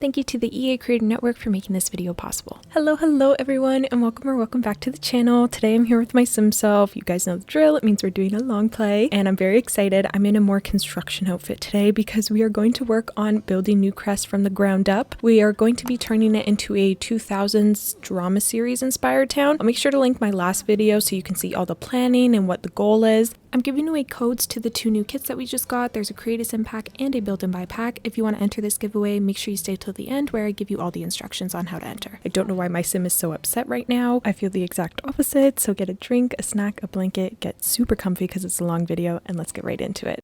Thank you to the EA Creator Network for making this video possible. Hello everyone, and welcome back to the channel. Today I'm here with my sim self. You guys know the drill. It means we're doing a long play, and I'm very excited. I'm in a more construction outfit today because we are going to work on building Newcrest from the ground up. We are going to be turning it into a 2000s drama series inspired town. I'll make sure to link my last video so you can see all the planning and what the goal is. I'm giving away codes to the 2 new kits that we just got. There's a Create a Sim pack and a Build and Buy pack. If you want to enter this giveaway, make sure you stay till the end where I give you all the instructions on how to enter. I don't know why my sim is so upset right now. I feel the exact opposite, so get a drink, a snack, a blanket, get super comfy because it's a long video, and let's get right into it.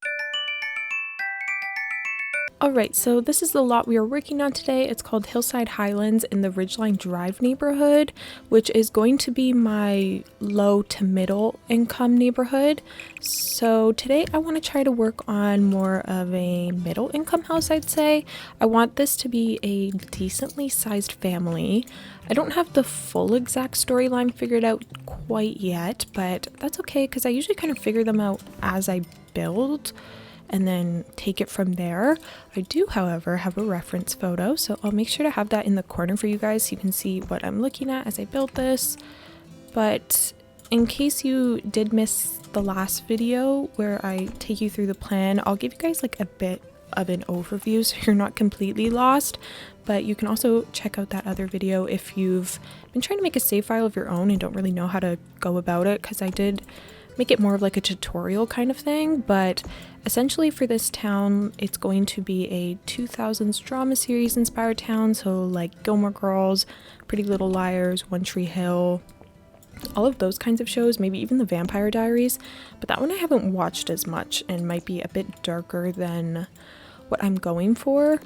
Alright, so this is the lot we are working on today. It's called Hillside Highlands in the Ridgeline Drive neighborhood, which is going to be my low to middle income neighborhood. So today I want to try to work on more of a middle income house, I'd say. I want this to be a decently sized family. I don't have the full exact storyline figured out quite yet, but that's okay because I usually kind of figure them out as I build and then take it from there. I do, however, have a reference photo, so I'll make sure to have that in the corner for you guys so you can see what I'm looking at as I build this. But in case you did miss the last video where I take you through the plan, I'll give you guys like a bit of an overview so you're not completely lost. But you can also check out that other video if you've been trying to make a save file of your own and don't really know how to go about it, because I did make it more of like a tutorial kind of thing. But essentially for this town, it's going to be a 2000s drama series inspired town, so like Gilmore Girls, Pretty Little Liars, One Tree Hill, all of those kinds of shows, maybe even the Vampire Diaries, but that one I haven't watched as much and might be a bit darker than what I'm going for.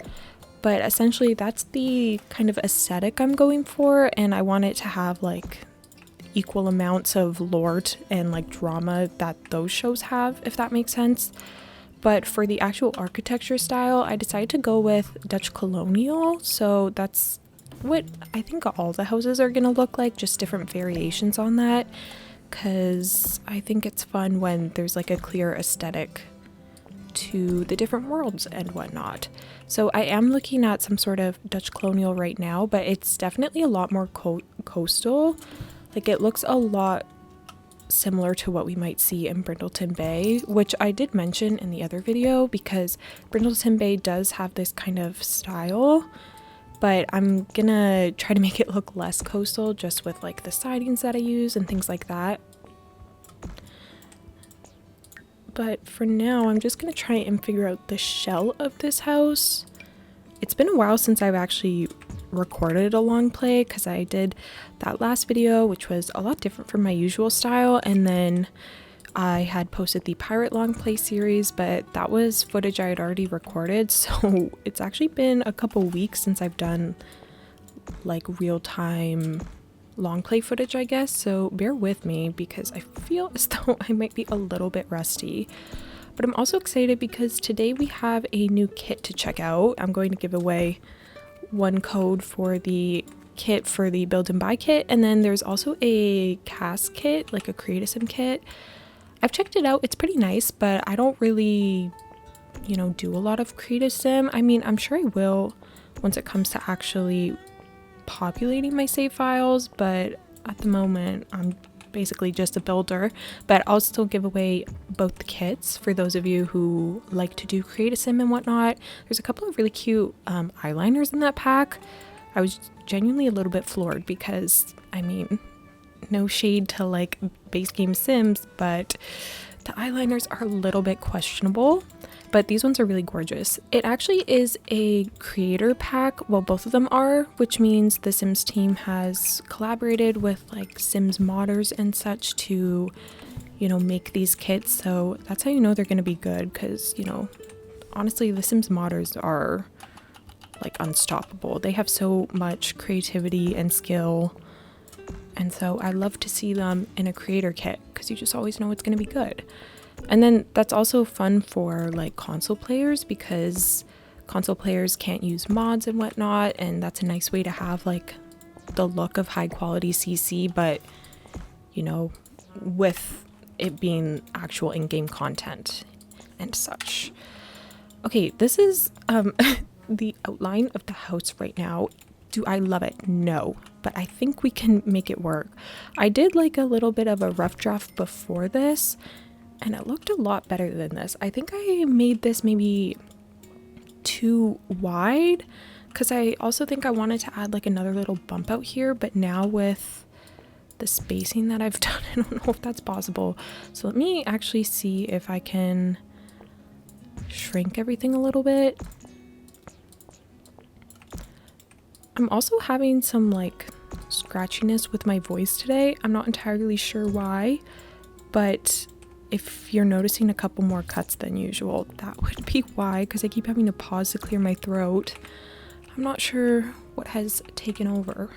But essentially that's the kind of aesthetic I'm going for, and I want it to have like equal amounts of lore and like drama that those shows have, if that makes sense. But for the actual architecture style, I decided to go with Dutch colonial, so that's what I think all the houses are gonna look like, just different variations on that, because I think it's fun when there's like a clear aesthetic to the different worlds and whatnot. So I am looking at some sort of Dutch colonial right now, but it's definitely a lot more coastal. Like, it looks a lot similar to what we might see in Brindleton Bay, which I did mention in the other video, because Brindleton Bay does have this kind of style, but I'm gonna try to make it look less coastal just with like the sidings that I use and things like that. But for now, I'm just gonna try and figure out the shell of this house. It's been a while since I've actually recorded a long play, because I did that last video, which was a lot different from my usual style, and then I had posted the pirate long play series, but that was footage I had already recorded, so it's actually been a couple weeks since I've done like real-time long play footage, I guess, so bear with me because I feel as though I might be a little bit rusty. But I'm also excited because today we have a new kit to check out. I'm going to give away one code for the kit for the build and buy kit, and then there's also a cast kit, like a Create a Sim kit. I've checked it out, it's pretty nice, but I don't really, you know, do a lot of Create a Sim. I mean, I'm sure I will once it comes to actually populating my save files, but at the moment I'm basically just a builder. But I'll still give away both the kits for those of you who like to do Create a Sim and whatnot. There's a couple of really cute eyeliners in that pack. I was genuinely a little bit floored because, I mean, no shade to like base game Sims, but the eyeliners are a little bit questionable, but these ones are really gorgeous. It actually is a creator pack, well, both of them are, which means the Sims team has collaborated with like Sims modders and such to, you know, make these kits. So that's how you know they're going to be good, because, you know, honestly, the Sims modders are like unstoppable. They have so much creativity and skill, and so I love to see them in a creator kit because you just always know it's going to be good. And then that's also fun for like console players, because console players can't use mods and whatnot, and that's a nice way to have like the look of high quality CC, but, you know, with it being actual in-game content and such. Okay, this is the outline of the house right now. Do I love it? No, but I think we can make it work. I did like a little bit of a rough draft before this, and it looked a lot better than this. I think I made this maybe too wide, because I also think I wanted to add like another little bump out here, but now with the spacing that I've done, I don't know if that's possible. So let me actually see if I can shrink everything a little bit. I'm also having some like scratchiness with my voice today. I'm not entirely sure why, but if you're noticing a couple more cuts than usual, that would be why, because I keep having to pause to clear my throat. I'm not sure what has taken over,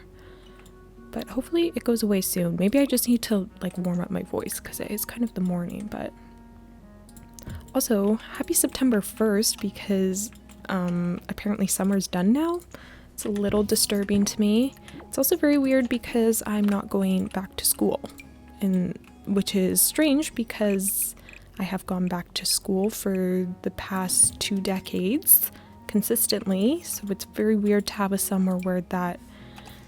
but hopefully it goes away soon. Maybe I just need to like warm up my voice because it is kind of the morning. But also happy September 1st, because apparently summer's done now. It's a little disturbing to me. It's also very weird because I'm not going back to school, and which is strange because I have gone back to school for the past 2 decades consistently. So it's very weird to have a summer where that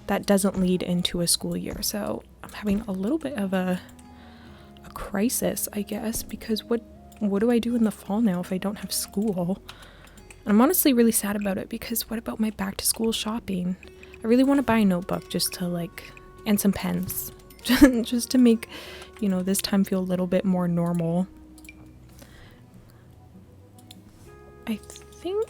doesn't lead into a school year. So I'm having a little bit of a crisis, I guess, because what do I do in the fall now if I don't have school? I'm honestly really sad about it, because what about my back to school shopping? I really want to buy a notebook just to like, and some pens, just to make, you know, this time feel a little bit more normal. I think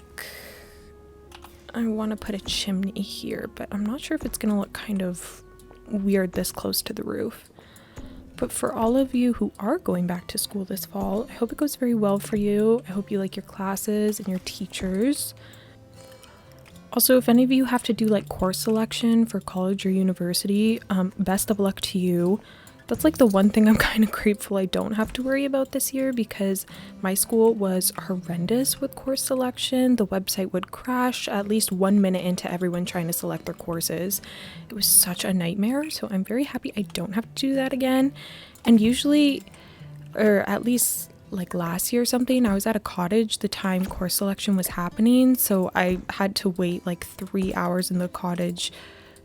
I want to put a chimney here, but I'm not sure if it's going to look kind of weird this close to the roof. But for all of you who are going back to school this fall, I hope it goes very well for you. I hope you like your classes and your teachers. Also, if any of you have to do like course selection for college or university, best of luck to you. That's like the one thing I'm kind of grateful I don't have to worry about this year, because my school was horrendous with course selection. The website would crash at least 1 minute into everyone trying to select their courses. It was such a nightmare, so I'm very happy I don't have to do that again. And usually, or at least like last year or something, I was at a cottage the time course selection was happening, so I had to wait like 3 hours in the cottage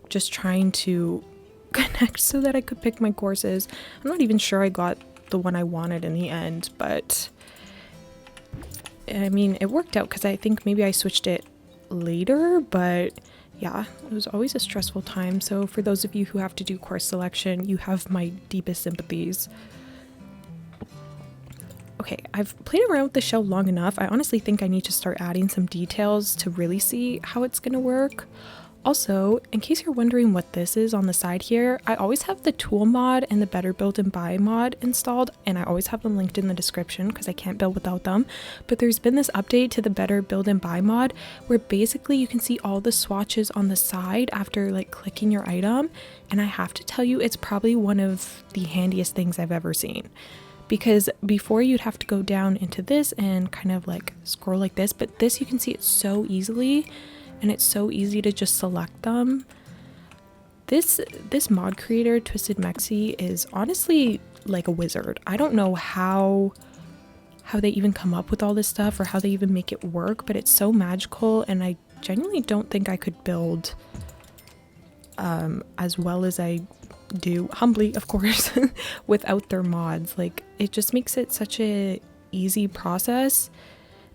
just trying to connect so that I could pick my courses. I'm not even sure I got the one I wanted in the end, but I mean, it worked out because I think maybe I switched it later, but yeah, it was always a stressful time. So for those of you who have to do course selection, you have my deepest sympathies. Okay, I've played around with the shell long enough. I honestly think I need to start adding some details to really see how it's gonna work. Also, in case you're wondering what this is on the side here, I always have the tool mod and the better build and buy mod installed, and I always have them linked in the description because I can't build without them. But there's been this update to the better build and buy mod where basically you can see all the swatches on the side after like clicking your item, and I have to tell you, it's probably one of the handiest things I've ever seen. Because before you'd have to go down into this and kind of like scroll like this, but this you can see it so easily. And it's so easy to just select them. This mod creator, Twisted Mexi, is honestly like a wizard. I don't know how they even come up with all this stuff or how they even make it work, but it's so magical, and I genuinely don't think I could build as well as I do, humbly of course, without their mods. Like, it just makes it such a easy process.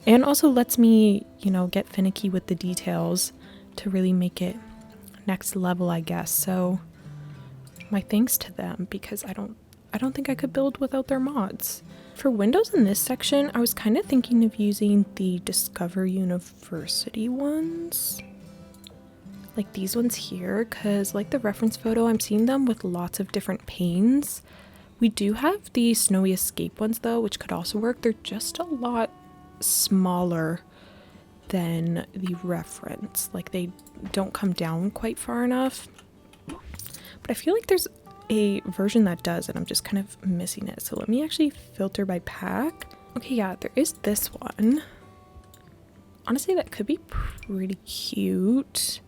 And also lets me, you know, get finicky with the details to really make it next level, I guess. So my thanks to them, because I don't think I could build without their mods. For windows in this section, I was kind of thinking of using the Discover University ones. Like these ones here, because like the reference photo, I'm seeing them with lots of different panes. We do have the Snowy Escape ones though, which could also work. They're just a lot smaller than the reference, like they don't come down quite far enough, but I feel like there's a version that does, and I'm just kind of missing it. So let me actually filter by pack. Okay, yeah, there is this one. Honestly, that could be pretty cute.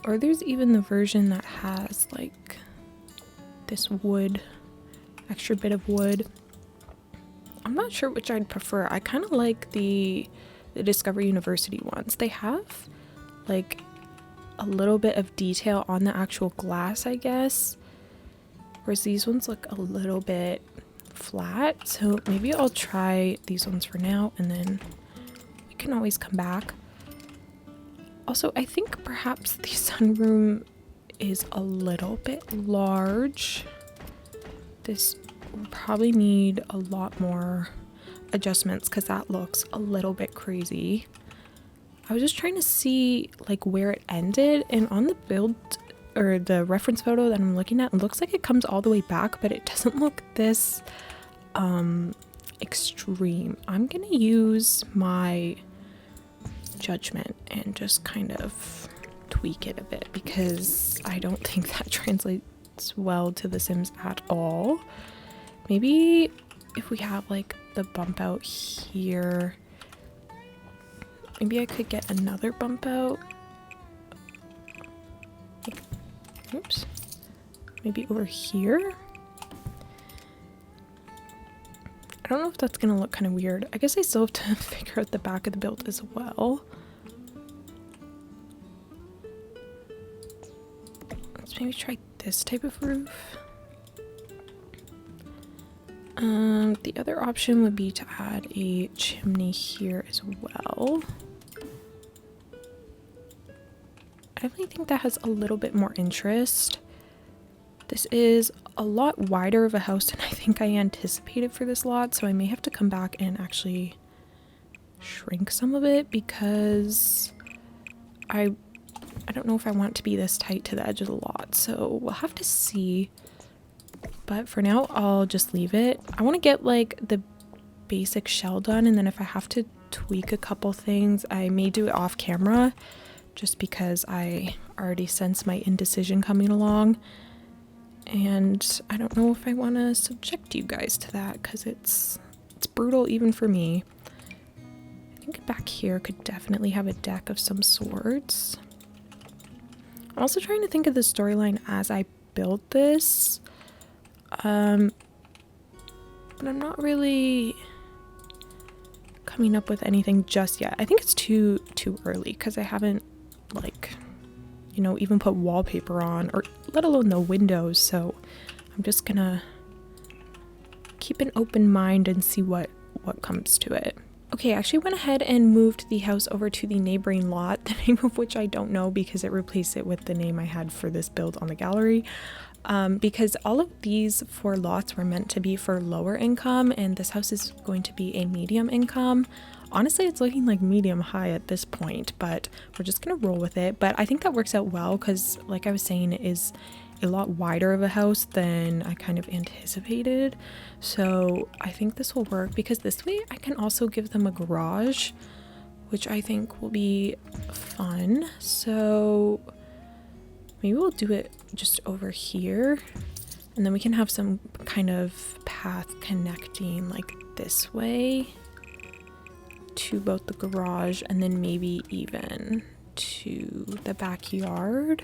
Or there's even the version that has like this wood, extra bit of wood. I'm not sure which I'd prefer. I kind of like the the Discovery University ones. They have like a little bit of detail on the actual glass, I guess, whereas these ones look a little bit flat. So maybe I'll try these ones for now, and then we can always come back. Also, I think perhaps the sunroom is a little bit large. This will probably need a lot more adjustments because that looks a little bit crazy. I was just trying to see like where it ended, and on the build or the reference photo that I'm looking at, it looks like it comes all the way back, but it doesn't look this extreme. I'm gonna use my judgment and just kind of tweak it a bit because I don't think that translates well to The Sims at all. Maybe if we have like the bump out here, maybe I could get another bump out. Oops. Maybe over here. I don't know if that's gonna look kind of weird. I guess I still have to figure out the back of the build as well. Let's maybe try this type of roof. The other option would be to add a chimney here as well. I definitely think that has a little bit more interest. This is a lot wider of a house than I think I anticipated for this lot, so I may have to come back and actually shrink some of it because I don't know if I want it to be this tight to the edge of the lot, so we'll have to see. But for now, I'll just leave it. I want to get like the basic shell done, and then if I have to tweak a couple things, I may do it off camera just because I already sense my indecision coming along. And I don't know if I want to subject you guys to that because it's brutal even for me. I think back here could definitely have a deck of some sorts. I'm also trying to think of the storyline as I build this. But I'm not really coming up with anything just yet. I think it's too early because I haven't, like, you know, even put wallpaper on, or let alone the windows. So I'm just gonna keep an open mind and see what comes to it. Okay, I actually went ahead and moved the house over to the neighboring lot, the name of which I don't know because it replaced it with the name I had for this build on the gallery. Because all of these 4 lots were meant to be for lower income, and this house is going to be a medium income. Honestly, it's looking like medium high at this point, but we're just gonna roll with it. But I think that works out well because, like I was saying, it is a lot wider of a house than I kind of anticipated. So I think this will work because this way I can also give them a garage, which I think will be fun. So maybe we'll do it just over here, and then we can have some kind of path connecting like this way to both the garage and then maybe even to the backyard.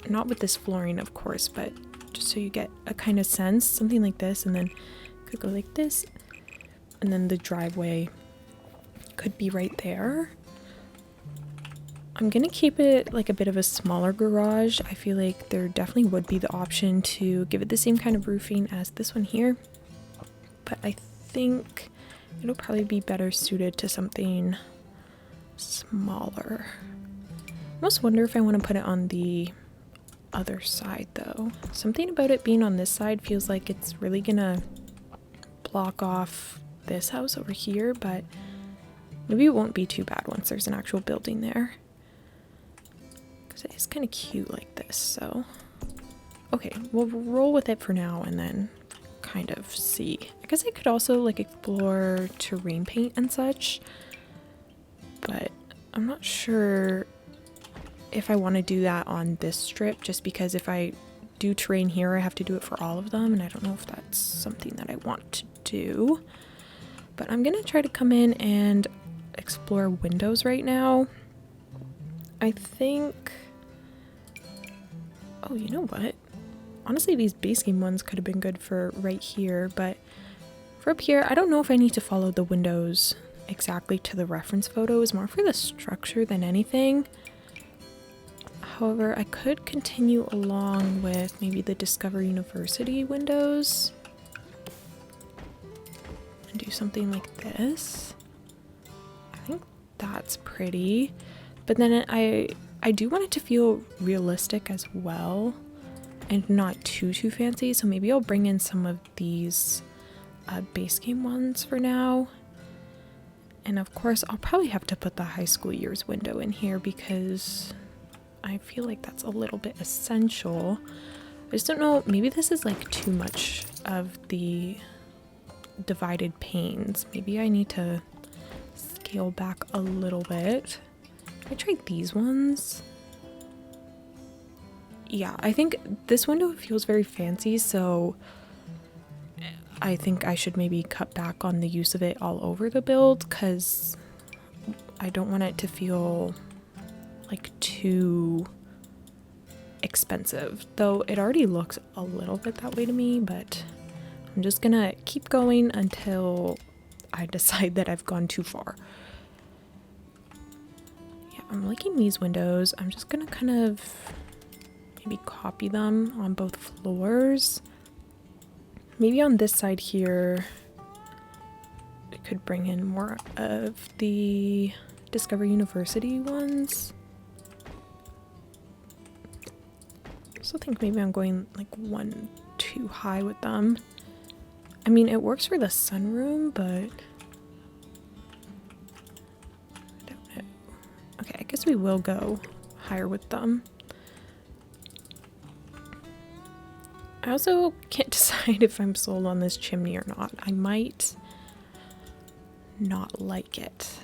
Not with this flooring, of course, but just so you get a kind of sense, something like this, and then could go like this, and then the driveway could be right there. I'm gonna keep it like a bit of a smaller garage. I feel like there definitely would be the option to give it the same kind of roofing as this one here, but I think it'll probably be better suited to something smaller. I almost wonder if I want to put it on the other side though. Something about it being on this side feels like it's really gonna block off this house over here, but maybe it won't be too bad once there's an actual building there. Because it is kind of cute like this, so. Okay, we'll roll with it for now and then kind of see. I guess I could also like explore terrain paint and such, but I'm not sure if I want to do that on this strip, just because if I do terrain here I have to do it for all of them, and I don't know if that's something that I want to do. But I'm gonna try to come in and explore windows right now. I think, oh, you know what, honestly these base game ones could have been good for right here, but for up here I don't know if I need to follow the windows exactly to the reference photo. It was more for the structure than anything. However, I could continue along with maybe the Discover University windows and do something like this. I think that's pretty. But then I do want it to feel realistic as well and not too fancy. So maybe I'll bring in some of these base game ones for now. And of course, I'll probably have to put the high school years window in here because I feel like that's a little bit essential. I just don't know, maybe this is like too much of the divided panes. Maybe I need to scale back a little bit. I tried these ones. Yeah, I think this window feels very fancy, so I think I should maybe cut back on the use of it all over the build because I don't want it to feel like too expensive, though it already looks a little bit that way to me, but I'm just gonna keep going until I decide that I've gone too far. Yeah, I'm liking these windows. I'm just gonna kind of maybe copy them on both floors. Maybe on this side here I could bring in more of the Discover University ones. I also think maybe I'm going like one too high with them. I mean, it works for the sunroom, but I don't know. Okay, I guess we will go higher with them. I also can't decide if I'm sold on this chimney or not. I might not like it.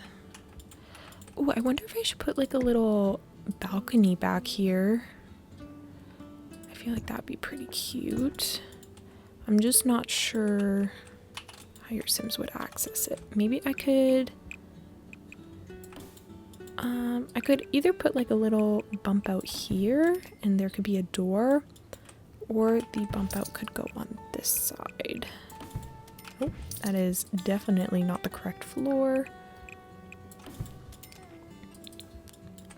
Oh, I wonder if I should put like a little balcony back here. I feel like that'd be pretty cute. I'm just not sure how your Sims would access it. Maybe I could either put like a little bump out here and there could be a door, or the bump out could go on this side. Oh, that is definitely not the correct floor.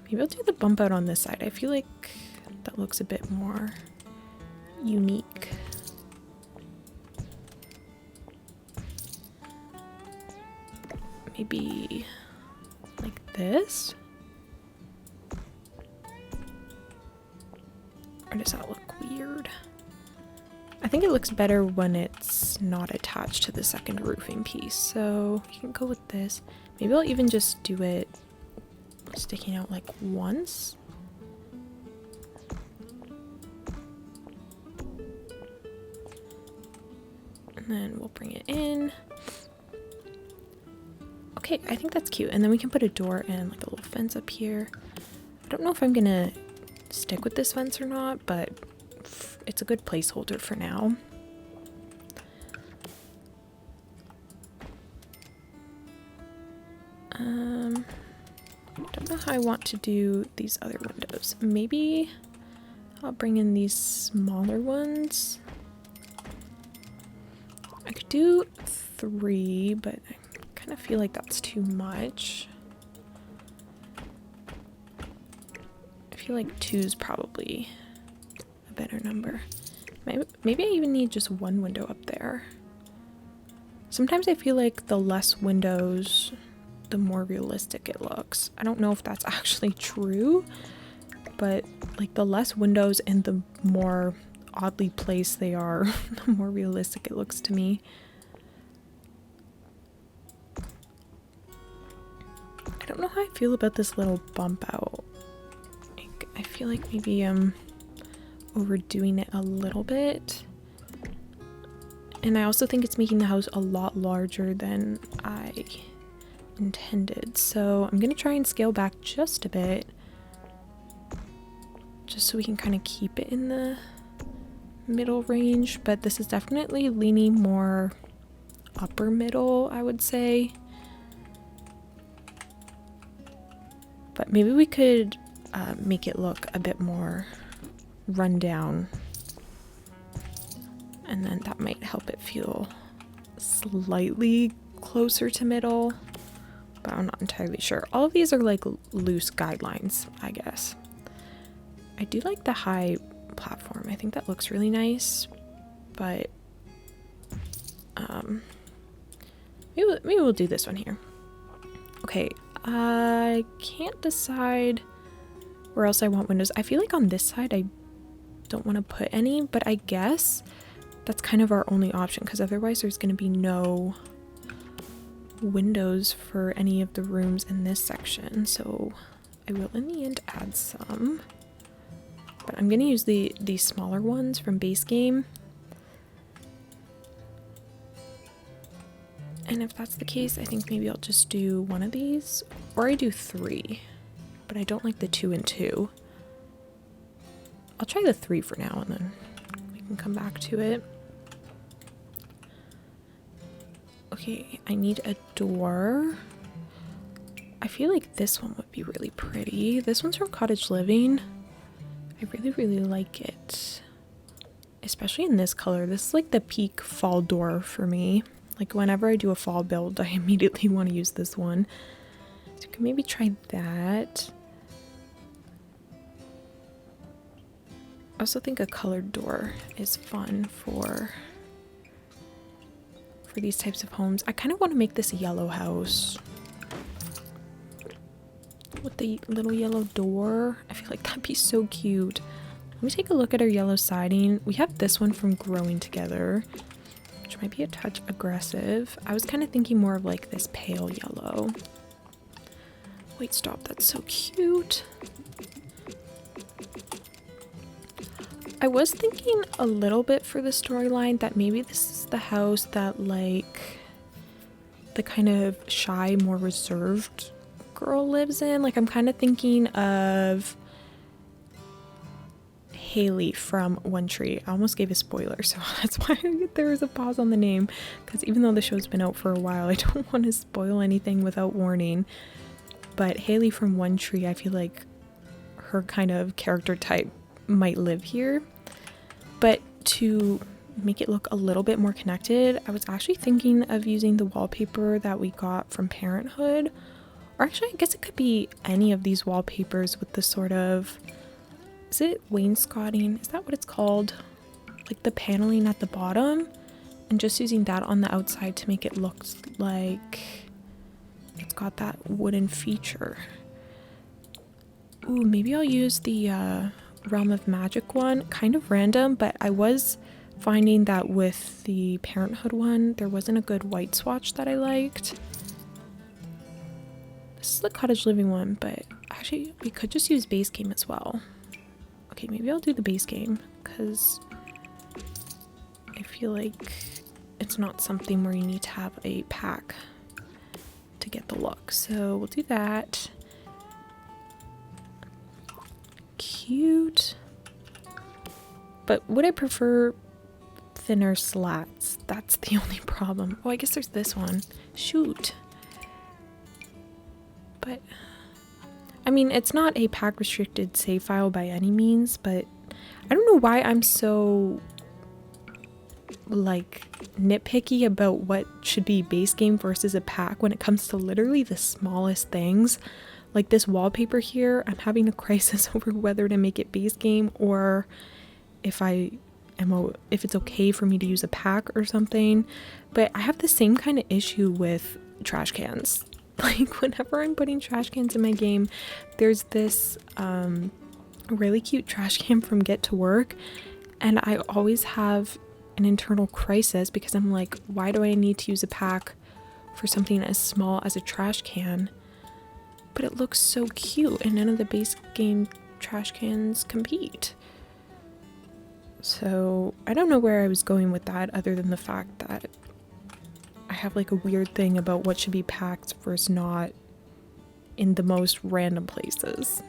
Maybe I'll do the bump out on this side. I feel like that looks a bit more unique. Maybe like this? Or does that look weird? I think it looks better when it's not attached to the second roofing piece. So you can go with this. Maybe I'll even just do it sticking out like once. And then we'll bring it in. Okay, I think that's cute. And then we can put a door and like a little fence up here. I don't know if I'm gonna stick with this fence or not, but it's a good placeholder for now. Don't know how I want to do these other windows. Maybe I'll bring in these smaller ones. I could do 3, but I kind of feel like that's too much. I feel like 2 is probably a better number. Maybe I even need just one window up there. Sometimes I feel like the less windows, the more realistic it looks. I don't know if that's actually true, but like the less windows and the more oddly placed they are, the more realistic it looks to me. I don't know how I feel about this little bump out. Like, I feel like maybe I'm overdoing it a little bit. And I also think it's making the house a lot larger than I intended. So I'm going to try and scale back just a bit, just so we can kind of keep it in the middle range. But this is definitely leaning more upper middle, I would say. But maybe we could make it look a bit more run down, and then that might help it feel slightly closer to middle. but I'm not entirely sure. All of these are like loose guidelines, I guess. I do like the high platform. I think that looks really nice, but maybe we'll do this one here. Okay, I can't decide where else I want windows. I feel like on this side I don't want to put any, but I guess that's kind of our only option because otherwise there's going to be no windows for any of the rooms in this section. So I will in the end add some, but I'm going to use these smaller ones from basegame. And if that's the case, I think maybe I'll just do one of these, or I do 3, but I don't like the 2 and 2. I'll try the 3 for now and then we can come back to it. Okay, I need a door. I feel like this one would be really pretty. This one's from Cottage Living. I really, really like it. Especially in this color. This is like the peak fall door for me. Like whenever I do a fall build, I immediately want to use this one. So we can maybe try that. I also think a colored door is fun for these types of homes. I kind of want to make this a yellow house with the little yellow door. I feel like that'd be so cute. Let me take a look at our yellow siding. We have this one from Growing Together, which might be a touch aggressive. I was kind of thinking more of like this pale yellow. Wait, stop, that's so cute. I was thinking a little bit for the storyline that maybe this is the house that like the kind of shy, more reserved girl lives in. Like I'm kind of thinking of Haley from One Tree. I almost gave a spoiler, so that's why there was a pause on the name, because even though the show's been out for a while, I don't want to spoil anything without warning. But Haley from One Tree, I feel like her kind of character type might live here. But to make it look a little bit more connected, I was actually thinking of using the wallpaper that we got from Parenthood. Or actually, I guess it could be any of these wallpapers with the sort of, is it wainscoting? Is that what it's called? Like the paneling at the bottom, and just using that on the outside to make it look like it's got that wooden feature. Ooh, maybe I'll use the Realm of Magic one. Kind of random, but I was finding that with the Parenthood one, there wasn't a good white swatch that I liked. This is the Cottage Living one, but actually we could just use basegame as well. Okay, maybe I'll do the basegame because I feel like it's not something where you need to have a pack to get the look. So we'll do that. Cute. But would I prefer thinner slats? That's the only problem. Oh, I guess there's this one. Shoot. But I mean, it's not a pack restricted save file by any means, but I don't know why I'm so like nitpicky about what should be base game versus a pack when it comes to literally the smallest things. Like this wallpaper here, I'm having a crisis over whether to make it base game or if it's okay for me to use a pack or something. But I have the same kind of issue with trash cans. Like whenever I'm putting trash cans in my game, there's this really cute trash can from Get to Work, and I always have an internal crisis because I'm like, why do I need to use a pack for something as small as a trash can? But it looks so cute and none of the base game trash cans compete. So I don't know where I was going with that other than the fact that I have like a weird thing about what should be packed versus not in the most random places.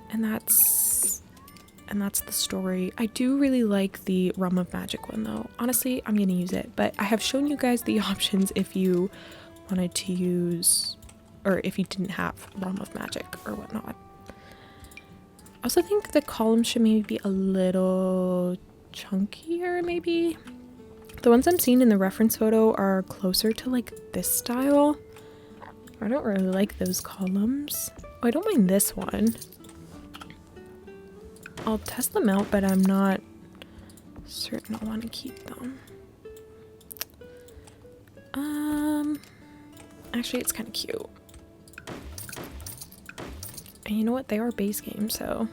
And that's the story. I do really like the Realm of Magic one though. Honestly, I'm gonna use it, but I have shown you guys the options if you wanted to use, or if you didn't have Realm of Magic or whatnot. I also think the columns should maybe be a little chunkier, maybe. The ones I'm seeing in the reference photo are closer to like this style, I don't really like those columns. Oh, I don't mind this one. I'll test them out, but I'm not certain I want to keep them. Actually, it's kind of cute. And you know what? They are base games, so...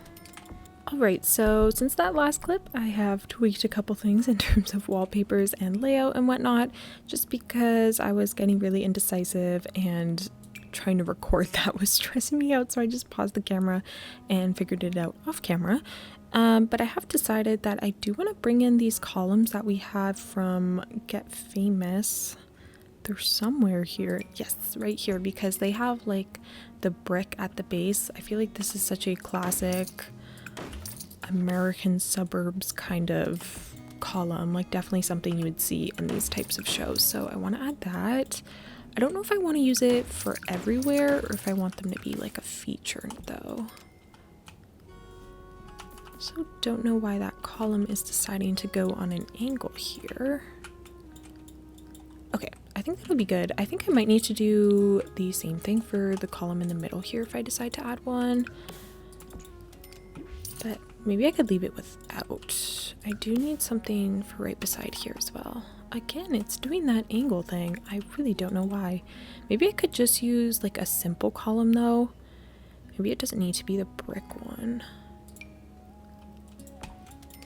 Alright, so since that last clip, I have tweaked a couple things in terms of wallpapers and layout and whatnot, just because I was getting really indecisive and trying to record that was stressing me out, so I just paused the camera and figured it out off camera. But I have decided that I do want to bring in these columns that we have from Get Famous. They're somewhere here. Yes, right here, because they have like the brick at the base. I feel like this is such a classic American suburbs kind of column, like definitely something you would see in these types of shows. So I want to add that. I don't know if I want to use it for everywhere or if I want them to be like a feature though. So don't know why that column is deciding to go on an angle here. Okay, I think that would be good. I think I might need to do the same thing for the column in the middle here if I decide to add one. But maybe I could leave it without. I do need something for right beside here as well. Again, it's doing that angle thing. I really don't know why. Maybe I could just use like a simple column though. Maybe it doesn't need to be the brick one.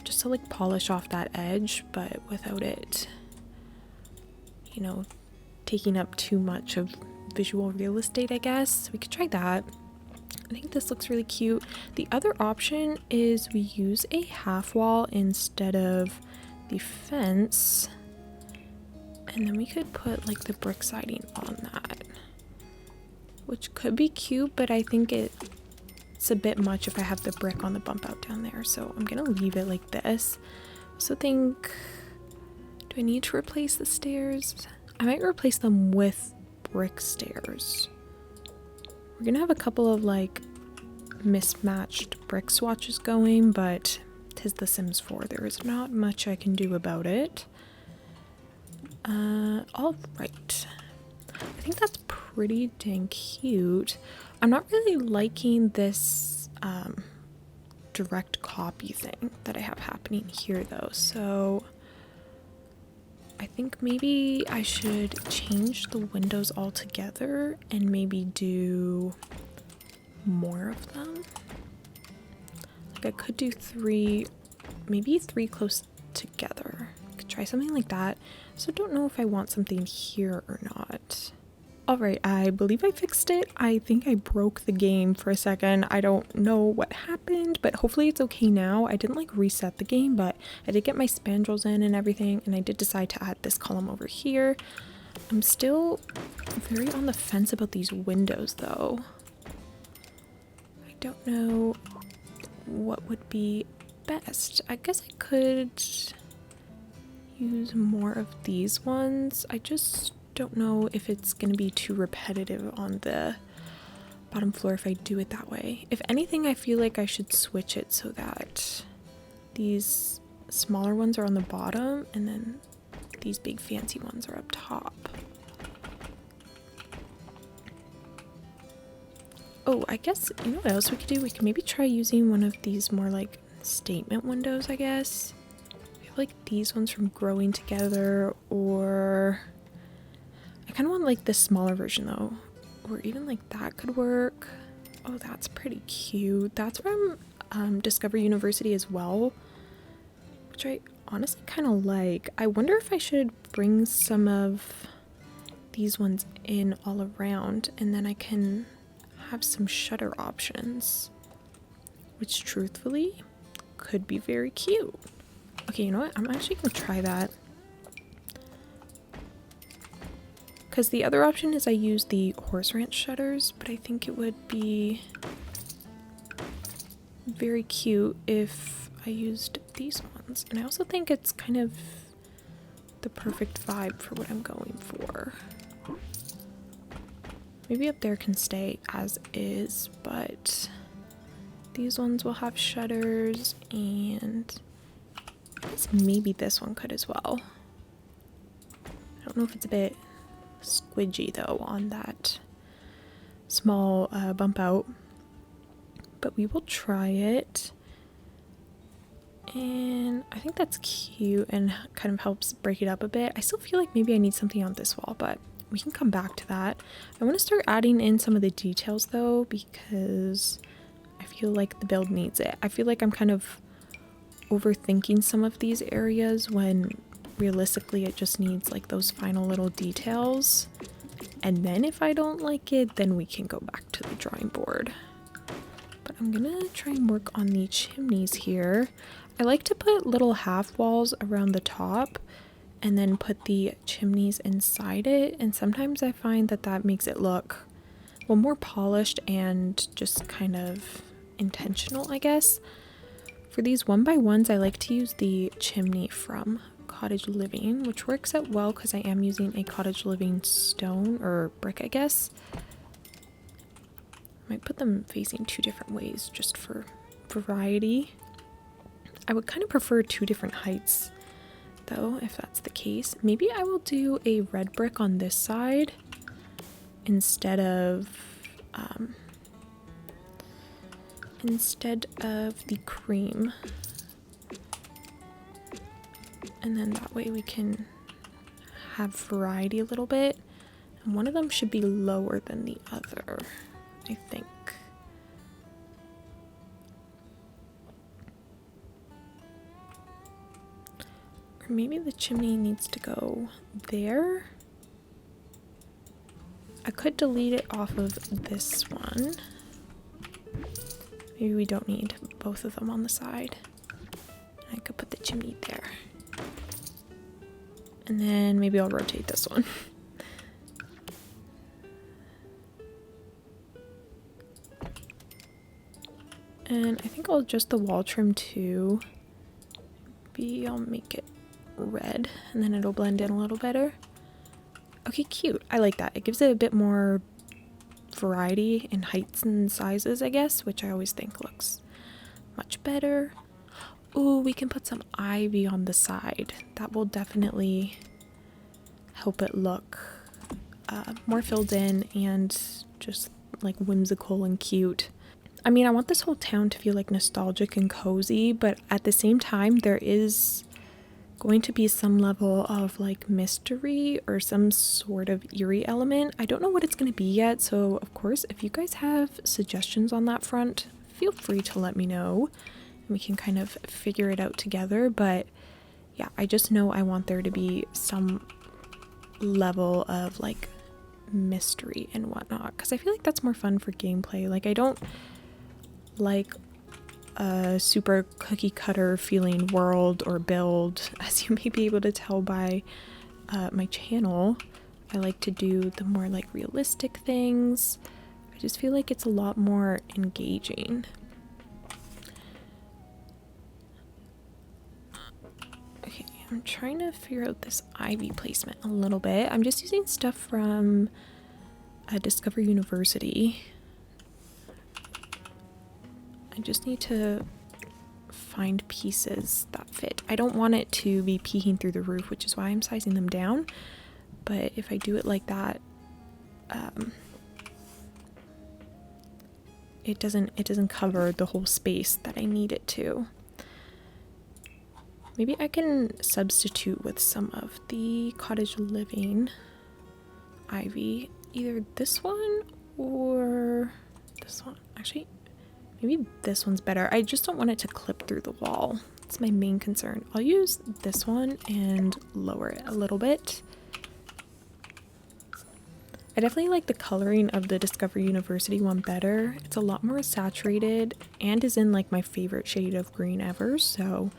Just to like polish off that edge, but without it, you know, taking up too much of visual real estate, I guess. We could try that. I think this looks really cute. The other option is we use a half wall instead of the fence. And then we could put like the brick siding on that, which could be cute, but I think it's a bit much if I have the brick on the bump out down there. So I'm gonna leave it like this. So think, do I need to replace the stairs? I might replace them with brick stairs. We're gonna have a couple of like mismatched brick swatches going, but 'tis The Sims 4. There is not much I can do about it. All right. I think that's pretty dang cute. I'm not really liking this direct copy thing that I have happening here though, so I think maybe I should change the windows altogether and maybe do more of them. Like I could do three, maybe three close together. I could try something like that. So don't know if I want something here or not. Alright, I believe I fixed it. I think I broke the game for a second. I don't know what happened, but hopefully it's okay now. I didn't like reset the game, but I did get my spandrels in and everything, and I did decide to add this column over here. I'm still very on the fence about these windows though. I don't know what would be best. I guess I could use more of these ones. I just don't know if it's going to be too repetitive on the bottom floor if I do it that way. If anything, I feel like I should switch it so that these smaller ones are on the bottom and then these big fancy ones are up top. Oh, I guess, you know what else we could do? We could maybe try using one of these more like statement windows, I guess. I feel like these ones from Growing Together, or I kind of want like this smaller version though, or even like that could work. Oh, that's pretty cute. That's from Discover University as well, which I honestly kind of like. I wonder if I should bring some of these ones in all around and then I can have some shutter options, which truthfully could be very cute. Okay, you know what? I'm actually gonna try that. Because the other option is I use the horse ranch shutters, but I think it would be very cute if I used these ones. And I also think it's kind of the perfect vibe for what I'm going for. Maybe up there can stay as is, but these ones will have shutters, and I guess maybe this one could as well. I don't know if it's a bit squidgy though on that small bump out, but we will try it. And I think that's cute and kind of helps break it up a bit. I still feel like maybe I need something on this wall, but we can come back to that. I want to start adding in some of the details though, because I feel like the build needs it. I feel like I'm kind of overthinking some of these areas when realistically it just needs like those final little details. And then if I don't like it, then we can go back to the drawing board. But I'm gonna try and work on the chimneys here. I like to put little half walls around the top and then put the chimneys inside it, and sometimes I find that that makes it look, well, more polished and just kind of intentional, I guess. For these 1x1s, I like to use the chimney from Cottage Living, which works out well because I am using a Cottage Living stone or brick, I guess. Might put them facing 2 different ways just for variety. I would kind of prefer 2 different heights though, if that's the case. Maybe I will do a red brick on this side instead of the cream, and then that way we can have variety a little bit, and one of them should be lower than the other, I think. Or maybe the chimney needs to go there. I could delete it off of this one. Maybe we don't need both of them on the side. I could put the chimney there. And then maybe I'll rotate this one. And I think I'll adjust the wall trim too. Maybe I'll make it red and then it'll blend in a little better. Okay, cute. I like that. It gives it a bit more variety in heights and sizes, I guess, which I always think looks much better. Ooh, we can put some ivy on the side. That will definitely help it look more filled in and just like whimsical and cute. I mean, I want this whole town to feel like nostalgic and cozy, but at the same time, there is going to be some level of like mystery or some sort of eerie element. I don't know what it's going to be yet, so of course, if you guys have suggestions on that front, feel free to let me know and we can kind of figure it out together. But yeah, I just know I want there to be some level of like mystery and whatnot, because I feel like that's more fun for gameplay. Like, I don't like a super cookie cutter feeling world or build, as you may be able to tell by my channel. I like to do the more like realistic things. I just feel like it's a lot more engaging. Okay, I'm trying to figure out this ivy placement a little bit. I'm just using stuff from Discover University. I just need to find pieces that fit. I don't want it to be peeking through the roof, which is why I'm sizing them down. But if I do it like that, it doesn't cover the whole space that I need it to. Maybe I can substitute with some of the Cottage Living ivy, either this one or this one. Actually, maybe this one's better. I just don't want it to clip through the wall. That's my main concern. I'll use this one and lower it a little bit. I definitely like the coloring of the Discover University one better. It's a lot more saturated and is in like my favorite shade of green ever, so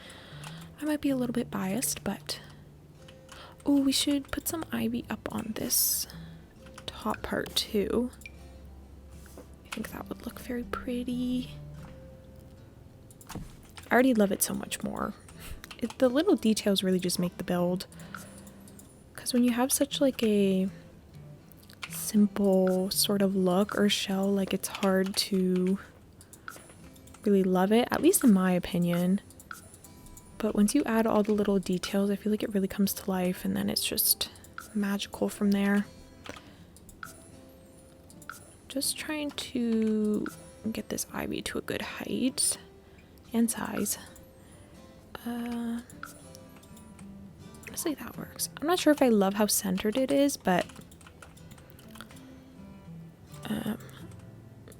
I might be a little bit biased, but oh, we should put some ivy up on this top part too. I think that would look very pretty. I already love it so much more. The little details really just make the build, because when you have such like a simple sort of look or shell, like it's hard to really love it, at least in my opinion. But once you add all the little details, I feel like it really comes to life, and then it's just magical from there. just trying to get this ivy to a good height and size. Honestly, that works. I'm not sure if I love how centered it is, but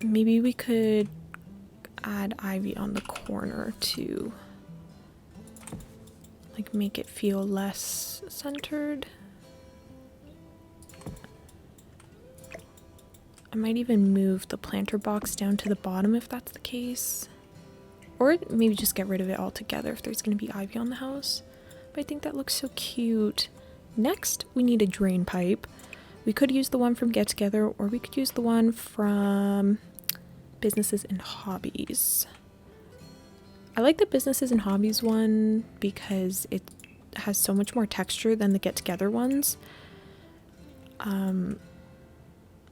maybe we could add ivy on the corner to like make it feel less centered. I might even move the planter box down to the bottom if that's the case. Or maybe just get rid of it altogether if there's going to be ivy on the house. But I think that looks so cute. Next, we need a drain pipe. We could use the one from Get Together, or we could use the one from Businesses and Hobbies. I like the Businesses and Hobbies one because it has so much more texture than the Get Together ones.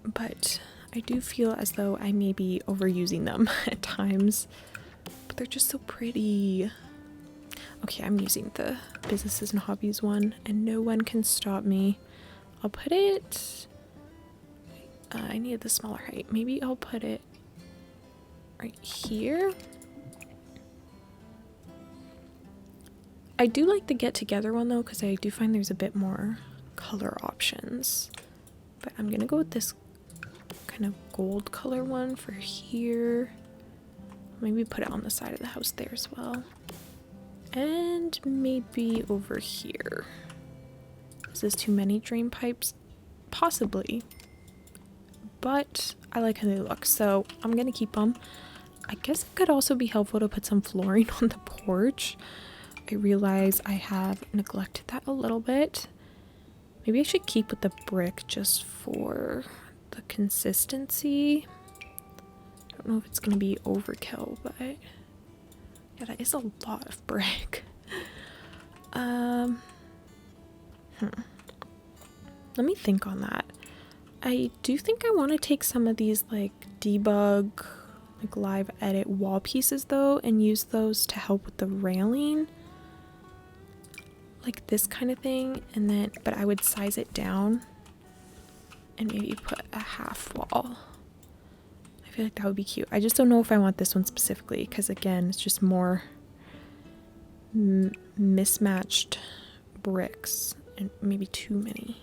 But I do feel as though I may be overusing them at times. But they're just so pretty. Okay, I'm using the Businesses and Hobbies one, and no one can stop me. I'll put it... I needed the smaller height. Maybe I'll put it right here. I do like the Get Together one though, because I do find there's a bit more color options. But I'm gonna go with this kind of gold color one for here. Maybe put it on the side of the house there as well. And maybe over here. Is this too many drain pipes? Possibly. But I like how they look, so I'm gonna keep them. I guess it could also be helpful to put some flooring on the porch. I realize I have neglected that a little bit. Maybe I should keep with the brick just for the consistency. I don't know if it's gonna be overkill, but yeah, that is a lot of brick. Let me think on that. I do think I want to take some of these like debug, like live edit wall pieces though, and use those to help with the railing. Like this kind of thing, and then, but I would size it down and maybe put a half wall. I feel like that would be cute. I just don't know if I want this one specifically, because again, it's just more mismatched bricks and maybe too many.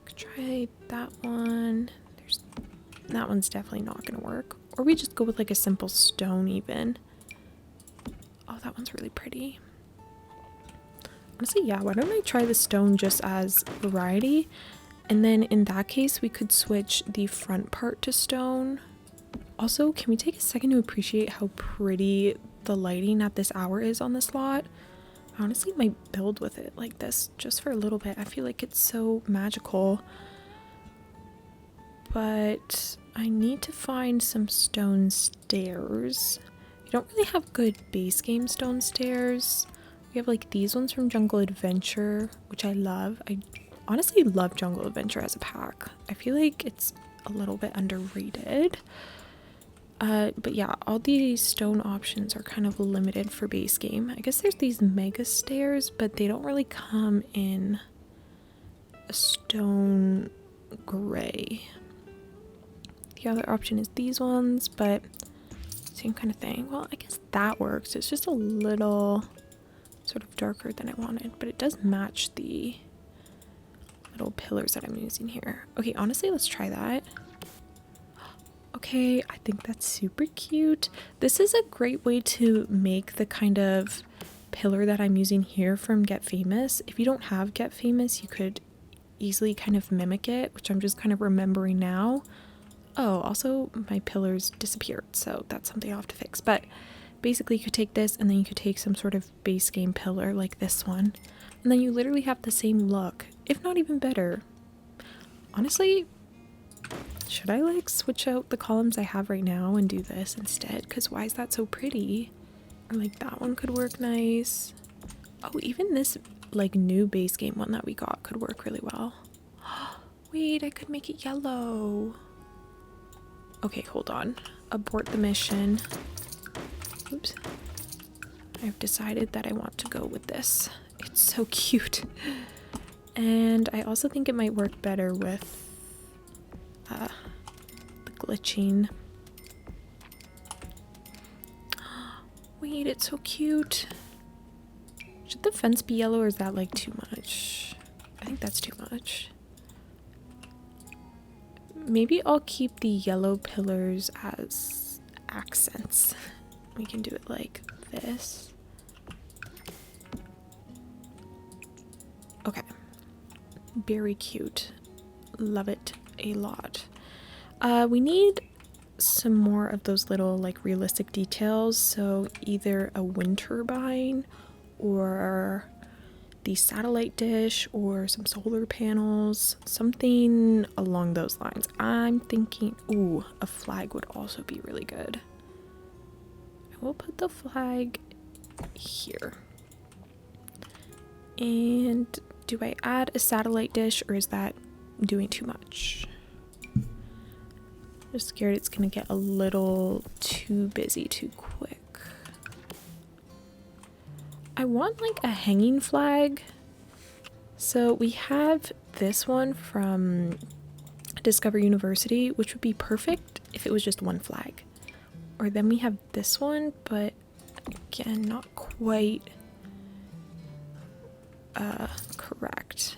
Could try that one. That one's definitely not gonna work. Or we just go with like a simple stone even. Oh, that one's really pretty. Honestly, yeah, why don't I try the stone just as variety? And then in that case, we could switch the front part to stone. Also, can we take a second to appreciate how pretty the lighting at this hour is on this lot? I honestly might build with it like this just for a little bit. I feel like it's so magical. But I need to find some stone stairs. We don't really have good base game stone stairs. We have like these ones from Jungle Adventure, which I love. I honestly love Jungle Adventure as a pack. I feel like it's a little bit underrated. But yeah, all these stone options are kind of limited for base game. I guess there's these mega stairs, but they don't really come in a stone gray. The other option is these ones, but same kind of thing. Well, I guess that works. It's just a little sort of darker than I wanted, but it does match the little pillars that I'm using here. Okay, honestly, let's try that. Okay, I think that's super cute. This is a great way to make the kind of pillar that I'm using here from Get Famous. If you don't have Get Famous, you could easily kind of mimic it, which I'm just kind of remembering now. Oh, also my pillars disappeared, so that's something I'll have to fix. But basically you could take this and then you could take some sort of base game pillar like this one, and then you literally have the same look, if not even better. Honestly, should I like switch out the columns I have right now and do this instead? Because why is that so pretty? Or like that one could work nice. Oh, even this like new base game one that we got could work really well. Wait, I could make it yellow. Okay, hold on. Abort the mission. Oops. I've decided that I want to go with this. It's so cute. And I also think it might work better with the glitching. Wait, it's so cute. Should the fence be yellow or is that like too much? I think that's too much. Maybe I'll keep the yellow pillars as accents. We can do it like this. Okay. Very cute. Love it a lot. We need some more of those little like realistic details. So either a wind turbine or the satellite dish or some solar panels, something along those lines. I'm thinking, ooh, a flag would also be really good. I will put the flag here. And do I add a satellite dish or is that doing too much? I'm just scared it's gonna get a little too busy too quick. I want like a hanging flag. So we have this one from Discover University, which would be perfect if it was just one flag. Or then we have this one, but again, not quite correct.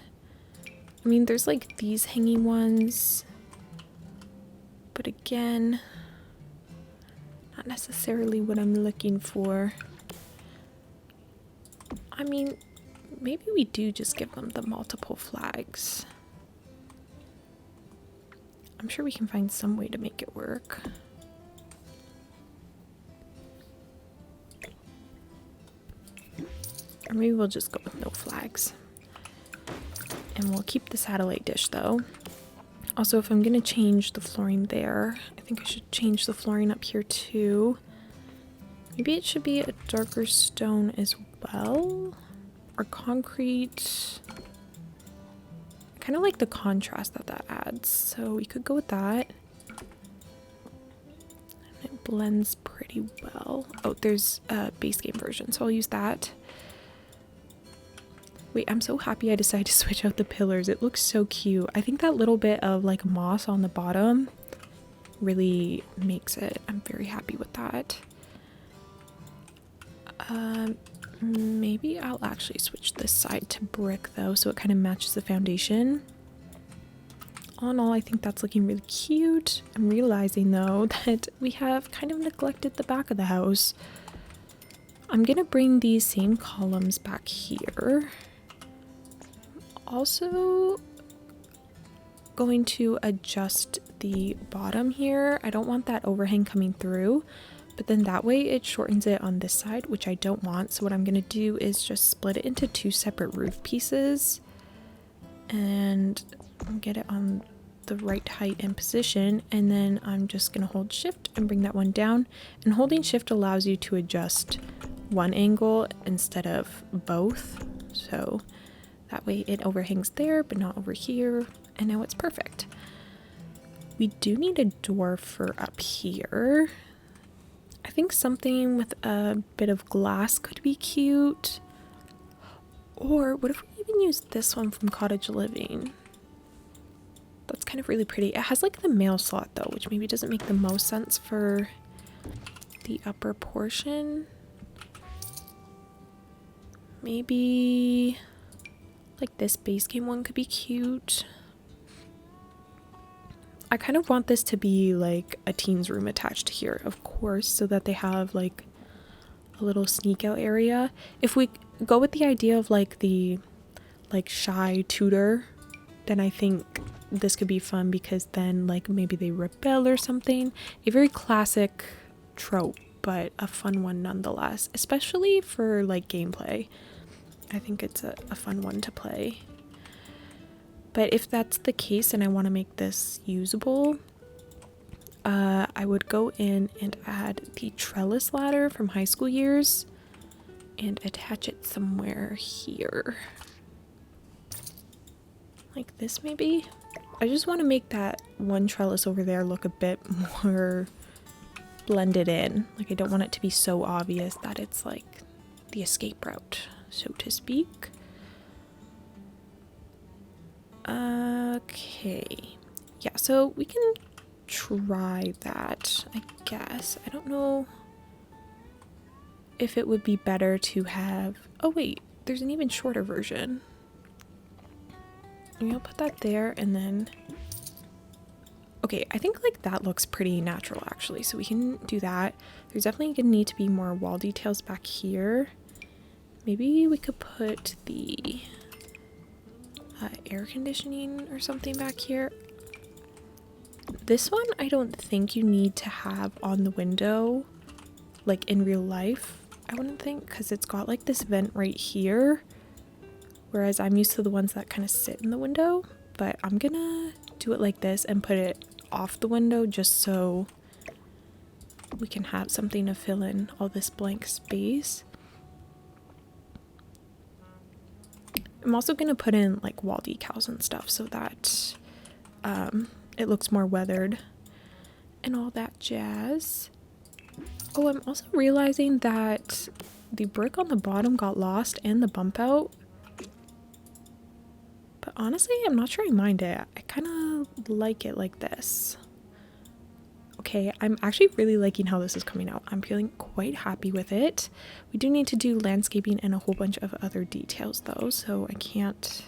I mean, there's like these hanging ones, but again, not necessarily what I'm looking for. I mean, maybe we do just give them the multiple flags. I'm sure we can find some way to make it work. Or maybe we'll just go with no flags. And we'll keep the satellite dish though. Also, if I'm gonna change the flooring there, I think I should change the flooring up here too. Maybe it should be a darker stone as well, or concrete. I kind of like the contrast that that adds, so we could go with that. And it blends pretty well. Oh, there's a base game version, so I'll use that. Wait, I'm so happy I decided to switch out the pillars. It looks so cute. I think that little bit of like moss on the bottom really makes it. I'm very happy with that. Maybe I'll actually switch this side to brick though, so it kind of matches the foundation. All in all, I think that's looking really cute. I'm realizing though that we have kind of neglected the back of the house. I'm gonna bring these same columns back here. Also going to adjust the bottom here. I don't want that overhang coming through, but then that way it shortens it on this side, which I don't want. So what I'm going to do is just split it into two separate roof pieces and get it on the right height and position. And then I'm just going to hold shift and bring that one down. And holding shift allows you to adjust one angle instead of both. So that way it overhangs there, but not over here. And now it's perfect. We do need a door for up here. I think something with a bit of glass could be cute. Or what if we even use this one from Cottage Living? That's kind of really pretty. It has like the mail slot though, which maybe doesn't make the most sense for the upper portion. Maybe like this base game one could be cute. I kind of want this to be like a teen's room attached here, of course, so that they have like a little sneak out area. If we go with the idea of like the like shy tutor, then I think this could be fun because then like maybe they rebel or something. A very classic trope, but a fun one nonetheless, especially for like gameplay. I think it's a fun one to play. But if that's the case and I want to make this usable, I would go in and add the trellis ladder from high school years and attach it somewhere here. Like this maybe? I just want to make that one trellis over there look a bit more blended in. Like I don't want it to be so obvious that it's like the escape route, so to speak. Okay, yeah, so we can try that, I guess. I don't know if it would be better to have... Oh wait, there's an even shorter version. Maybe I'll put that there and then... Okay, I think like that looks pretty natural actually, so we can do that. There's definitely gonna need to be more wall details back here. Maybe we could put the air conditioning or something back here. This one I don't think you need to have on the window, like in real life, I wouldn't think, because it's got like this vent right here, whereas I'm used to the ones that kind of sit in the window. But I'm gonna do it like this and put it off the window just so we can have something to fill in all this blank space. I'm also gonna put in like wall decals and stuff so that it looks more weathered and all that jazz. Oh, I'm also realizing that the brick on the bottom got lost and the bump out. But honestly, I'm not sure I mind it. I kind of like it like this. Okay, I'm actually really liking how this is coming out. I'm feeling quite happy with it. We do need to do landscaping and a whole bunch of other details though, so I can't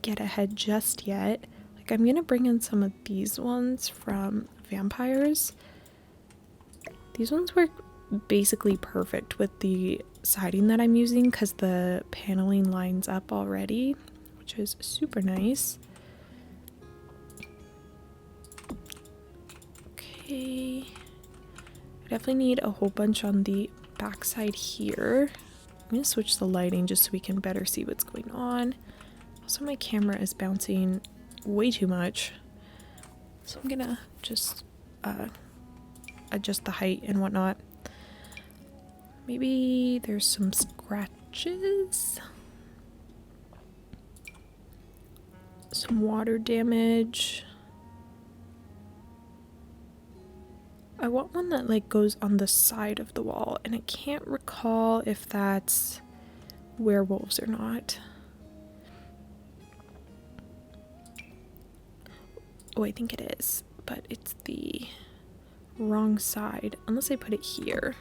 get ahead just yet. Like I'm gonna bring in some of these ones from Vampires. These ones work basically perfect with the siding that I'm using because the paneling lines up already, which is super nice. Okay, I definitely need a whole bunch on the back side here. I'm gonna switch the lighting just so we can better see what's going on. Also, my camera is bouncing way too much, so I'm gonna just adjust the height and whatnot. Maybe there's some scratches, some water damage. I want one that like goes on the side of the wall, and I can't recall if that's werewolves or not. Oh, I think it is, but it's the wrong side, unless I put it here.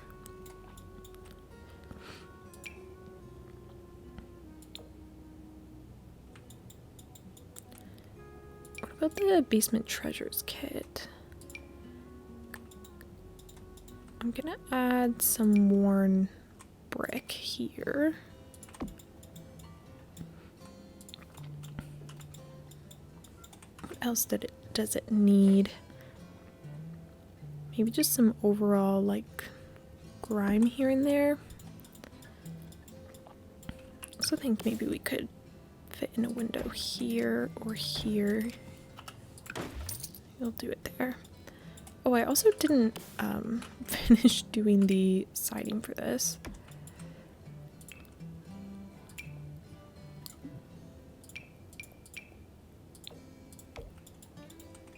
What about the basement treasures kit? I'm gonna add some worn brick here. What else does it need? Maybe just some overall like grime here and there. I also think maybe we could fit in a window here or here. We'll do it there. Oh, I also didn't finish doing the siding for this.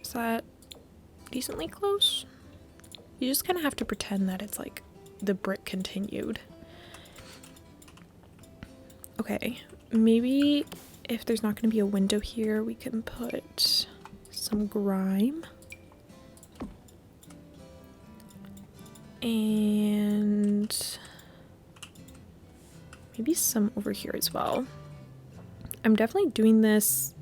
Is that decently close? You just kind of have to pretend that it's like the brick continued. Okay, maybe if there's not going to be a window here, we can put some grime. And maybe some over here as well. I'm definitely doing this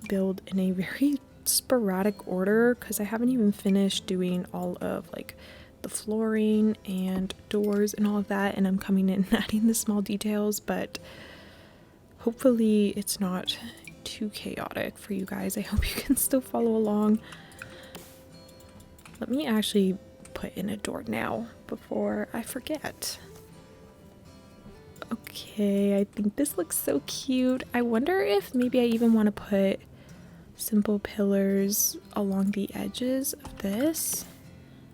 build in a very sporadic order because I haven't even finished doing all of like the flooring and doors and all of that, and I'm coming in and adding the small details, but hopefully it's not too chaotic for you guys. I hope you can still follow along. Let me actually put in a door now before I forget. Okay, I think this looks so cute. I wonder if maybe I even want to put simple pillars along the edges of this.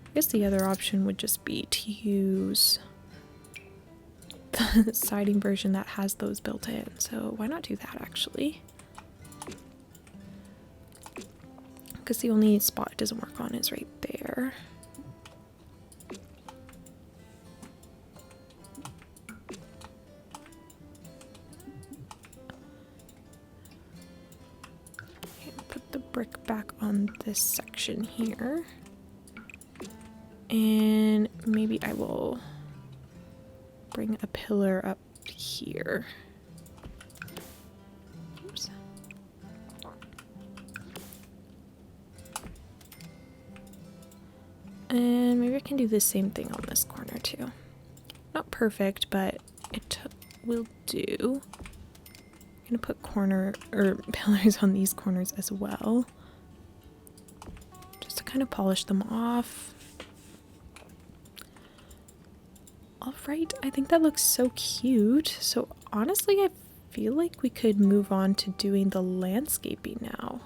I guess the other option would just be to use the siding version that has those built in. So why not do that actually? Because the only spot it doesn't work on is right there. brick back on this section here. And maybe I will bring a pillar up here. Oops. And maybe I can do the same thing on this corner too. Not perfect, but it will do. I'm gonna put pillars on these corners as well, just to kind of polish them off. All right, I think that looks so cute. So honestly, I feel like we could move on to doing the landscaping now.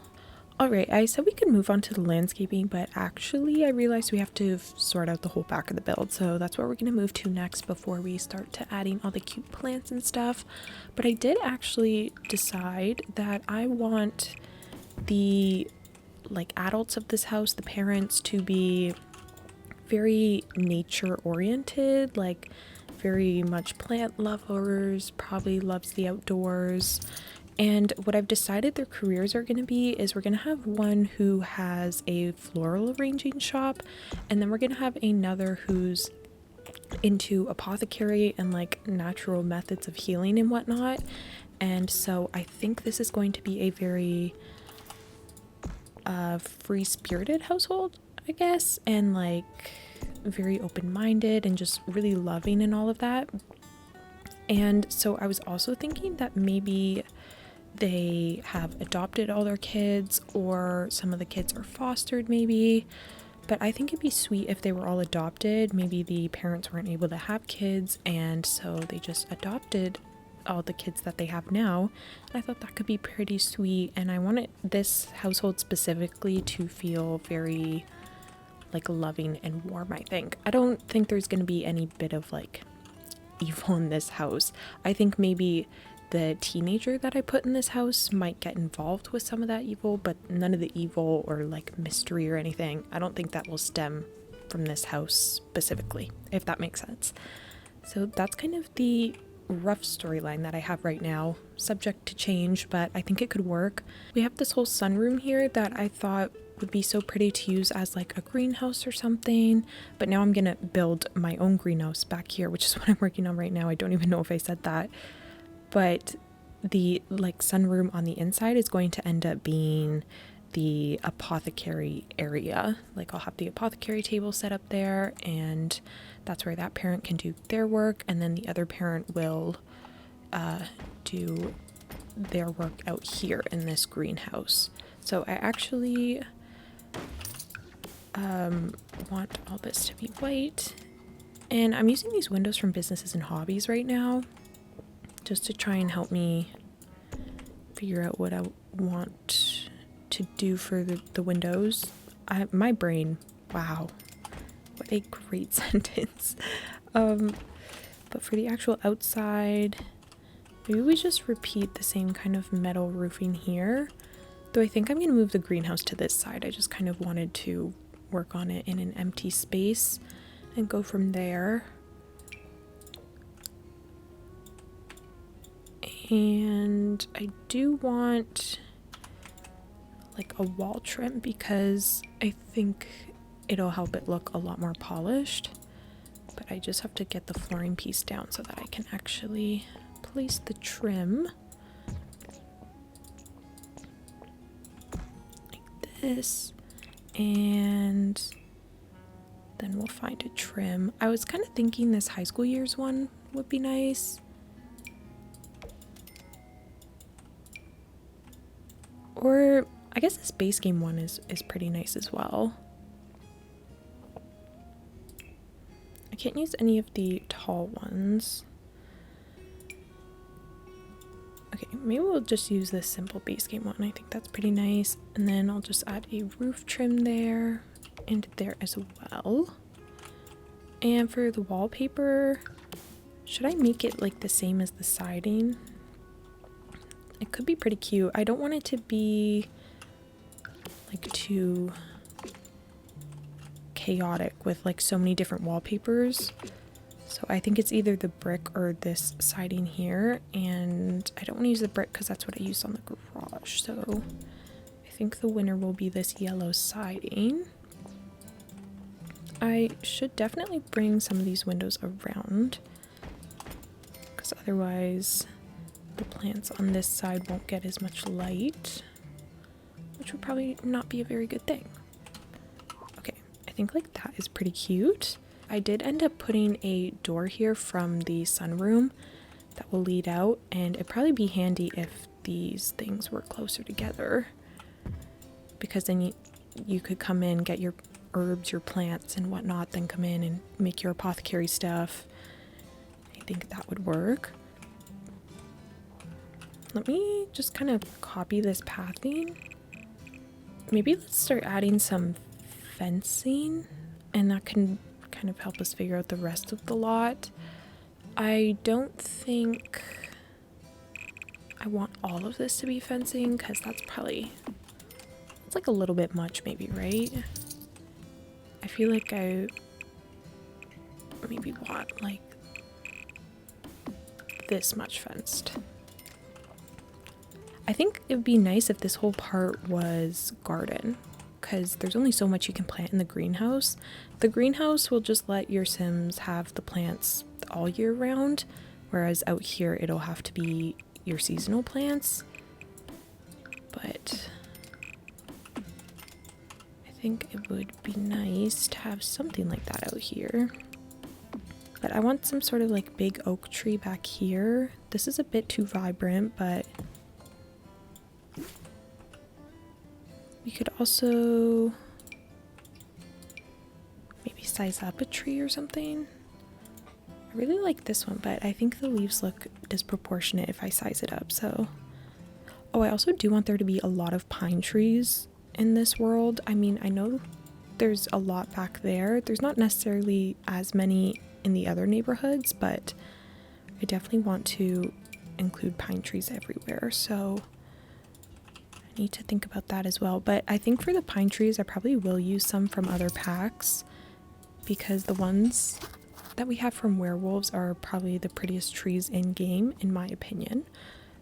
All right, I said we could move on to the landscaping, but actually I realized we have to sort out the whole back of the build. So that's what we're going to move to next before we start to adding all the cute plants and stuff. But I did actually decide that I want the adults of this house, the parents, to be very nature oriented, like very much plant lovers, probably loves the outdoors. And what I've decided their careers are going to be is we're going to have one who has a floral arranging shop, and then we're going to have another who's into apothecary and like natural methods of healing and whatnot. And so I think this is going to be a very free-spirited household, I guess, and like very open-minded and just really loving and all of that. And so I was also thinking that maybe they have adopted all their kids, or some of the kids are fostered maybe, but I think it'd be sweet if they were all adopted. Maybe the parents weren't able to have kids, and so they just adopted all the kids that they have now. And I thought that could be pretty sweet, and I wanted this household specifically to feel very like loving and warm. I don't think there's going to be any bit of like evil in this house. I think maybe the teenager that I put in this house might get involved with some of that evil, but none of the evil or like mystery or anything, I don't think that will stem from this house specifically, if that makes sense. So that's kind of the rough storyline that I have right now, subject to change, but I think it could work. We have this whole sunroom here that I thought would be so pretty to use as like a greenhouse or something, but now I'm gonna build my own greenhouse back here, which is what I'm working on right now. I don't even know if I said that, but the like sunroom on the inside is going to end up being the apothecary area. Like I'll have the apothecary table set up there, and that's where that parent can do their work, and then the other parent will do their work out here in this greenhouse. So I actually want all this to be white, and I'm using these windows from Businesses and Hobbies right now just to try and help me figure out what I want to do for the windows. My brain, wow, what a great sentence. But for the actual outside, maybe we just repeat the same kind of metal roofing here, though I think I'm going to move the greenhouse to this side. I just kind of wanted to work on it in an empty space and go from there. And I do want like a wall trim because I think it'll help it look a lot more polished, but I just have to get the flooring piece down so that I can actually place the trim like this, and then we'll find a trim. I was kind of thinking this high school years one would be nice. Or I guess this base game one is pretty nice as well. I can't use any of the tall ones. Okay, maybe we'll just use this simple base game one. I think that's pretty nice. And then I'll just add a roof trim there and there as well. And for the wallpaper, should I make it like the same as the siding? It could be pretty cute. I don't want it to be like too chaotic with like so many different wallpapers. So I think it's either the brick or this siding here, and I don't want to use the brick because that's what I used on the garage. So I think the winner will be this yellow siding. I should definitely bring some of these windows around, because otherwise the plants on this side won't get as much light, which would probably not be a very good thing. Okay, I think like that is pretty cute. I did end up putting a door here from the sunroom that will lead out, and it'd probably be handy if these things were closer together, because then you could come in, get your herbs, your plants and whatnot, then come in and make your apothecary stuff. I think that would work. Let me just kind of copy this pathing. Maybe let's start adding some fencing, and that can kind of help us figure out the rest of the lot. I don't think I want all of this to be fencing, because that's like a little bit much maybe, right? I feel like I maybe want like this much fenced. I think it would be nice if this whole part was garden, because there's only so much you can plant in the greenhouse. The greenhouse will just let your Sims have the plants all year round, whereas out here it'll have to be your seasonal plants. But I think it would be nice to have something like that out here. But I want some sort of like big oak tree back here. This is a bit too vibrant, but we could also maybe size up a tree or something. I really like this one, but I think the leaves look disproportionate if I size it up, so. Oh, I also do want there to be a lot of pine trees in this world. I mean, I know there's a lot back there. There's not necessarily as many in the other neighborhoods, but I definitely want to include pine trees everywhere, so I need to think about that as well. But I think for the pine trees, I probably will use some from other packs, because the ones that we have from werewolves are probably the prettiest trees in game, in my opinion.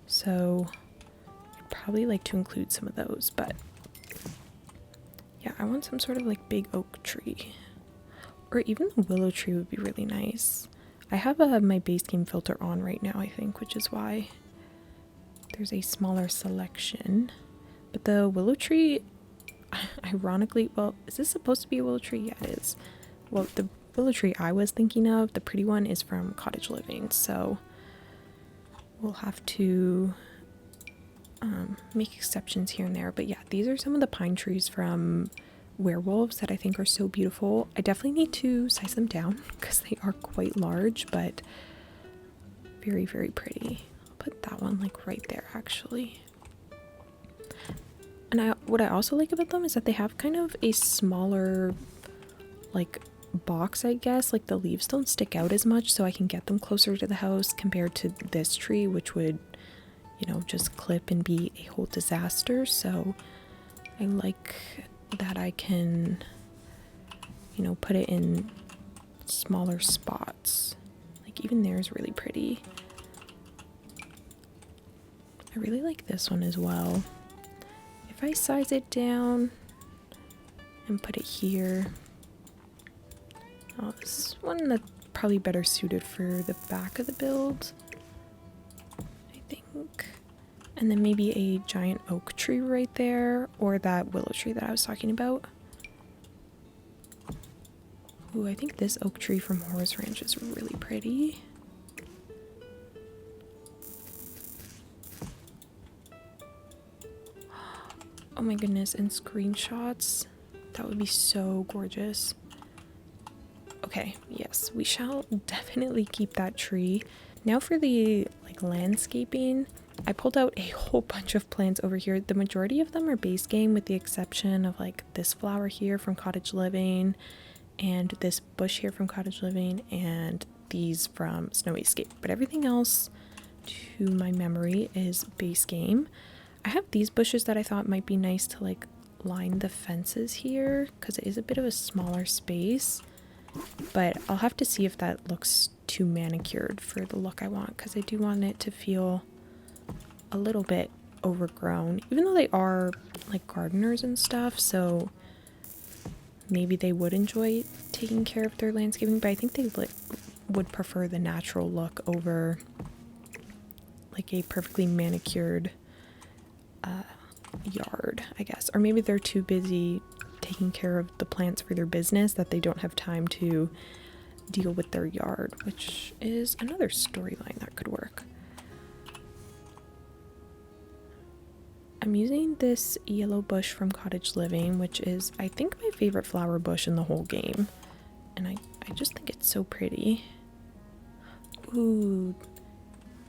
So I'd probably like to include some of those, but yeah, I want some sort of like big oak tree, or even the willow tree would be really nice. I have my base game filter on right now, I think, which is why there's a smaller selection. But the willow tree, ironically, well, is this supposed to be a willow tree? Yeah, it is. Well, the willow tree I was thinking of, the pretty one, is from Cottage Living, so we'll have to make exceptions here and there. But yeah, these are some of the pine trees from werewolves that I think are so beautiful. I definitely need to size them down because they are quite large, but very, very pretty. I'll put that one like right there, actually. And what I also like about them is that they have kind of a smaller like box, I guess. Like the leaves don't stick out as much, so I can get them closer to the house compared to this tree, which would, you know, just clip and be a whole disaster. So I like that I can, you know, put it in smaller spots. Like even there is really pretty. I really like this one as well. If I size it down and put it here. Oh, this one that's probably better suited for the back of the build, I think. And then maybe a giant oak tree right there, or that willow tree that I was talking about. Ooh, I think this oak tree from Horse Ranch is really pretty. Oh my goodness, and screenshots. That would be so gorgeous. Okay, yes, we shall definitely keep that tree. Now for the like landscaping, I pulled out a whole bunch of plants over here. The majority of them are base game, with the exception of like this flower here from Cottage Living, and this bush here from Cottage Living, and these from Snowy Escape. But everything else, to my memory, is base game. I have these bushes that I thought might be nice to like line the fences here, because it is a bit of a smaller space. But I'll have to see if that looks too manicured for the look I want, because I do want it to feel a little bit overgrown, even though they are like gardeners and stuff, so maybe they would enjoy taking care of their landscaping, but I think they would prefer the natural look over like a perfectly manicured yard, I guess. Or maybe they're too busy taking care of the plants for their business that they don't have time to deal with their yard, which is another storyline that could work. I'm using this yellow bush from Cottage Living, which is, I think, my favorite flower bush in the whole game. And I just think it's so pretty. Ooh,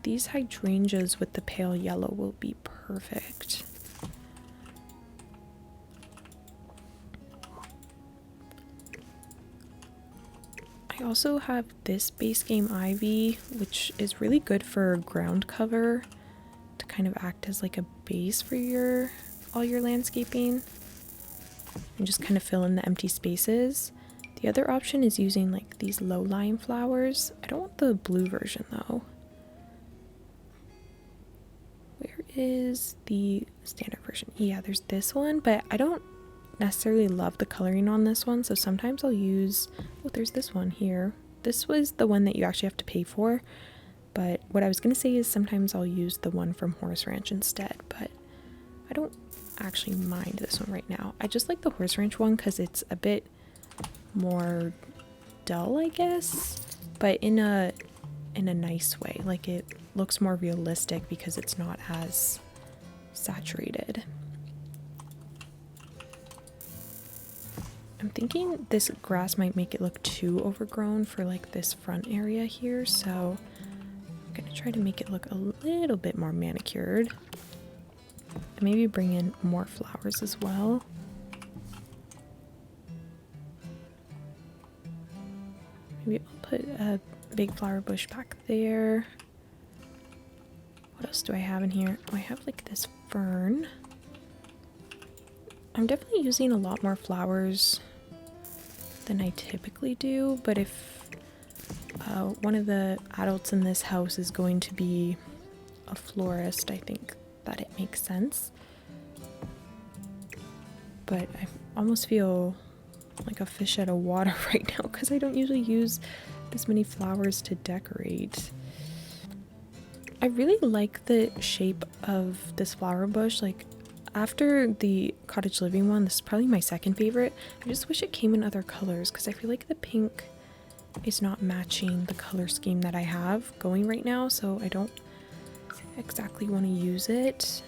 these hydrangeas with the pale yellow will be perfect. I also have this basegame ivy, which is really good for ground cover to kind of act as like a base for all your landscaping and just kind of fill in the empty spaces. The other option is using like these low-lying flowers. I don't want the blue version though. Where is the standard version? Yeah, there's this one, but I don't necessarily love the coloring on this one, so sometimes I'll use, oh, there's this one here. This was the one that you actually have to pay for, but what I was going to say is sometimes I'll use the one from Horse Ranch instead, but I don't actually mind this one right now. I just like the Horse Ranch one because it's a bit more dull, I guess, but in a nice way. Like, it looks more realistic because it's not as saturated. I'm thinking this grass might make it look too overgrown for like this front area here, so I'm gonna try to make it look a little bit more manicured. And maybe bring in more flowers as well. Maybe I'll put a big flower bush back there. What else do I have in here? Oh, I have like this fern. I'm definitely using a lot more flowers than I typically do, but if one of the adults in this house is going to be a florist, I think that it makes sense. But I almost feel like a fish out of water right now because I don't usually use this many flowers to decorate. I really like the shape of this flower bush. Like, after the Cottage Living one, this is probably my second favorite. I just wish it came in other colors because I feel like the pink is not matching the color scheme that I have going right now, so I don't exactly want to use it.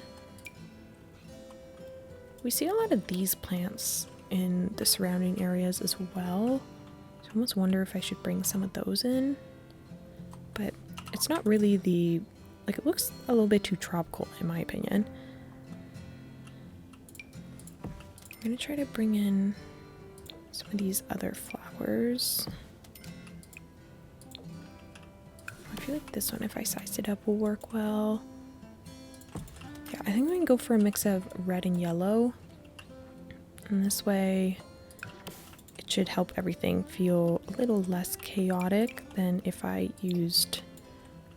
We see a lot of these plants in the surrounding areas as well, so I almost wonder if I should bring some of those in, but it's not really the, like, it looks a little bit too tropical in my opinion. I'm gonna try to bring in some of these other flowers. I feel like this one, if I sized it up, will work well. Yeah, I think I'm gonna go for a mix of red and yellow. And this way, it should help everything feel a little less chaotic than if I used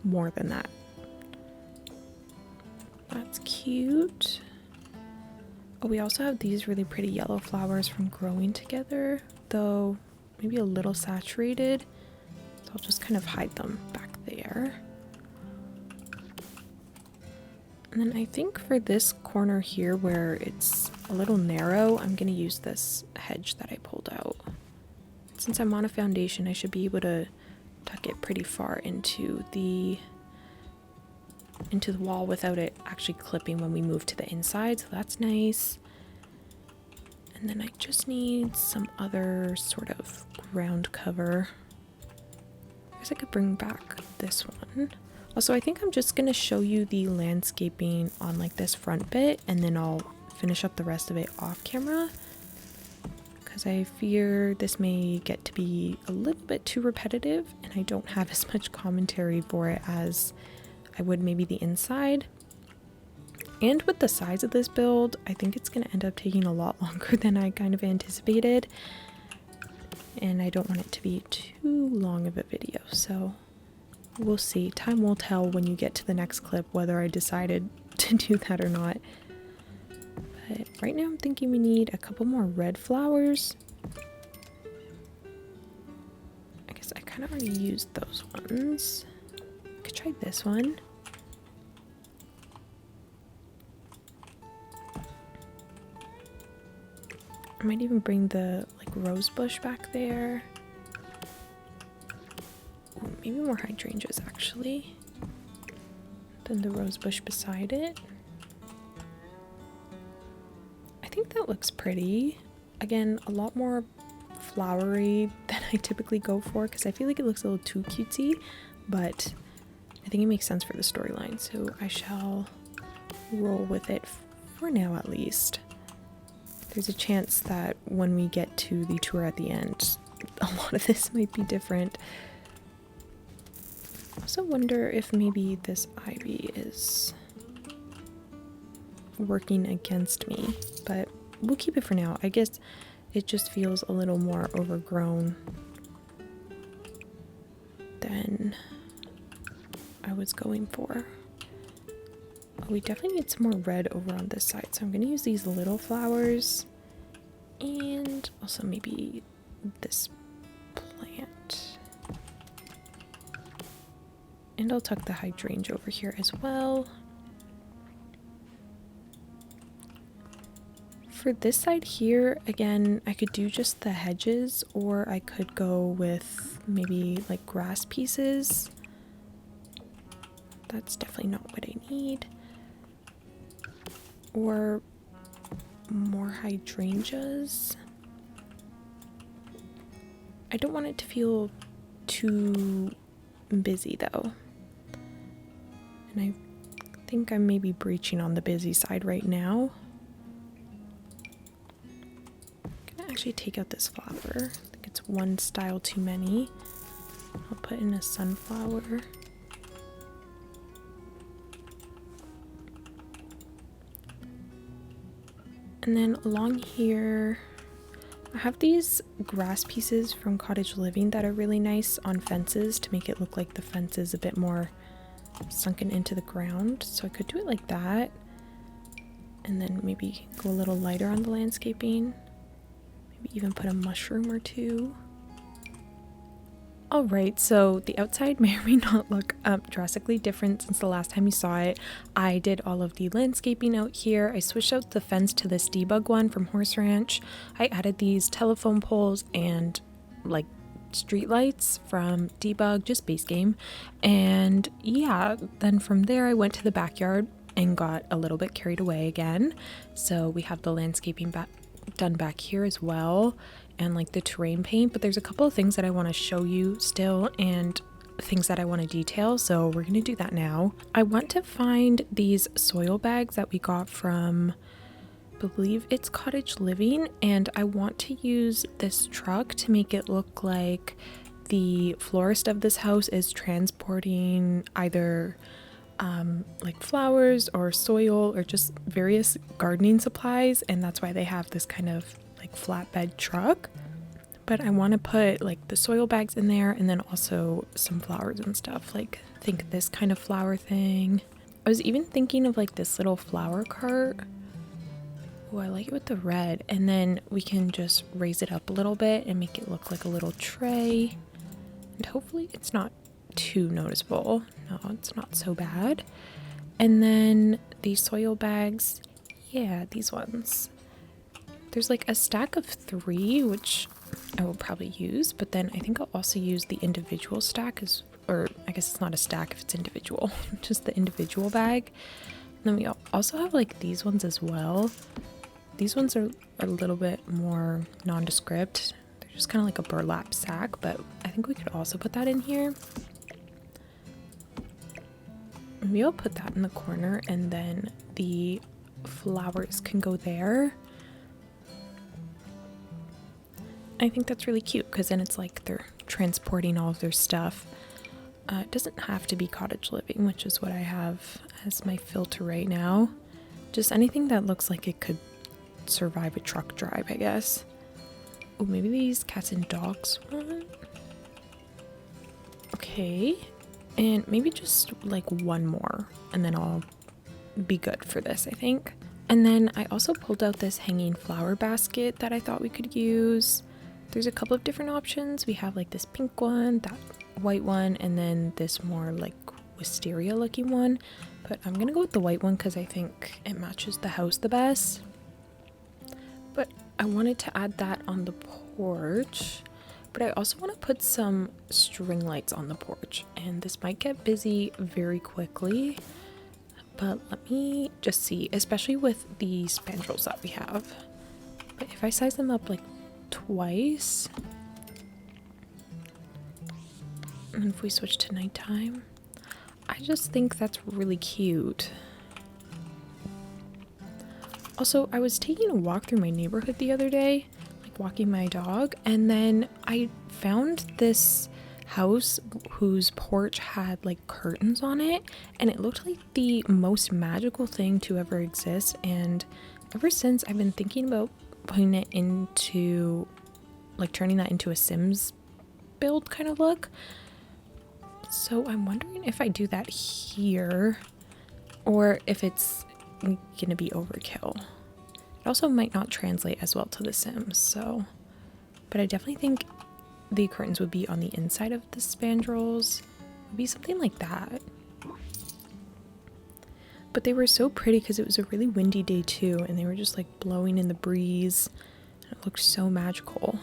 more than that. That's cute. Oh, we also have these really pretty yellow flowers from growing together, though maybe a little saturated. So I'll just kind of hide them back there. And then I think for this corner here where it's a little narrow, I'm going to use this hedge that I pulled out. Since I'm on a foundation, I should be able to tuck it pretty far into the wall without it actually clipping when we move to the inside, so that's nice. And then I just need some other sort of ground cover. I guess I could bring back this one. Also, I think I'm just gonna show you the landscaping on like this front bit, and then I'll finish up the rest of it off camera, because I fear this may get to be a little bit too repetitive and I don't have as much commentary for it as I would maybe the inside. And with the size of this build, I think it's going to end up taking a lot longer than I kind of anticipated. And I don't want it to be too long of a video, so we'll see. Time will tell when you get to the next clip whether I decided to do that or not. But right now I'm thinking we need a couple more red flowers. I guess I kind of already used those ones. Could try this one. I might even bring the like rose bush back there. Ooh, maybe more hydrangeas actually. Then the rose bush beside it. I think that looks pretty. Again, a lot more flowery than I typically go for because I feel like it looks a little too cutesy, but I think it makes sense for the storyline, so I shall roll with it for now at least. There's a chance that when we get to the tour at the end, a lot of this might be different. I also wonder if maybe this ivy is working against me, but we'll keep it for now. I guess it just feels a little more overgrown than I was going for. Oh, we definitely need some more red over on this side, so I'm going to use these little flowers and also maybe this plant. And I'll tuck the hydrangea over here as well. For this side here, again, I could do just the hedges, or I could go with maybe like grass pieces. That's definitely not what I need. Or more hydrangeas. I don't want it to feel too busy though. And I think I'm maybe breaching on the busy side right now. I'm gonna actually take out this flower. I think it's one style too many. I'll put in a sunflower. And then along here, I have these grass pieces from Cottage Living that are really nice on fences to make it look like the fence is a bit more sunken into the ground. So I could do it like that. And then maybe go a little lighter on the landscaping. Maybe even put a mushroom or two. Alright, so the outside may or may not look drastically different since the last time you saw it. I did all of the landscaping out here. I switched out the fence to this debug one from Horse Ranch. I added these telephone poles and like street lights from debug, just base game. And yeah, then from there I went to the backyard and got a little bit carried away again. So we have the landscaping done back here as well, and like the terrain paint, but there's a couple of things that I want to show you still and things that I want to detail, so we're going to do that now. I want to find these soil bags that we got from, I believe it's Cottage Living, and I want to use this truck to make it look like the florist of this house is transporting either like flowers or soil or just various gardening supplies, and that's why they have this kind of like flatbed truck. But I want to put like the soil bags in there and then also some flowers and stuff, like think this kind of flower thing. I was even thinking of like this little flower cart. Oh, I like it with the red, and then we can just raise it up a little bit and make it look like a little tray, and hopefully it's not too noticeable. No, it's not so bad. And then these soil bags, yeah, these ones. There's like a stack of 3, which I will probably use, but then I think I'll also use the individual stack, or I guess it's not a stack if it's individual, just the individual bag. And then we also have like these ones as well. These ones are a little bit more nondescript. They're just kind of like a burlap sack, but I think we could also put that in here. Maybe I'll put that in the corner, and then the flowers can go there. I think that's really cute because then it's like they're transporting all of their stuff. It doesn't have to be Cottage Living, which is what I have as my filter right now. Just anything that looks like it could survive a truck drive, I guess. Oh, maybe these cats and dogs one. Okay. And maybe just like one more, and then I'll be good for this, I think. And then I also pulled out this hanging flower basket that I thought we could use. There's a couple of different options. We have like this pink one, that white one, and then this more like wisteria looking one. But I'm gonna go with the white one because I think it matches the house the best. But I wanted to add that on the porch. But I also want to put some string lights on the porch. And this might get busy very quickly. But let me just see, especially with the spandrels that we have. But if I size them up like twice, and if we switch to nighttime, I just think that's really cute. Also, I was taking a walk through my neighborhood the other day, like walking my dog, and then I found this house whose porch had like curtains on it, and it looked like the most magical thing to ever exist. And ever since, I've been thinking about putting it into like turning that into a Sims build kind of look. So I'm wondering if I do that here or if it's gonna be overkill. It also might not translate as well to the Sims, so, but I definitely think the curtains would be on the inside of the spandrels. Would be something like that. But they were so pretty because it was a really windy day too, and they were just like blowing in the breeze, and it looked so magical.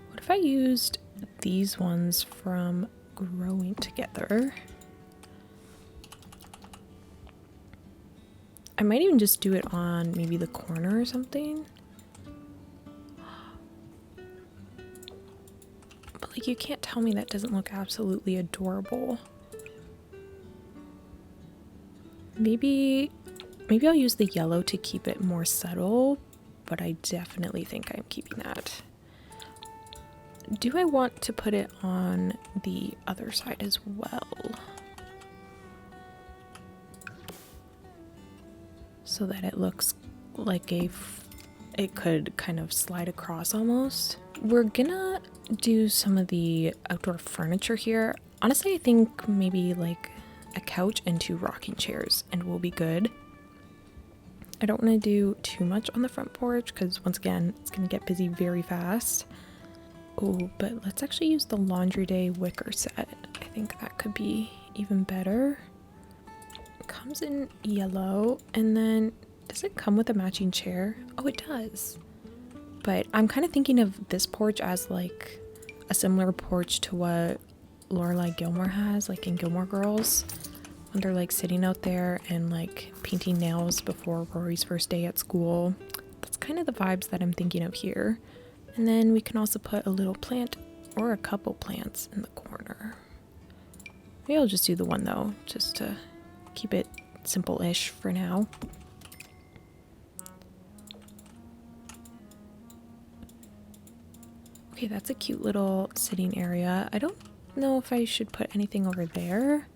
What if I used these ones from Growing Together? I might even just do it on maybe the corner or something. But like, you can't tell me that doesn't look absolutely adorable. Maybe I'll use the yellow to keep it more subtle, but I definitely think I'm keeping that. Do I want to put it on the other side as well? So that it looks like it could kind of slide across almost. We're gonna do some of the outdoor furniture here. Honestly, I think maybe like a couch and 2 rocking chairs and we'll be good. I don't want to do too much on the front porch because once again, it's gonna get busy very fast. Oh, but let's actually use the laundry day wicker set. I think that could be even better. It comes in yellow, and then does it come with a matching chair? Oh, it does. But I'm kind of thinking of this porch as like a similar porch to what Lorelai Gilmore has, like in Gilmore Girls, when they're like sitting out there and like painting nails before Rory's first day at school. That's kind of the vibes that I'm thinking of here. And then we can also put a little plant or a couple plants in the corner. Maybe I'll just do the one though, just to keep it simple-ish for now. Okay, that's a cute little sitting area. I don't know if I should put anything over there.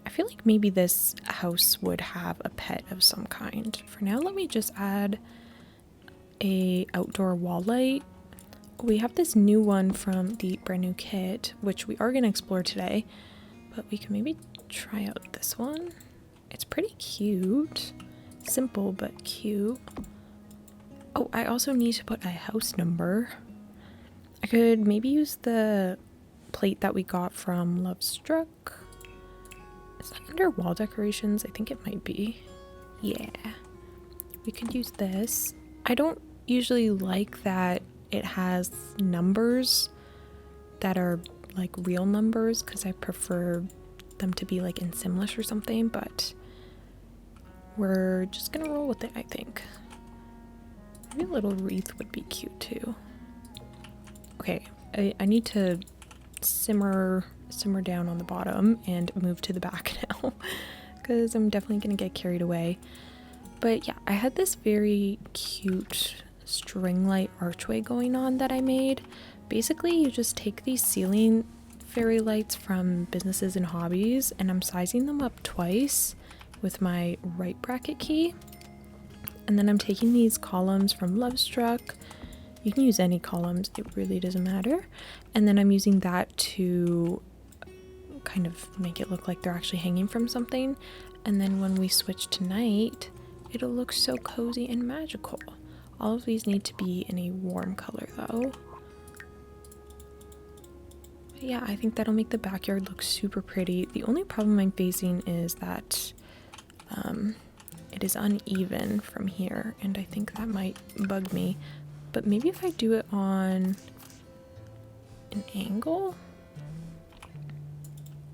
I feel like maybe this house would have a pet of some kind. For now, let me just add a outdoor wall light. We have this new one from the brand new kit, which we are going to explore today, but we can maybe try out this one. It's pretty cute. Simple but cute. Oh, I also need to put a house number. I could maybe use the plate that we got from Lovestruck. Is that under wall decorations? I think it might be. Yeah. We could use this. I don't usually like that it has numbers that are like real numbers because I prefer them to be like in Simlish or something, but we're just gonna roll with it, I think. Maybe a little wreath would be cute too. Okay, I need to simmer down on the bottom and move to the back now because I'm definitely gonna get carried away. But yeah, I had this very cute string light archway going on that I made. Basically, you just take these ceiling fairy lights from Businesses and Hobbies, and I'm sizing them up twice with my right bracket key. And then I'm taking these columns from Lovestruck. You can use any columns, it really doesn't matter. And then I'm using that to kind of make it look like they're actually hanging from something. And then when we switch to night, it'll look so cozy and magical. All of these need to be in a warm color though. But yeah, I think that'll make the backyard look super pretty. The only problem I'm facing is that it is uneven from here, and I think that might bug me. But maybe if I do it on an angle,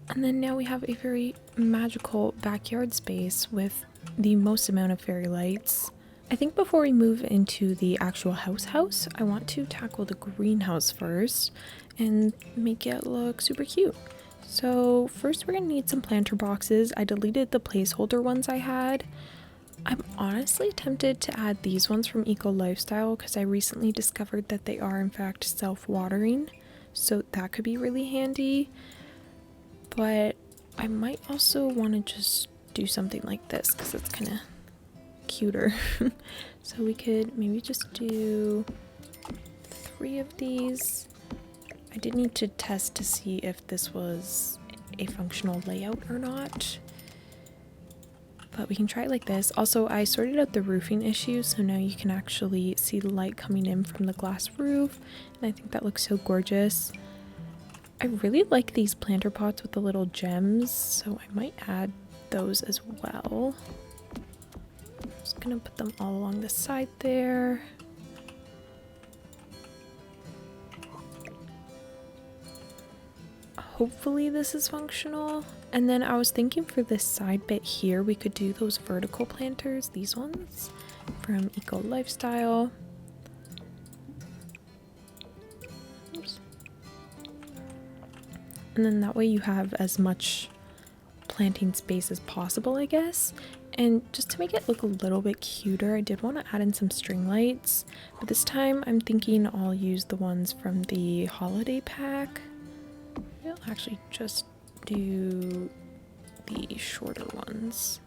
and then now we have a very magical backyard space with the most amount of fairy lights. I think before we move into the actual house, I want to tackle the greenhouse first and make it look super cute. So first we're gonna need some planter boxes. I deleted the placeholder ones I had. I'm honestly tempted to add these ones from Eco Lifestyle because I recently discovered that they are in fact self-watering, so that could be really handy. But I might also want to just do something like this because it's kind of cuter. So we could maybe just do 3 of these. I did need to test to see if this was a functional layout or not, but we can try it like this. Also, I sorted out the roofing issue, so now you can actually see the light coming in from the glass roof, and I think that looks so gorgeous. I really like these planter pots with the little gems, so I might add those as well. I'm just gonna put them all along the side there. Hopefully this is functional. And then I was thinking for this side bit here, we could do those vertical planters, these ones from Eco Lifestyle. Oops. And then that way you have as much planting space as possible, I guess. And just to make it look a little bit cuter, I did want to add in some string lights, but this time I'm thinking I'll use the ones from the holiday pack. I'll actually just do the shorter ones.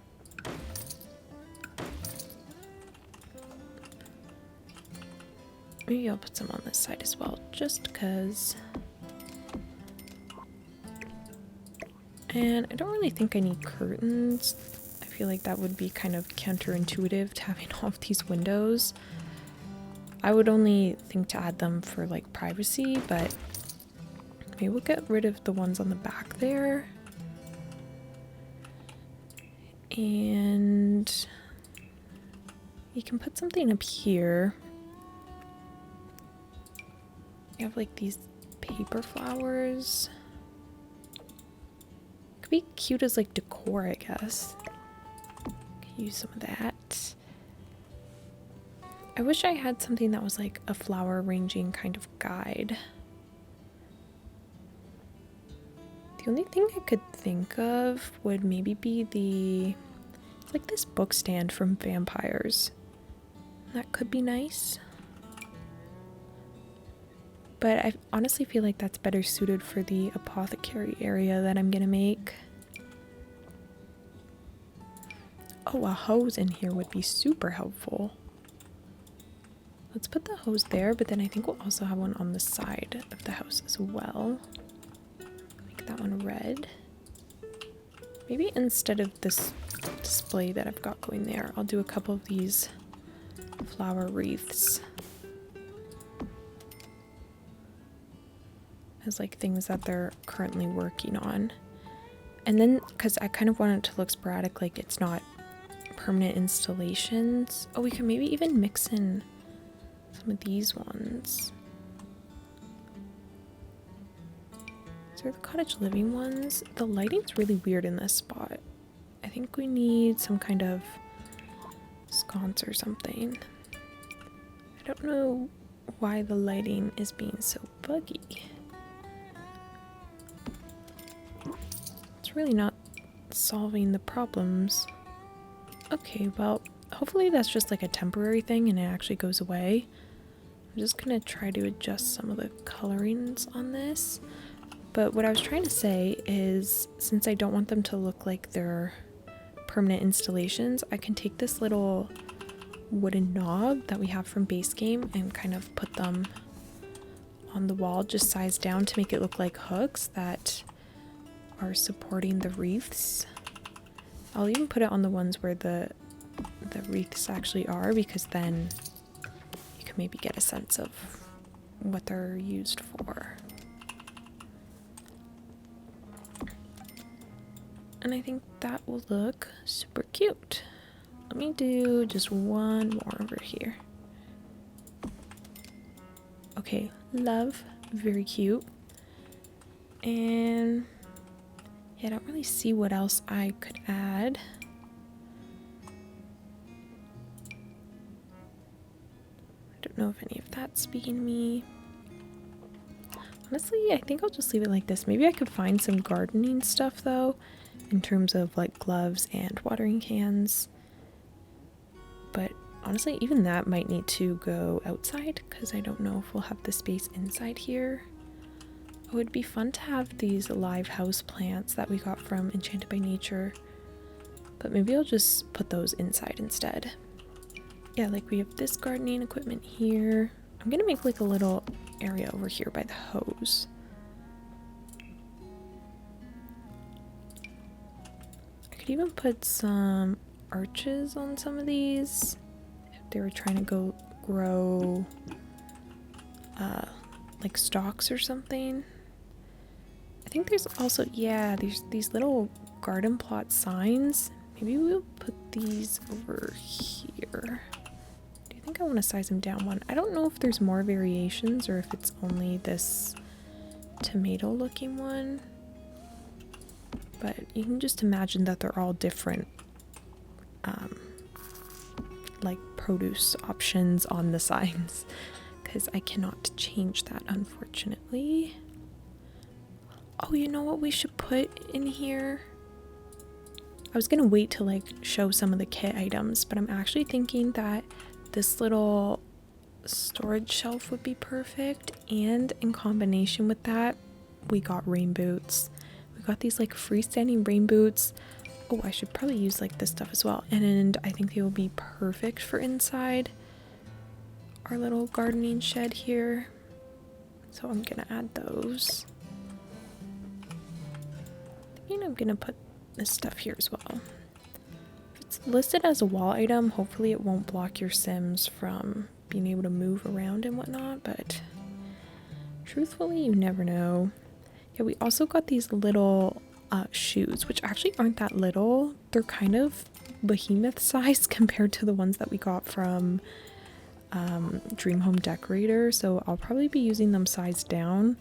Maybe I'll put some on this side as well, just because. And I don't really think I need curtains. I feel like that would be kind of counterintuitive to having all of these windows. I would only think to add them for like privacy, but maybe we'll get rid of the ones on the back there. And you can put something up here. You have like these paper flowers. Could be cute as like decor, I guess. Could use some of that. I wish I had something that was like a flower arranging kind of guide. The only thing I could think of would maybe be it's like this book stand from Vampires. That could be nice. But I honestly feel like that's better suited for the apothecary area that I'm gonna make. Oh, a hose in here would be super helpful. Let's put the hose there, but then I think we'll also have one on the side of the house as well. Make that one red. Maybe instead of this display that I've got going there, I'll do a couple of these flower wreaths as like things that they're currently working on. And then, because I kind of want it to look sporadic, like it's not permanent installations. Oh, we can maybe even mix in some of these ones. So the cottage living ones, the lighting's really weird in this spot. I think we need some kind of sconce or something. I don't know why the lighting is being so buggy. It's really not solving the problems. Okay, well, hopefully that's just like a temporary thing and it actually goes away. I'm just gonna try to adjust some of the colorings on this. But what I was trying to say is, since I don't want them to look like they're permanent installations, I can take this little wooden knob that we have from Basegame and kind of put them on the wall, just sized down to make it look like hooks that are supporting the wreaths. I'll even put it on the ones where the wreaths actually are, because then you can maybe get a sense of what they're used for. And I think that will look super cute. Let me do just one more over here. Okay, love, very cute. And yeah, I don't really see what else I could add. I don't know if any of that's speaking to me. Honestly, I think I'll just leave it like this. Maybe I could find some gardening stuff though, in terms of like gloves and watering cans. But honestly, even that might need to go outside because I don't know if we'll have the space inside here. It would be fun to have these live house plants that we got from Enchanted by Nature, but maybe I'll just put those inside instead. Yeah, like we have this gardening equipment here. I'm gonna make like a little area over here by the hose. I could even put some arches on some of these if they were trying to go grow like stalks or something. I think there's also, yeah, these little garden plot signs. Maybe we'll put these over here. Do you think I want to size them down one? I don't know if there's more variations or if it's only this tomato looking one. But you can just imagine that they're all different like produce options on the signs, because I cannot change that unfortunately. Oh, you know what we should put in here? I was gonna wait to like show some of the kit items, but I'm actually thinking that this little storage shelf would be perfect, and in combination with that we got rain boots. We got these like freestanding rain boots. Oh, I should probably use like this stuff as well, and I think they will be perfect for inside our little gardening shed here, so I'm gonna add those. I'm gonna put this stuff here as well. If it's listed as a wall item, hopefully it won't block your Sims from being able to move around and whatnot, but truthfully you never know. Yeah, we also got these little shoes, which actually aren't that little. They're kind of behemoth size compared to the ones that we got from Dream Home Decorator, so I'll probably be using them sized down.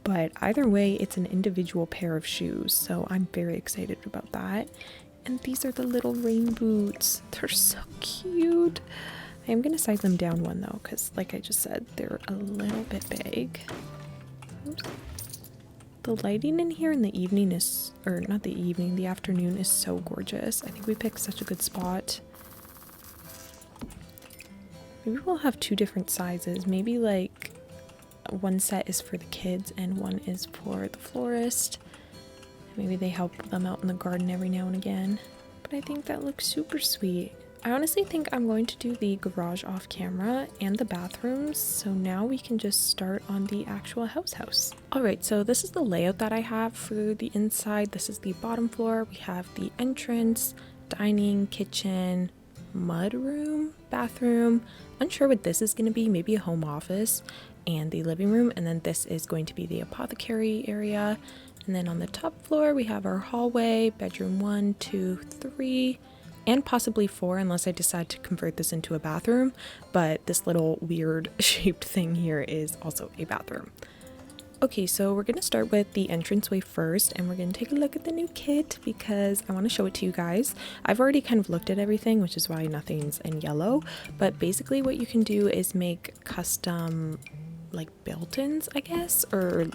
But either way, it's an individual pair of shoes, so I'm very excited about that. And these are the little rain boots. They're so cute. I am going to size them down one though, because like I just said, they're a little bit big. Oops. The lighting in here in the evening is, or not the evening, the afternoon is so gorgeous. I think we picked such a good spot. Maybe we'll have two different sizes. Maybe like one set is for the kids and one is for the florist. Maybe they help them out in the garden every now and again. But I think that looks super sweet. I honestly think I'm going to do the garage off camera and the bathrooms, so now we can just start on the actual house. Alright, so this is the layout that I have for the inside. This is the bottom floor. We have the entrance, dining, kitchen, mudroom, bathroom. Unsure what this is going to be, maybe a home office, and the living room, and then this is going to be the apothecary area. And then on the top floor we have our hallway, bedroom 1, 2, 3, and possibly 4 unless I decide to convert this into a bathroom, but this little weird shaped thing here is also a bathroom. Okay, so we're gonna start with the entranceway first, and we're gonna take a look at the new kit because I want to show it to you guys. I've already kind of looked at everything, which is why nothing's in yellow, but basically what you can do is make custom like built-ins, I guess, or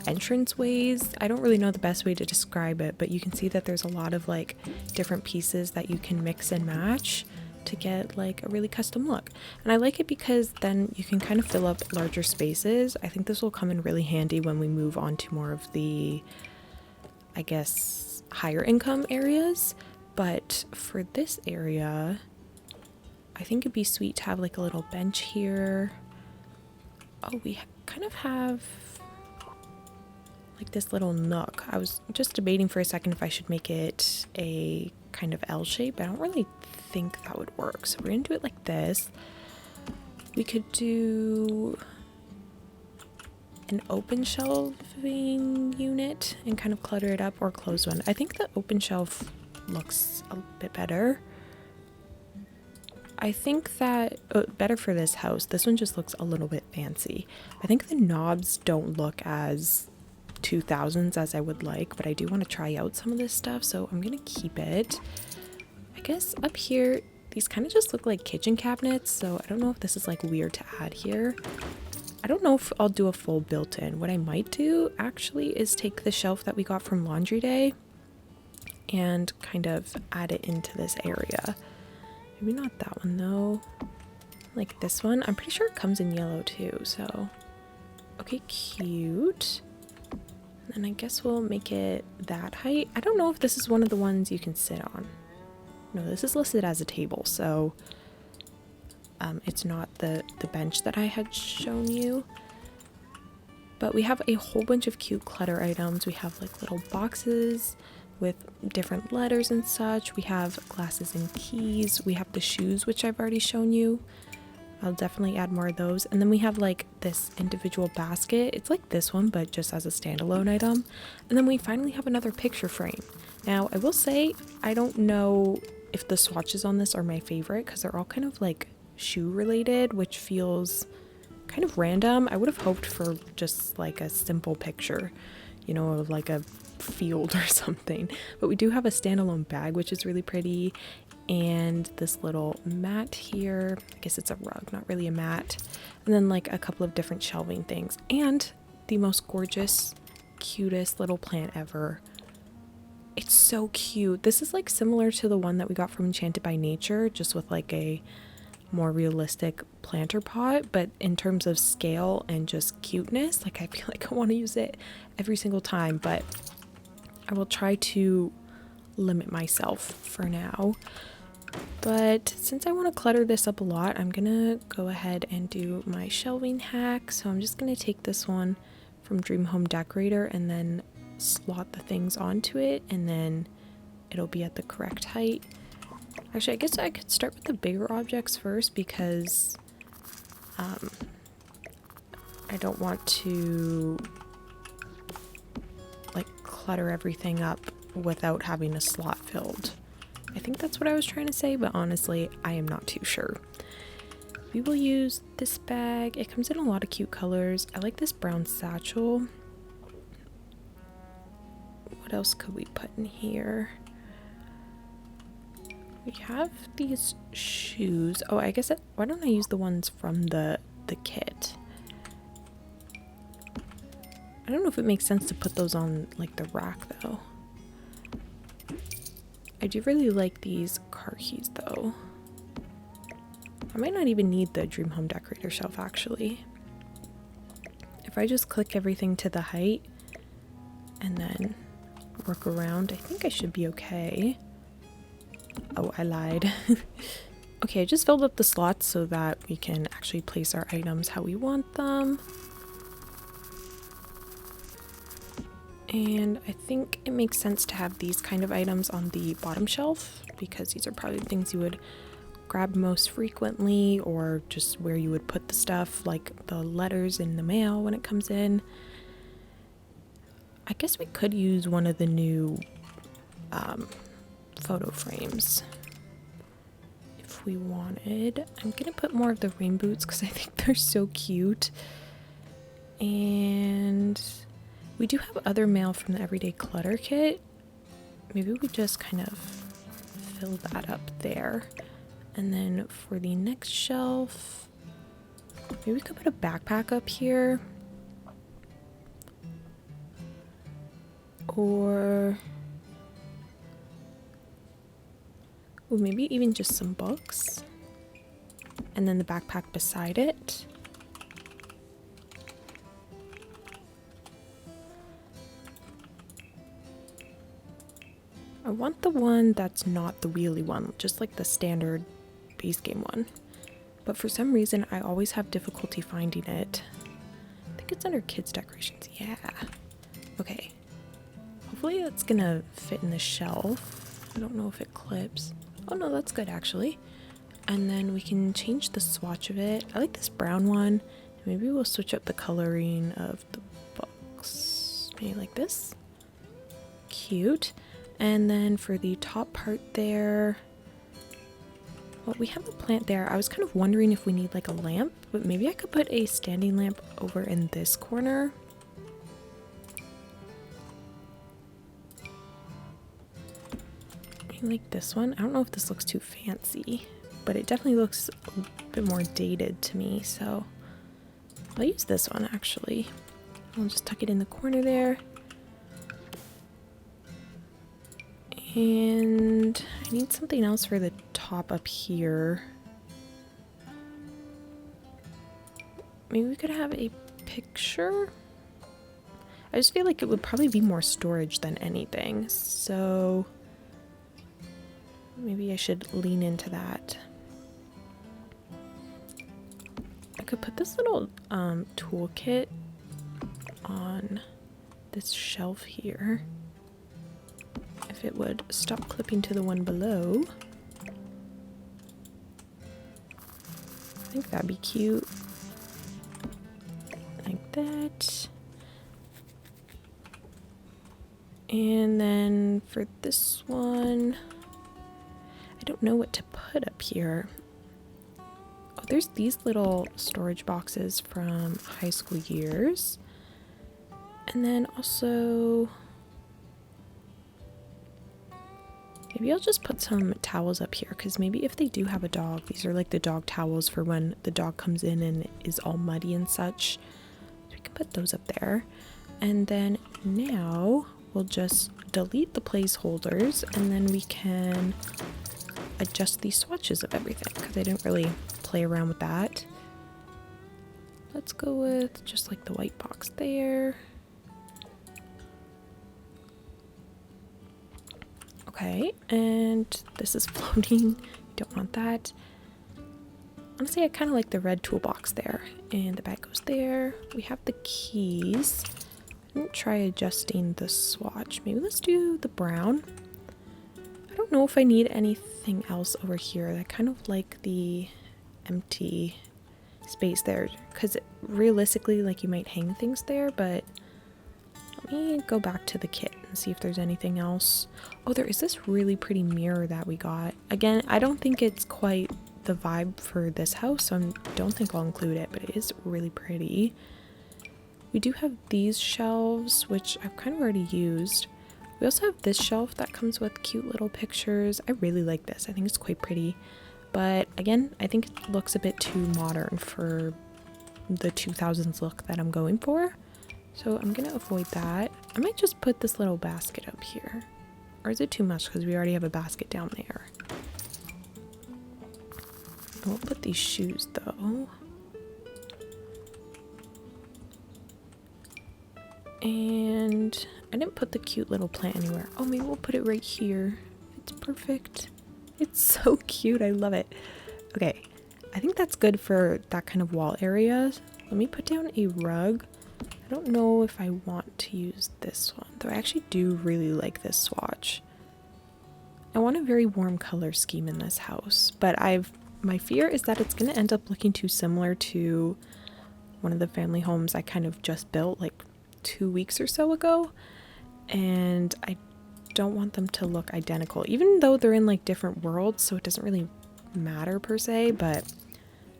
entranceways. I don't really know the best way to describe it, but you can see that there's a lot of like different pieces that you can mix and match to get like a really custom look. And I like it because then you can kind of fill up larger spaces. I think this will come in really handy when we move on to more of the, I guess, higher income areas. But for this area, I think it'd be sweet to have like a little bench here. Oh, we kind of have like this little nook. I was just debating for a second if I should make it a kind of L shape. I don't really think that would work. So we're gonna do it like this. We could do an open shelving unit and kind of clutter it up, or close one. I think the open shelf looks a bit better. I think that better for this house. This one just looks a little bit fancy. I think the knobs don't look as 2000s as I would like, but I do want to try out some of this stuff, so I'm gonna keep it. I guess up here these kind of just look like kitchen cabinets, so I don't know if this is like weird to add here. I don't know if I'll do a full built-in. What I might do actually is take the shelf that we got from Laundry Day and kind of add it into this area. Maybe not that one though. Like this one. I'm pretty sure it comes in yellow too, so okay, cute. And I guess we'll make it that height. I don't know if this is one of the ones you can sit on. No, this is listed as a table, so it's not the bench that I had shown you. But we have a whole bunch of cute clutter items. We have like little boxes with different letters and such. We have glasses and keys. We have the shoes, which I've already shown you. I'll definitely add more of those. And then we have like this individual basket. It's like this one, but just as a standalone item. And then we finally have another picture frame. Now, I will say, I don't know if the swatches on this are my favorite because they're all kind of like shoe related, which feels kind of random. I would have hoped for just like a simple picture, you know, of like a field or something. But we do have a standalone bag, which is really pretty. And this little mat here, I guess it's a rug, not really a mat, and then like a couple of different shelving things, and the most gorgeous, cutest little plant ever. It's so cute. This is like similar to the one that we got from Enchanted by Nature, just with like a more realistic planter pot, but in terms of scale and just cuteness, like I feel like I want to use it every single time, but I will try to limit myself for now. But since I want to clutter this up a lot, I'm gonna go ahead and do my shelving hack. So I'm just gonna take this one from Dream Home Decorator and then slot the things onto it, and then it'll be at the correct height. Actually, I guess I could start with the bigger objects first because I don't want to like clutter everything up without having a slot filled. I think that's what I was trying to say, but honestly, I am not too sure. We will use this bag. It comes in a lot of cute colors. I like this brown satchel. What else could we put in here? We have these shoes. Oh, I guess why don't I use the ones from the kit? I don't know if it makes sense to put those on like the rack though. I do really like these car keys though. I might not even need the Dream Home Decorator shelf actually. If I just click everything to the height and then work around, I think I should be okay. Oh, I lied. Okay, I just filled up the slots so that we can actually place our items how we want them. And I think it makes sense to have these kind of items on the bottom shelf because these are probably the things you would grab most frequently, or just where you would put the stuff, like the letters in the mail when it comes in. I guess we could use one of the new photo frames if we wanted. I'm gonna put more of the rain boots because I think they're so cute. And we do have other mail from the Everyday Clutter kit. Maybe we just kind of fill that up there. And then for the next shelf, maybe we could put a backpack up here. Or maybe even just some books. And then the backpack beside it. I want the one that's not the wheelie one, just like the standard base game one. But for some reason, I always have difficulty finding it. I think it's under kids decorations. Yeah. Okay. Hopefully that's gonna fit in the shelf. I don't know if it clips. Oh no, that's good actually. And then we can change the swatch of it. I like this brown one. Maybe we'll switch up the coloring of the books. Maybe like this. Cute. And then for the top part there, well, we have a plant there. I was kind of wondering if we need like a lamp, but maybe I could put a standing lamp over in this corner. Maybe like this one. I don't know if this looks too fancy, but it definitely looks a bit more dated to me, so I'll use this one actually. I'll just tuck it in the corner there. And I need something else for the top up here. Maybe we could have a picture? I just feel like it would probably be more storage than anything, so maybe I should lean into that. I could put this little toolkit on this shelf here. If it would stop clipping to the one below. I think that'd be cute. Like that. And then for this one, I don't know what to put up here. Oh, there's these little storage boxes from high school years. And then also, maybe I'll just put some towels up here, because maybe if they do have a dog, these are like the dog towels for when the dog comes in and is all muddy and such. So we can put those up there. And then now we'll just delete the placeholders, and then we can adjust the swatches of everything, because I didn't really play around with that. Let's go with just like the white box there. Okay, and this is floating. Don't want that. Honestly, I kind of like the red toolbox there. And the bag goes there. We have the keys. I didn't try adjusting the swatch. Maybe let's do the brown. I don't know if I need anything else over here. I kind of like the empty space there, because realistically, like, you might hang things there, but let me go back to the kit and see if there's anything else. Oh, there is this really pretty mirror that we got. Again, I don't think it's quite the vibe for this house, so I don't think I'll include it, but it is really pretty. We do have these shelves, which I've kind of already used. We also have this shelf that comes with cute little pictures. I really like this. I think it's quite pretty. But again, I think it looks a bit too modern for the 2000s look that I'm going for. So I'm going to avoid that. I might just put this little basket up here. Or is it too much because we already have a basket down there? I won't put these shoes though. And I didn't put the cute little plant anywhere. Oh, maybe we'll put it right here. It's perfect. It's so cute. I love it. Okay, I think that's good for that kind of wall area. Let me put down a rug. I don't know if I want to use this one, though I actually do really like this swatch. I want a very warm color scheme in this house, but my fear is that it's going to end up looking too similar to one of the family homes I kind of just built like 2 weeks or so ago, and I don't want them to look identical, even though they're in like different worlds, so it doesn't really matter per se, but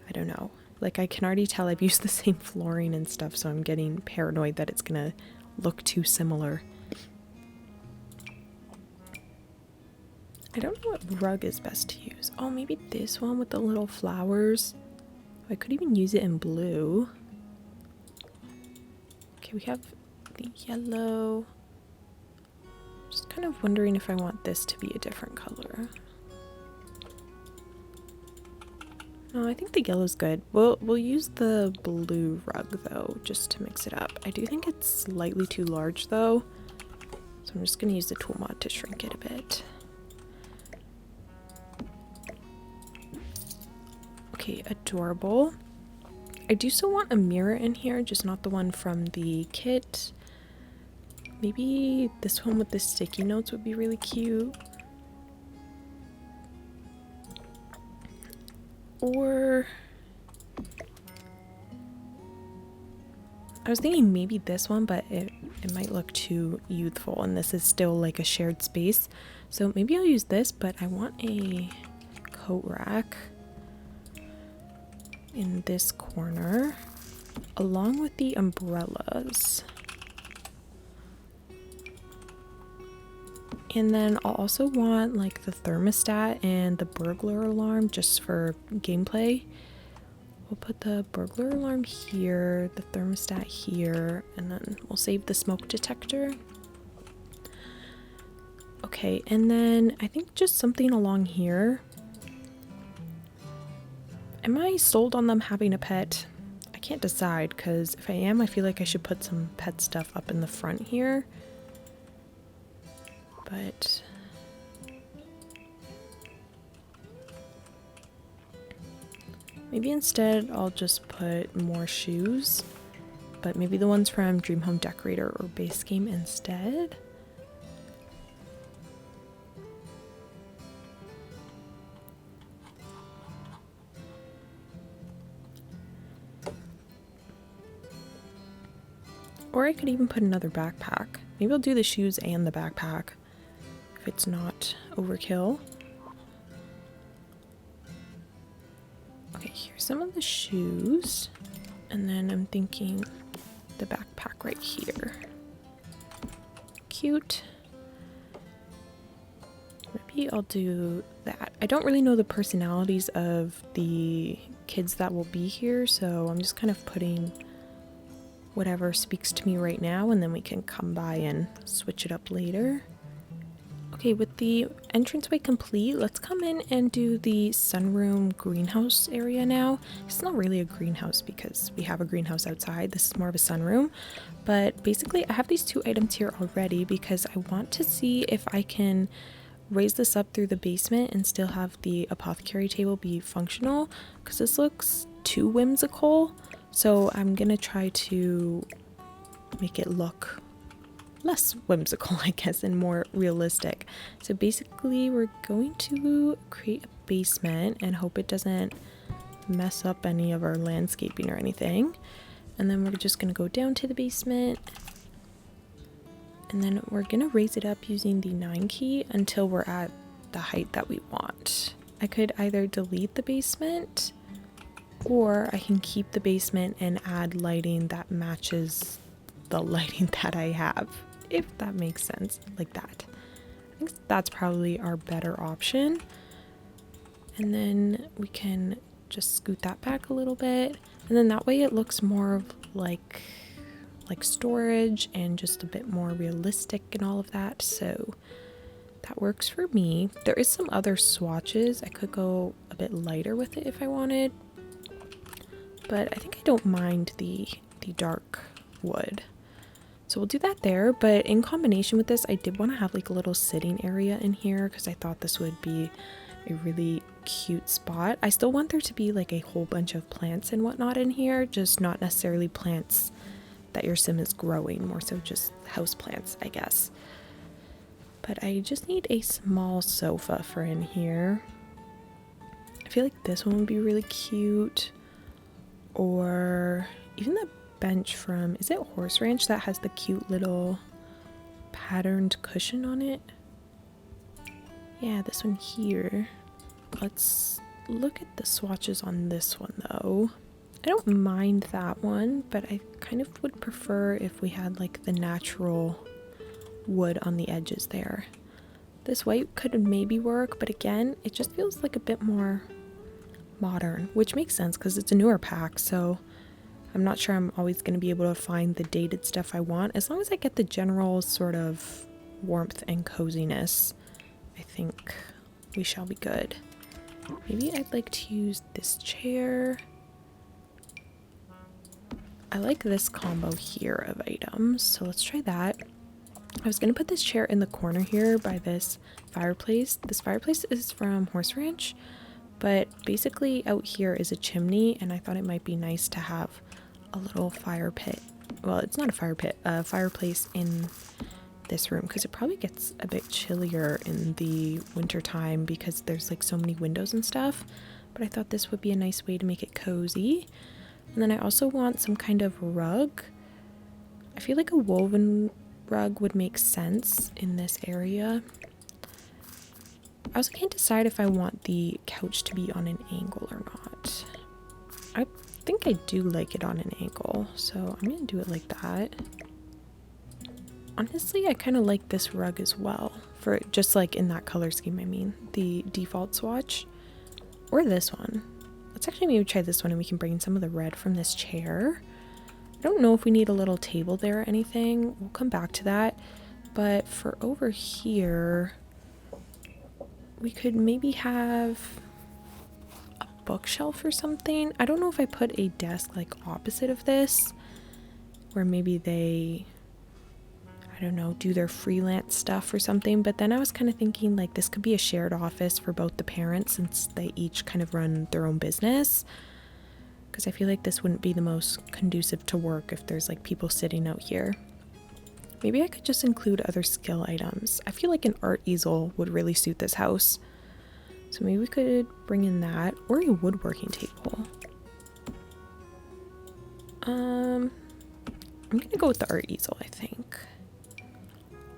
I don't know. Like, I can already tell I've used the same flooring and stuff, so I'm getting paranoid that it's gonna look too similar. I don't know what rug is best to use. Oh, maybe this one with the little flowers. I could even use it in blue. Okay, we have the yellow. Just kind of wondering if I want this to be a different color. No, I think the yellow's good. We'll use the blue rug though, just to mix it up. I do think it's slightly too large though, so I'm just gonna use the tool mod to shrink it a bit. Okay, adorable. I do still want a mirror in here, just not the one from the kit. Maybe this one with the sticky notes would be really cute. Or I was thinking maybe this one, but it might look too youthful, and this is still like a shared space. So maybe I'll use this, but I want a coat rack in this corner along with the umbrellas. And then I'll also want like the thermostat and the burglar alarm just for gameplay. We'll put the burglar alarm here, the thermostat here, and then we'll save the smoke detector. Okay, and then I think just something along here. Am I sold on them having a pet? I can't decide, because if I am, I feel like I should put some pet stuff up in the front here. But maybe instead I'll just put more shoes, but maybe the ones from Dream Home Decorator or Basegame instead. Or I could even put another backpack. Maybe I'll do the shoes and the backpack if it's not overkill. Okay, here's some of the shoes. And then I'm thinking the backpack right here. Cute. Maybe I'll do that. I don't really know the personalities of the kids that will be here, so I'm just kind of putting whatever speaks to me right now, and then we can come by and switch it up later. Okay, with the entranceway complete, let's come in and do the sunroom greenhouse area now. It's not really a greenhouse because we have a greenhouse outside. This is more of a sunroom. But basically, I have these two items here already because I want to see if I can raise this up through the basement and still have the apothecary table be functional, because this looks too whimsical. So I'm gonna try to make it look less whimsical, I guess, and more realistic. So basically we're going to create a basement and hope it doesn't mess up any of our landscaping or anything. And then we're just gonna go down to the basement, and then we're gonna raise it up using the 9 key until we're at the height that we want. I could either delete the basement, or I can keep the basement and add lighting that matches the lighting that I have, if that makes sense, like that. I think that's probably our better option. And then we can just scoot that back a little bit, and then that way it looks more of like storage and just a bit more realistic and all of that. So that works for me. There is some other swatches. I could go a bit lighter with it if I wanted, but I think I don't mind the dark wood. So we'll do that there, but in combination with this, I did want to have like a little sitting area in here because I thought this would be a really cute spot. I still want there to be like a whole bunch of plants and whatnot in here, just not necessarily plants that your sim is growing, more so just house plants, I guess. But I just need a small sofa for in here. I feel like this one would be really cute. Or even the bench from, is it Horse Ranch, that has the cute little patterned cushion on it? Yeah, this one here. Let's look at the swatches on this one though. I don't mind that one, but I kind of would prefer if we had like the natural wood on the edges there. This white could maybe work, but again, it just feels like a bit more modern, which makes sense because it's a newer pack, so I'm not sure I'm always going to be able to find the dated stuff I want. As long as I get the general sort of warmth and coziness, I think we shall be good. Maybe I'd like to use this chair. I like this combo here of items, so let's try that. I was going to put this chair in the corner here by this fireplace. This fireplace is from Horse Ranch, but basically out here is a chimney, and I thought it might be nice to have a little fire pit well, it's not a fire pit, a fireplace in this room, because it probably gets a bit chillier in the winter time because there's like so many windows and stuff. But I thought this would be a nice way to make it cozy. And then I also want some kind of rug. I feel like a woven rug would make sense in this area. I also can't decide if I want the couch to be on an angle or not. I think I do like it on an angle, so I'm gonna do it like that. Honestly, I kind of like this rug as well, for just like in that color scheme. I mean, the default swatch, or this one. Let's actually maybe try this one, and we can bring in some of the red from this chair. I don't know if we need a little table there or anything. We'll come back to that. But for over here, we could maybe have a bookshelf or something. I don't know if I put a desk like opposite of this, where maybe they, I don't know, do their freelance stuff or something. But then I was kind of thinking like this could be a shared office for both the parents, since they each kind of run their own business. Because I feel like this wouldn't be the most conducive to work if there's like people sitting out here. Maybe I could just include other skill items. I feel like an art easel would really suit this house. So maybe we could bring in that, or a woodworking table. I'm gonna go with the art easel, I think.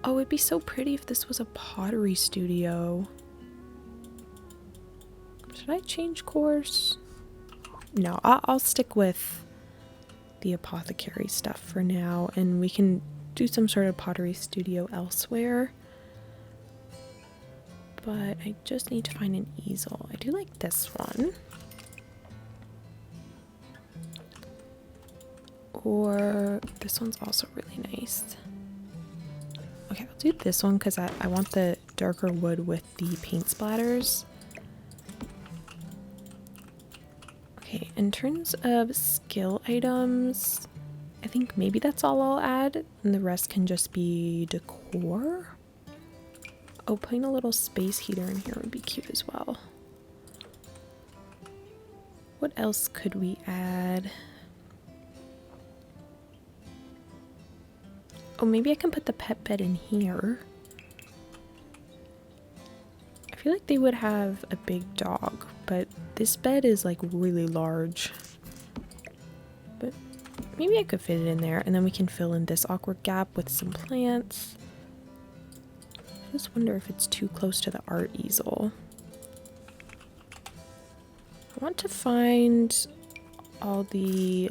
Oh, it'd be so pretty if this was a pottery studio. Should I change course? No, I'll stick with the apothecary stuff for now, and we can do some sort of pottery studio elsewhere. But I just need to find an easel. I do like this one. Or this one's also really nice. Okay, I'll do this one because I want the darker wood with the paint splatters. Okay, in terms of skill items, I think maybe that's all I'll add, and the rest can just be decor. Oh, putting a little space heater in here would be cute as well. What else could we add? Oh, maybe I can put the pet bed in here. I feel like they would have a big dog, but this bed is like really large. But maybe I could fit it in there, and then we can fill in this awkward gap with some plants. I just wonder if it's too close to the art easel. I want to find all the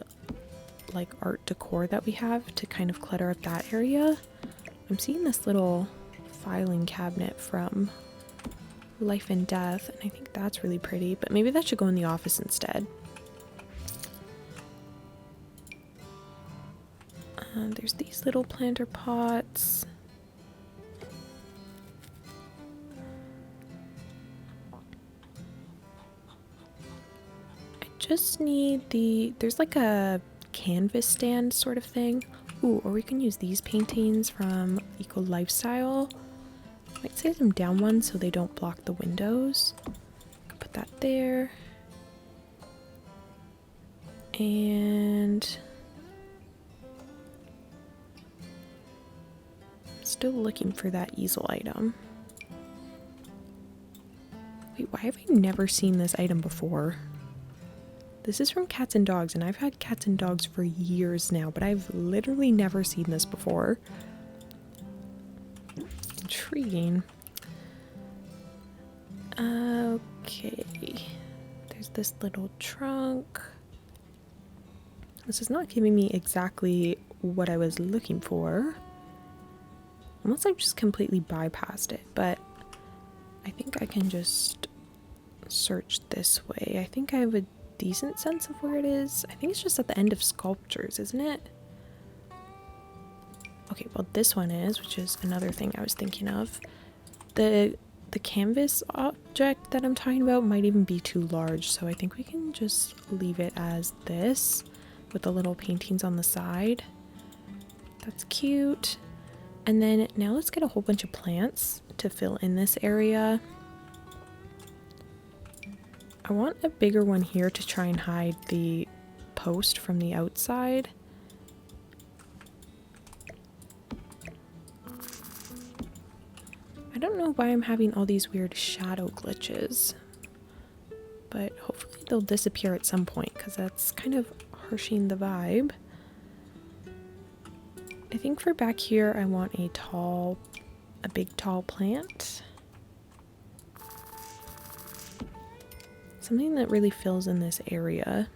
like art decor that we have to kind of clutter up that area. I'm seeing this little filing cabinet from Life and Death, and I think that's really pretty, but maybe that should go in the office instead. There's these little planter pots. I just need there's like a canvas stand sort of thing. Ooh, or we can use these paintings from Eco Lifestyle. Might size them down one so they don't block the windows. Put that there. And I'm still looking for that easel item. Wait, why have I never seen this item before? This is from Cats and Dogs, and I've had cats and dogs for years now, but I've literally never seen this before. Intriguing. Okay. There's this little trunk. This is not giving me exactly what I was looking for. Unless I've just completely bypassed it, but I think I can just search this way. I think I have a decent sense of where it is. I think it's just at the end of sculptures, isn't it? Okay, well this one is, which is another thing I was thinking of. The canvas object that I'm talking about might even be too large, so I think we can just leave it as this with the little paintings on the side. That's cute. And then now let's get a whole bunch of plants to fill in this area. I want a bigger one here to try and hide the post from the outside. I don't know why I'm having all these weird shadow glitches, but hopefully they'll disappear at some point because that's kind of harshing the vibe. I think for back here I want a big tall plant. Something that really fills in this area.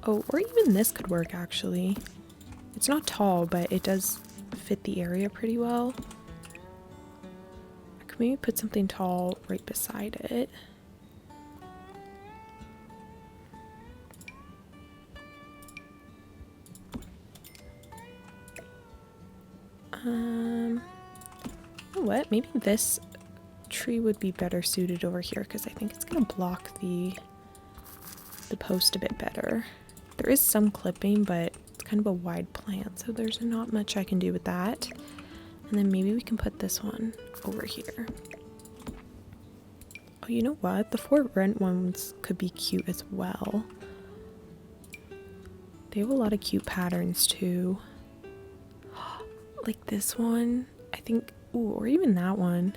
Oh, or even this could work actually. It's not tall, but it does fit the area pretty well. I could maybe put something tall right beside it. You know what? Maybe this tree would be better suited over here because I think it's gonna block the post a bit better. There is some clipping, but it's kind of a wide plant, so there's not much I can do with that. And then maybe we can put this one over here. Oh, you know what? The for rent ones could be cute as well. They have a lot of cute patterns too. Like this one, I think, ooh, or even that one.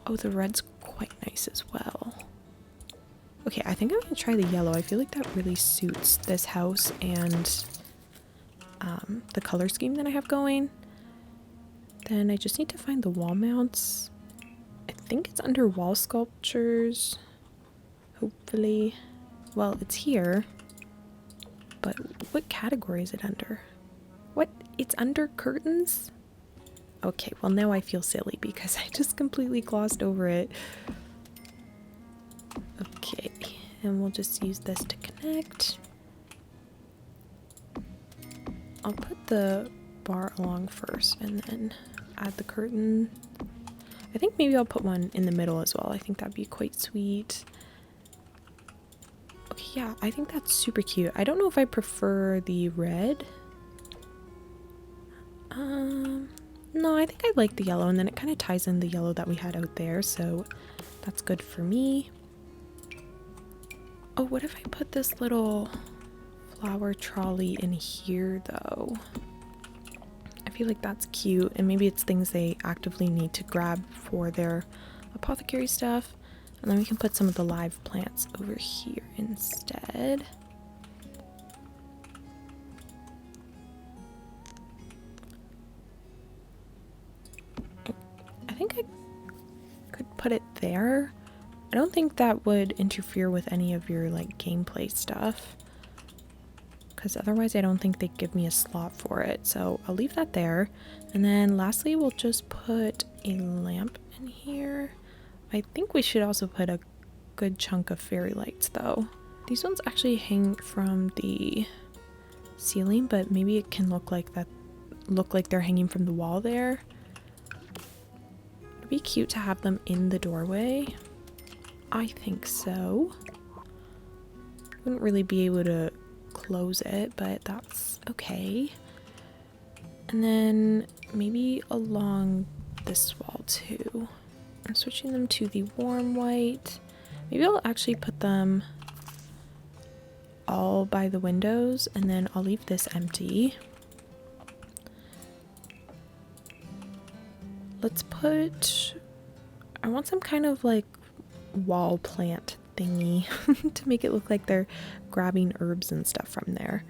Oh, the red's quite nice as well. Okay, I think I'm gonna try the yellow. I feel like that really suits this house and the color scheme that I have going. Then I just need to find the wall mounts. I think it's under wall sculptures. Hopefully. Well, it's here. But what category is it under? What? It's under curtains? Okay, well now I feel silly because I just completely glossed over it. Okay, and we'll just use this to connect. I'll put the bar along first and then add the curtain. I think maybe I'll put one in the middle as well. I think that'd be quite sweet. Okay, yeah, I think that's super cute. I don't know if I prefer the red. No, I think I like the yellow, and then it kind of ties in the yellow that we had out there, so that's good for me. Oh, what if I put this little flower trolley in here, though? I feel like that's cute, and maybe it's things they actively need to grab for their apothecary stuff. And then we can put some of the live plants over here instead. I think I could put it there. I don't think that would interfere with any of your like gameplay stuff, because otherwise I don't think they'd give me a slot for it. So I'll leave that there. And then lastly, we'll just put a lamp in here. I think we should also put a good chunk of fairy lights though. These ones actually hang from the ceiling, but maybe it can look like they're hanging from the wall there. It'd be cute to have them in the doorway. I think so. Wouldn't really be able to close it, but that's okay. And then maybe along this wall too. I'm switching them to the warm white. Maybe I'll actually put them all by the windows, and then I'll leave this empty. Let's put, I want some kind of like wall plant thingy to make it look like they're grabbing herbs and stuff from there.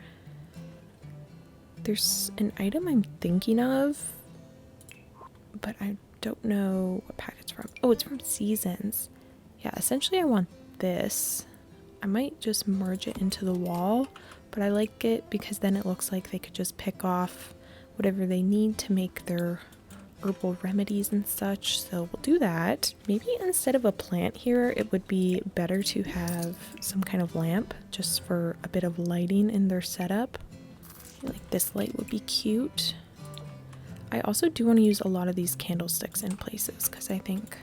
There's an item I'm thinking of, but I don't know what pack it's from. Oh, it's from Seasons. Yeah, essentially I want this. I might just merge it into the wall, but I like it because then it looks like they could just pick off whatever they need to make their herbal remedies and such, so we'll do that. Maybe instead of a plant here, it would be better to have some kind of lamp just for a bit of lighting in their setup. I feel like this light would be cute. I also do want to use a lot of these candlesticks in places because I think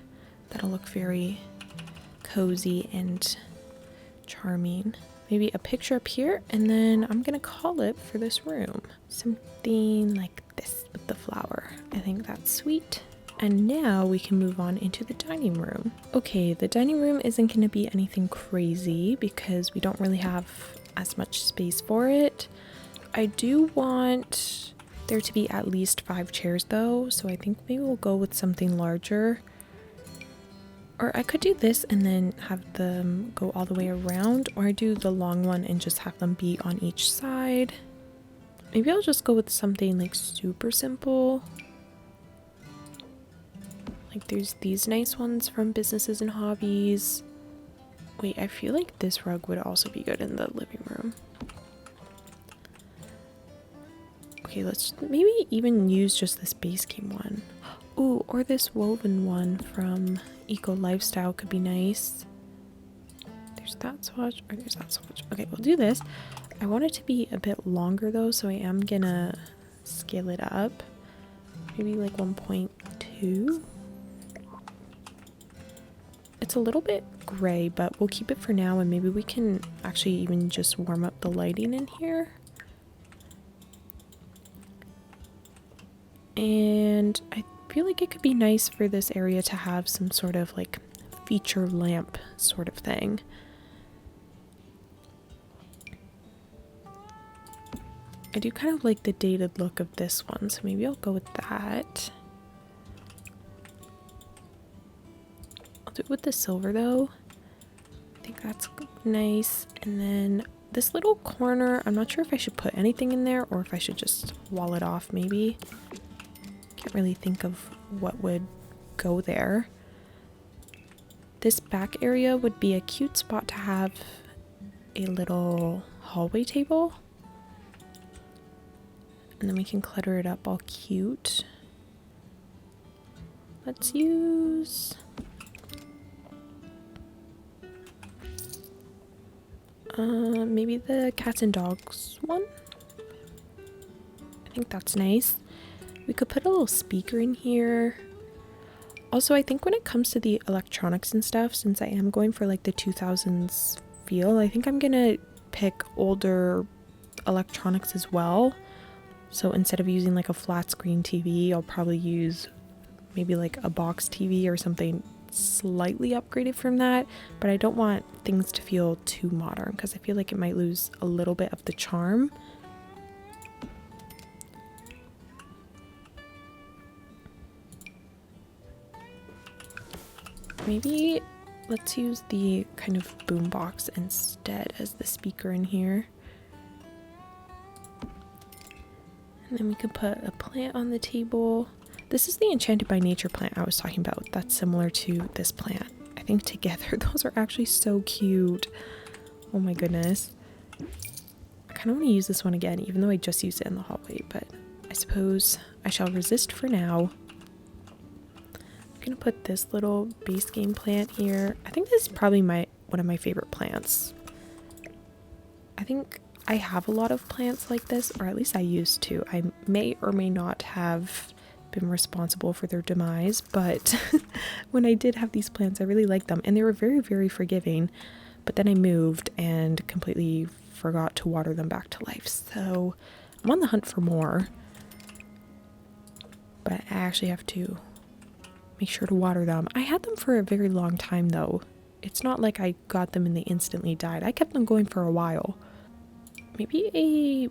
that'll look very cozy and charming. Maybe a picture up here, and then I'm gonna call it for this room something like this with the flower. I think that's sweet. And now we can move on into the dining room. Okay, the dining room isn't gonna be anything crazy because we don't really have as much space for it. I do want there to be at least 5 chairs though, so I think maybe we'll go with something larger. Or I could do this and then have them go all the way around, or I do the long one and just have them be on each side. Maybe I'll just go with something like super simple. Like there's these nice ones from Businesses and Hobbies. Wait, I feel like this rug would also be good in the living room. Okay, let's maybe even use just this base game one. Ooh, or this woven one from Eco Lifestyle could be nice. There's that swatch, or there's that swatch. Okay, we'll do this. I want it to be a bit longer though, so I am gonna scale it up. Maybe like 1.2. It's a little bit gray, but we'll keep it for now, and maybe we can actually even just warm up the lighting in here. And I feel like it could be nice for this area to have some sort of like feature lamp sort of thing. I do kind of like the dated look of this one, so maybe I'll go with that. I'll do it with the silver though. I think that's nice. And then this little corner, I'm not sure if I should put anything in there or if I should just wall it off maybe. Can't really think of what would go there. This back area would be a cute spot to have a little hallway table. And then we can clutter it up all cute. Let's use... maybe the cats and dogs one? I think that's nice. We could put a little speaker in here. Also, I think when it comes to the electronics and stuff, since I am going for like the 2000s feel, I think I'm gonna pick older electronics as well. So instead of using like a flat screen TV, I'll probably use maybe like a box TV or something slightly upgraded from that. But I don't want things to feel too modern because I feel like it might lose a little bit of the charm. Maybe let's use the kind of boombox instead as the speaker in here. And then we could put a plant on the table. This is the Enchanted by Nature plant I was talking about. That's similar to this plant. I think together those are actually so cute. Oh my goodness. I kind of want to use this one again, even though I just used it in the hallway, but I suppose I shall resist for now. I'm gonna put this little base game plant here. I think this is probably one of my favorite plants. I think I have a lot of plants like this, or at least I used to. I may or may not have been responsible for their demise, but when I did have these plants, I really liked them, and they were very, very forgiving. But then I moved and completely forgot to water them back to life, so I'm on the hunt for more. But I actually have to make sure to water them. I had them for a very long time though. It's not like I got them and they instantly died. I kept them going for a while. Maybe a...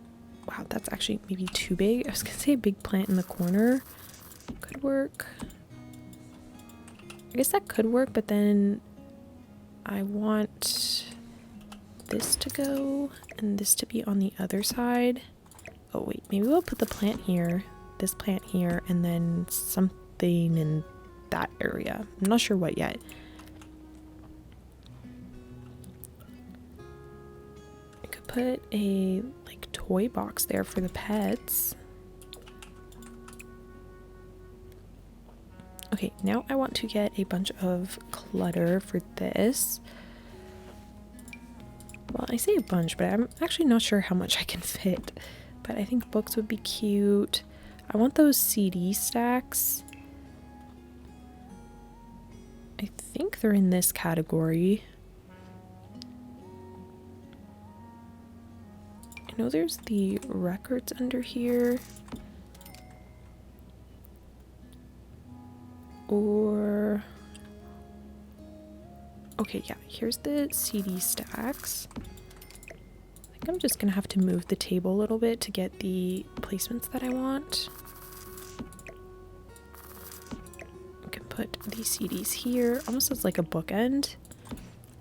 wow, that's actually maybe too big. I was gonna say a big plant in the corner could work. I guess that could work, but then I want this to go and this to be on the other side. Oh wait, maybe we'll put the plant here, this plant here, and then something in that area. I'm not sure what yet. I could put a like toy box there for the pets. Okay, now I want to get a bunch of clutter for this. Well, I say a bunch, but I'm actually not sure how much I can fit. But I think books would be cute. I want those CD stacks. I think they're in this category. I know there's the records under here. Or... okay, yeah, here's the CD stacks. think I'm just gonna have to move the table a little bit to get the placements that I want. I can put these CDs here, almost as like a bookend.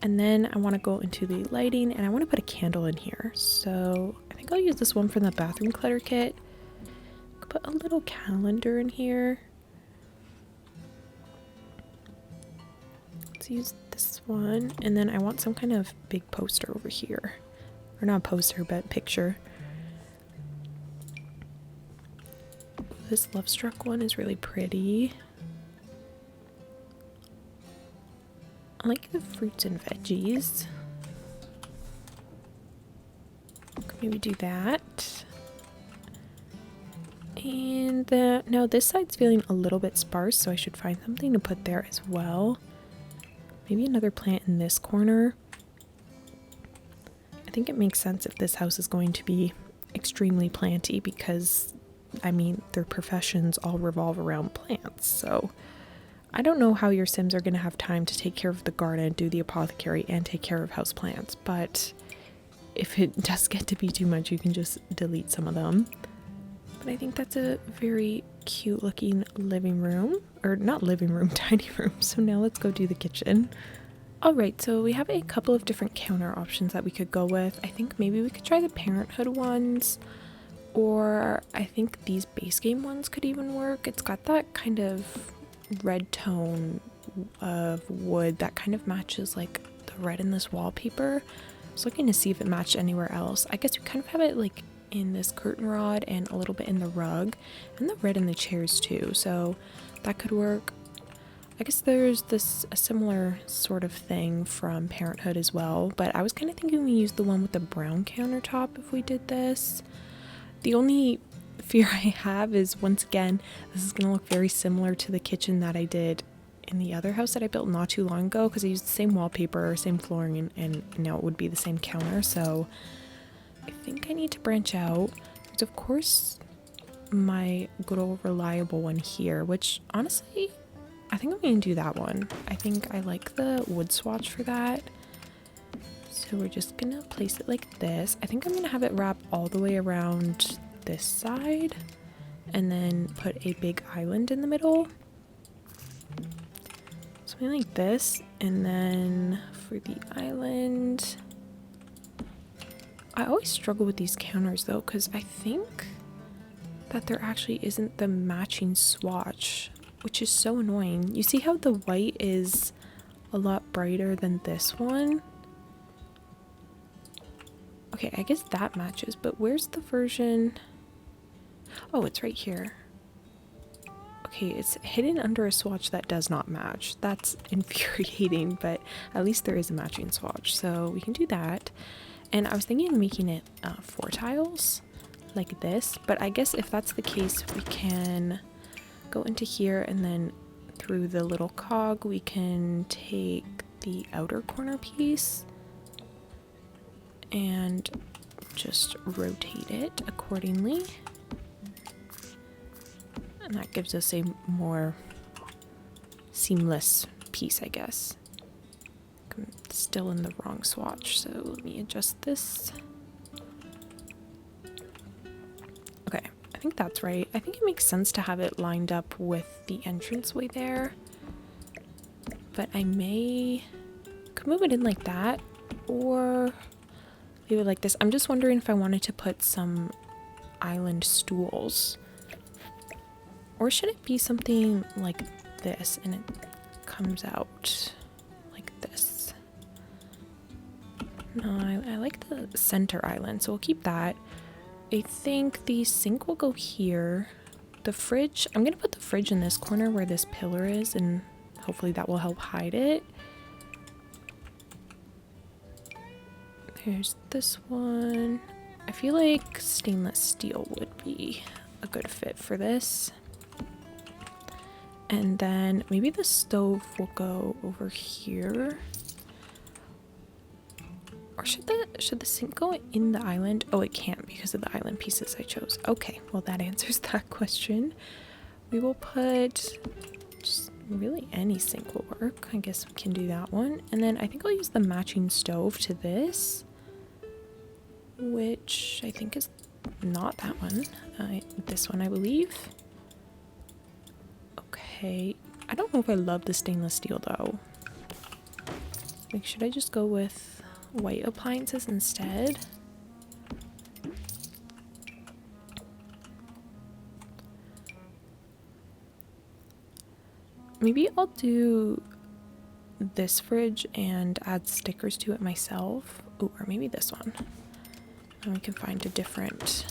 And then I want to go into the lighting and I want to put a candle in here. So I think I'll use this one from the bathroom clutter kit. Put a little calendar in here. Let's use this one. And then I want some kind of big poster over here. Or not poster, but picture. This Love Struck one is really pretty. I like the fruits and veggies. Maybe do that. And no, this side's feeling a little bit sparse, so I should find something to put there as well. Maybe another plant in this corner. I think it makes sense if this house is going to be extremely planty because, I mean, their professions all revolve around plants, so I don't know how your Sims are going to have time to take care of the garden, do the apothecary, and take care of houseplants, but if it does get to be too much, you can just delete some of them. But I think that's a very cute looking living room, or not living room, tiny room. So now let's go do the kitchen. Alright, so we have a couple of different counter options that we could go with. I think maybe we could try the Parenthood ones, or I think these base game ones could even work. It's got that kind of red tone of wood that kind of matches like the red in this wallpaper. I was looking to see if it matched anywhere else. I guess we kind of have it like in this curtain rod and a little bit in the rug and the red in the chairs too, so that could work. I guess there's a similar sort of thing from Parenthood as well, but I was kind of thinking we used the one with the brown countertop if we did this. The only fear I have is, once again, this is going to look very similar to the kitchen that I did in the other house that I built not too long ago, because I used the same wallpaper, same flooring, and now it would be the same counter, so I think I need to branch out. There's of course my good old reliable one here, which honestly I think I'm going to do that one. I think I like the wood swatch for that. So we're just going to place it like this. I think I'm going to have it wrap all the way around this side and then put a big island in the middle. Something like this. And then for the island, I always struggle with these counters though, because I think that there actually isn't the matching swatch, which is so annoying. You see how the white is a lot brighter than this one? Okay, I guess that matches, but where's the version? Oh, it's right here. Okay, it's hidden under a swatch that does not match. That's infuriating, but at least there is a matching swatch, so we can do that. And I was thinking of making it 4 tiles like this, but I guess if that's the case, we can go into here and then through the little cog we can take the outer corner piece and just rotate it accordingly, and that gives us a more seamless piece, I guess. I'm still in the wrong swatch, so let me adjust this. Okay, I think that's right. I think it makes sense to have it lined up with the entranceway there, but I could move it in like that or leave it like this. I'm just wondering if I wanted to put some island stools, or should it be something like this and it comes out like this? No, I like the center island, so we'll keep that. I think the sink will go here. The fridge, I'm gonna put the fridge in this corner where this pillar is, and hopefully that will help hide it. There's this one. I feel like stainless steel would be a good fit for this. And then maybe the stove will go over here. Or should the sink go in the island? Oh, it can't because of the island pieces I chose. Okay, well that answers that question. We will put just really any sink will work. I guess we can do that one. And then I think I'll use the matching stove to this. which I think is not that one. This one, I believe. Okay, I don't know if I love the stainless steel though. Like, should I just go with white appliances instead? Maybe I'll do this fridge and add stickers to it myself. Ooh, or maybe this one. And we can find a different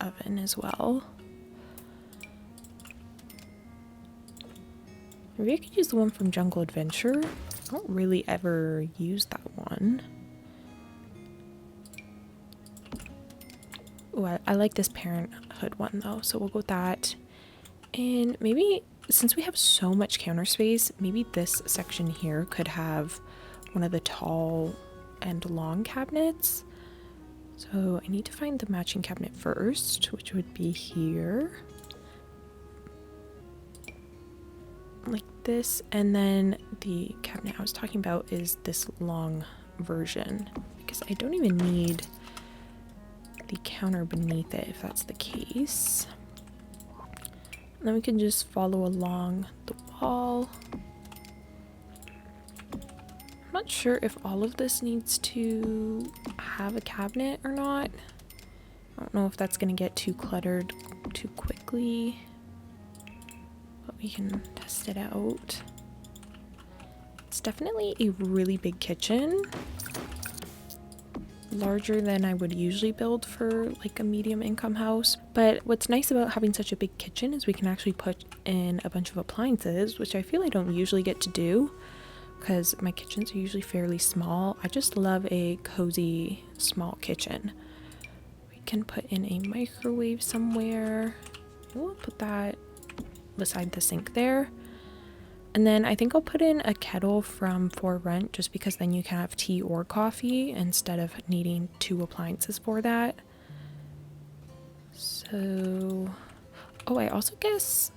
oven as well. Maybe I could use the one from Jungle Adventure. I don't really ever use that one. Ooh, I like this Parenthood one though, so we'll go with that. And maybe, since we have so much counter space, maybe this section here could have one of the tall and long cabinets. So I need to find the matching cabinet first, which would be here. Like this, and then the cabinet I was talking about is this long version, because I don't even need the counter beneath it if that's the case. And then we can just follow along the wall. I'm not sure if all of this needs to have a cabinet or not. I don't know if that's going to get too cluttered too quickly, but we can test it out. It's definitely a really big kitchen, larger than I would usually build for like a medium income house. But what's nice about having such a big kitchen is we can actually put in a bunch of appliances, which I feel I don't usually get to do because my kitchens are usually fairly small. I just love a cozy small kitchen. We can put in a microwave somewhere. We'll put that beside the sink there. And then I think I'll put in a kettle from For Rent, just because then you can have tea or coffee instead of needing 2 appliances for that. So, oh, I also guess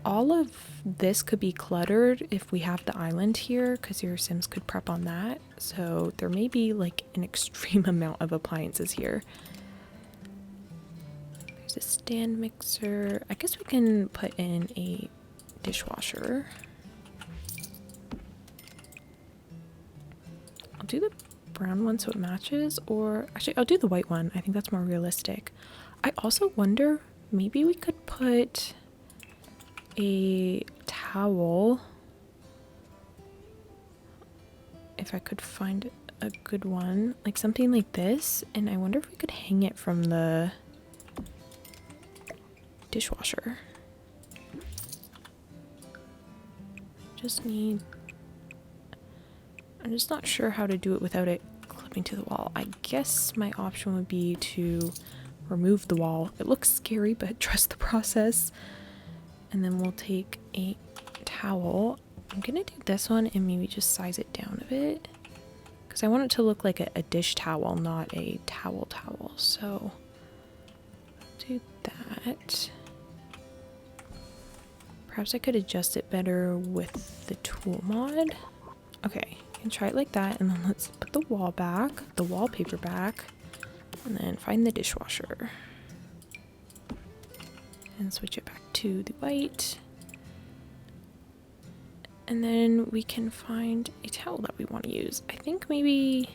all of this could be cluttered if we have the island here, because your Sims could prep on that. So there may be like an extreme amount of appliances here. There's a stand mixer. I guess we can put in a dishwasher. I'll do the brown one so it matches, or actually I'll do the white one. I think that's more realistic. I also wonder, maybe we could put a towel, if I could find a good one, like something like this, and I wonder if we could hang it from the dishwasher. I'm just not sure how to do it without it clipping to the wall. I guess my option would be to remove the wall. It looks scary, but trust the process. And then we'll take a towel. I'm gonna do this one and maybe just size it down a bit, because I want it to look like a dish towel, not a towel. So do that. Perhaps I could adjust it better with the tool mod. Okay, you can try it like that, and then let's put the wall back, the wallpaper back, and then find the dishwasher. And switch it back to the white. And then we can find a towel that we want to use. I think maybe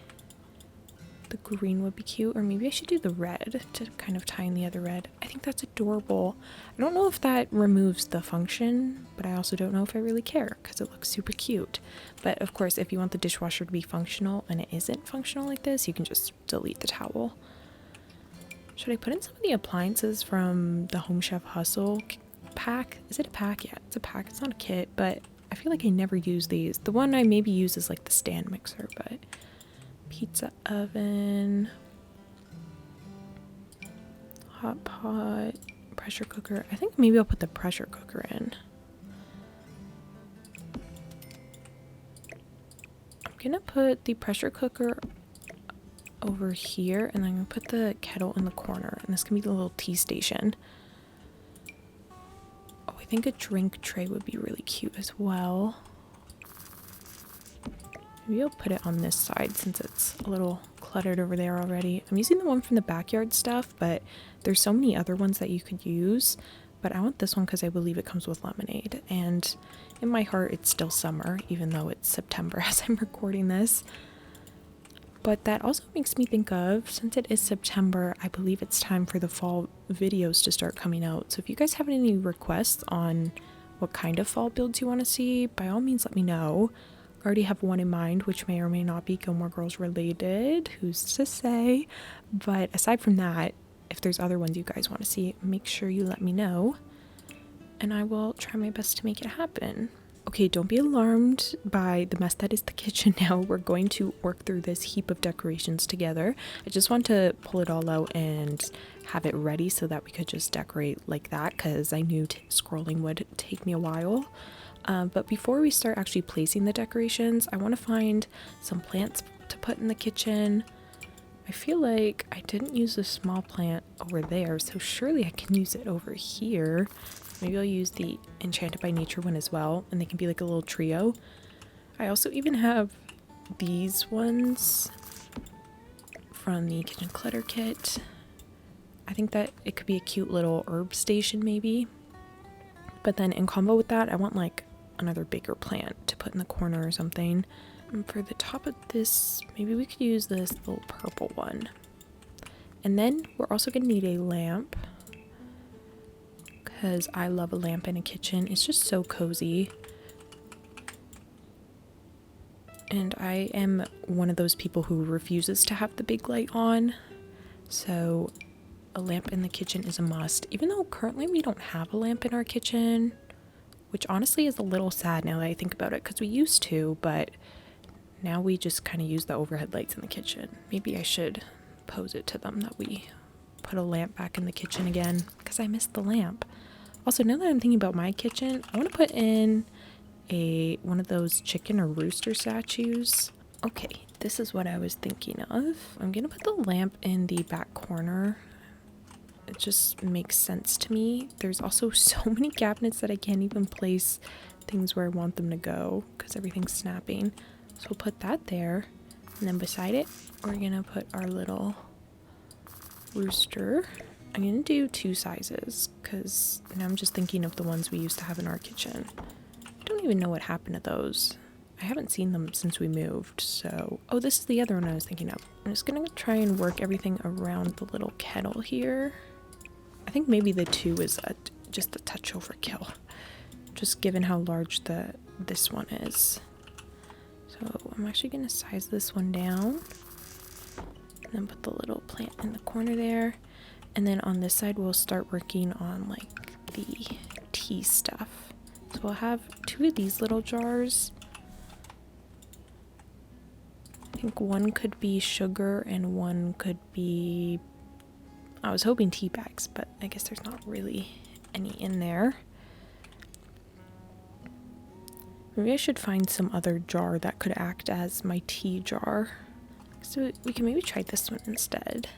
the green would be cute, or maybe I should do the red to kind of tie in the other red. I think that's adorable. I don't know if that removes the function, but I also don't know if I really care because it looks super cute. But of course, if you want the dishwasher to be functional and it isn't functional like this, you can just delete the towel. Should I put in some of the appliances from the Home Chef Hustle pack? Is it a pack? Yeah, it's a pack. It's not a kit, but I feel like I never use these. The one I maybe use is like the stand mixer, but pizza oven, hot pot, pressure cooker. I think maybe I'll put the pressure cooker in. I'm gonna put the pressure cooker over here, and then I'm gonna put the kettle in the corner, and this can be the little tea station. Oh, I think a drink tray would be really cute as well. Maybe I'll put it on this side since it's a little cluttered over there already. I'm using the one from the backyard stuff, but there's so many other ones that you could use. But I want this one because I believe it comes with lemonade. And in my heart, it's still summer, even though it's September as I'm recording this. But that also makes me think of, since it is September, I believe it's time for the fall videos to start coming out. So if you guys have any requests on what kind of fall builds you want to see, by all means let me know. I already have one in mind, which may or may not be Gilmore Girls related, who's to say. But aside from that, if there's other ones you guys want to see, make sure you let me know, and I will try my best to make it happen. Okay, don't be alarmed by the mess that is the kitchen now. We're going to work through this heap of decorations together. I just want to pull it all out and have it ready so that we could just decorate like that, because I knew scrolling would take me a while. But before we start actually placing the decorations, I want to find some plants to put in the kitchen. I feel like I didn't use the small plant over there, so surely I can use it over here. Maybe I'll use the Enchanted by Nature one as well, and they can be like a little trio. I also even have these ones from the kitchen clutter kit. I think that it could be a cute little herb station maybe. But then in combo with that, I want like another bigger plant to put in the corner or something. And for the top of this, maybe we could use this little purple one. And then we're also going to need a lamp, because I love a lamp in a kitchen. It's just so cozy. And I am one of those people who refuses to have the big light on. So a lamp in the kitchen is a must. Even though currently we don't have a lamp in our kitchen, which honestly is a little sad now that I think about it, because we used to, but now we just kind of use the overhead lights in the kitchen. Maybe I should pose it to them that we put a lamp back in the kitchen again, because I missed the lamp. Also, now that I'm thinking about my kitchen, I want to put in one of those chicken or rooster statues. Okay, this is what I was thinking of. I'm going to put the lamp in the back corner. It just makes sense to me. There's also so many cabinets that I can't even place things where I want them to go because everything's snapping. So we'll put that there, and then beside it we're gonna put our little rooster. I'm gonna do 2 sizes because now I'm just thinking of the ones we used to have in our kitchen. I don't even know what happened to those. I haven't seen them since we moved, so... Oh, this is the other one I was thinking of. I'm just gonna try and work everything around the little kettle here. I think maybe the 2 is just a touch overkill, just given how large this one is. So I'm actually going to size this one down, and then put the little plant in the corner there. And then on this side we'll start working on like the tea stuff. So we'll have 2 of these little jars. I think one could be sugar and one could be... I was hoping tea bags, but I guess there's not really any in there. Maybe I should find some other jar that could act as my tea jar. So we can maybe try this one instead.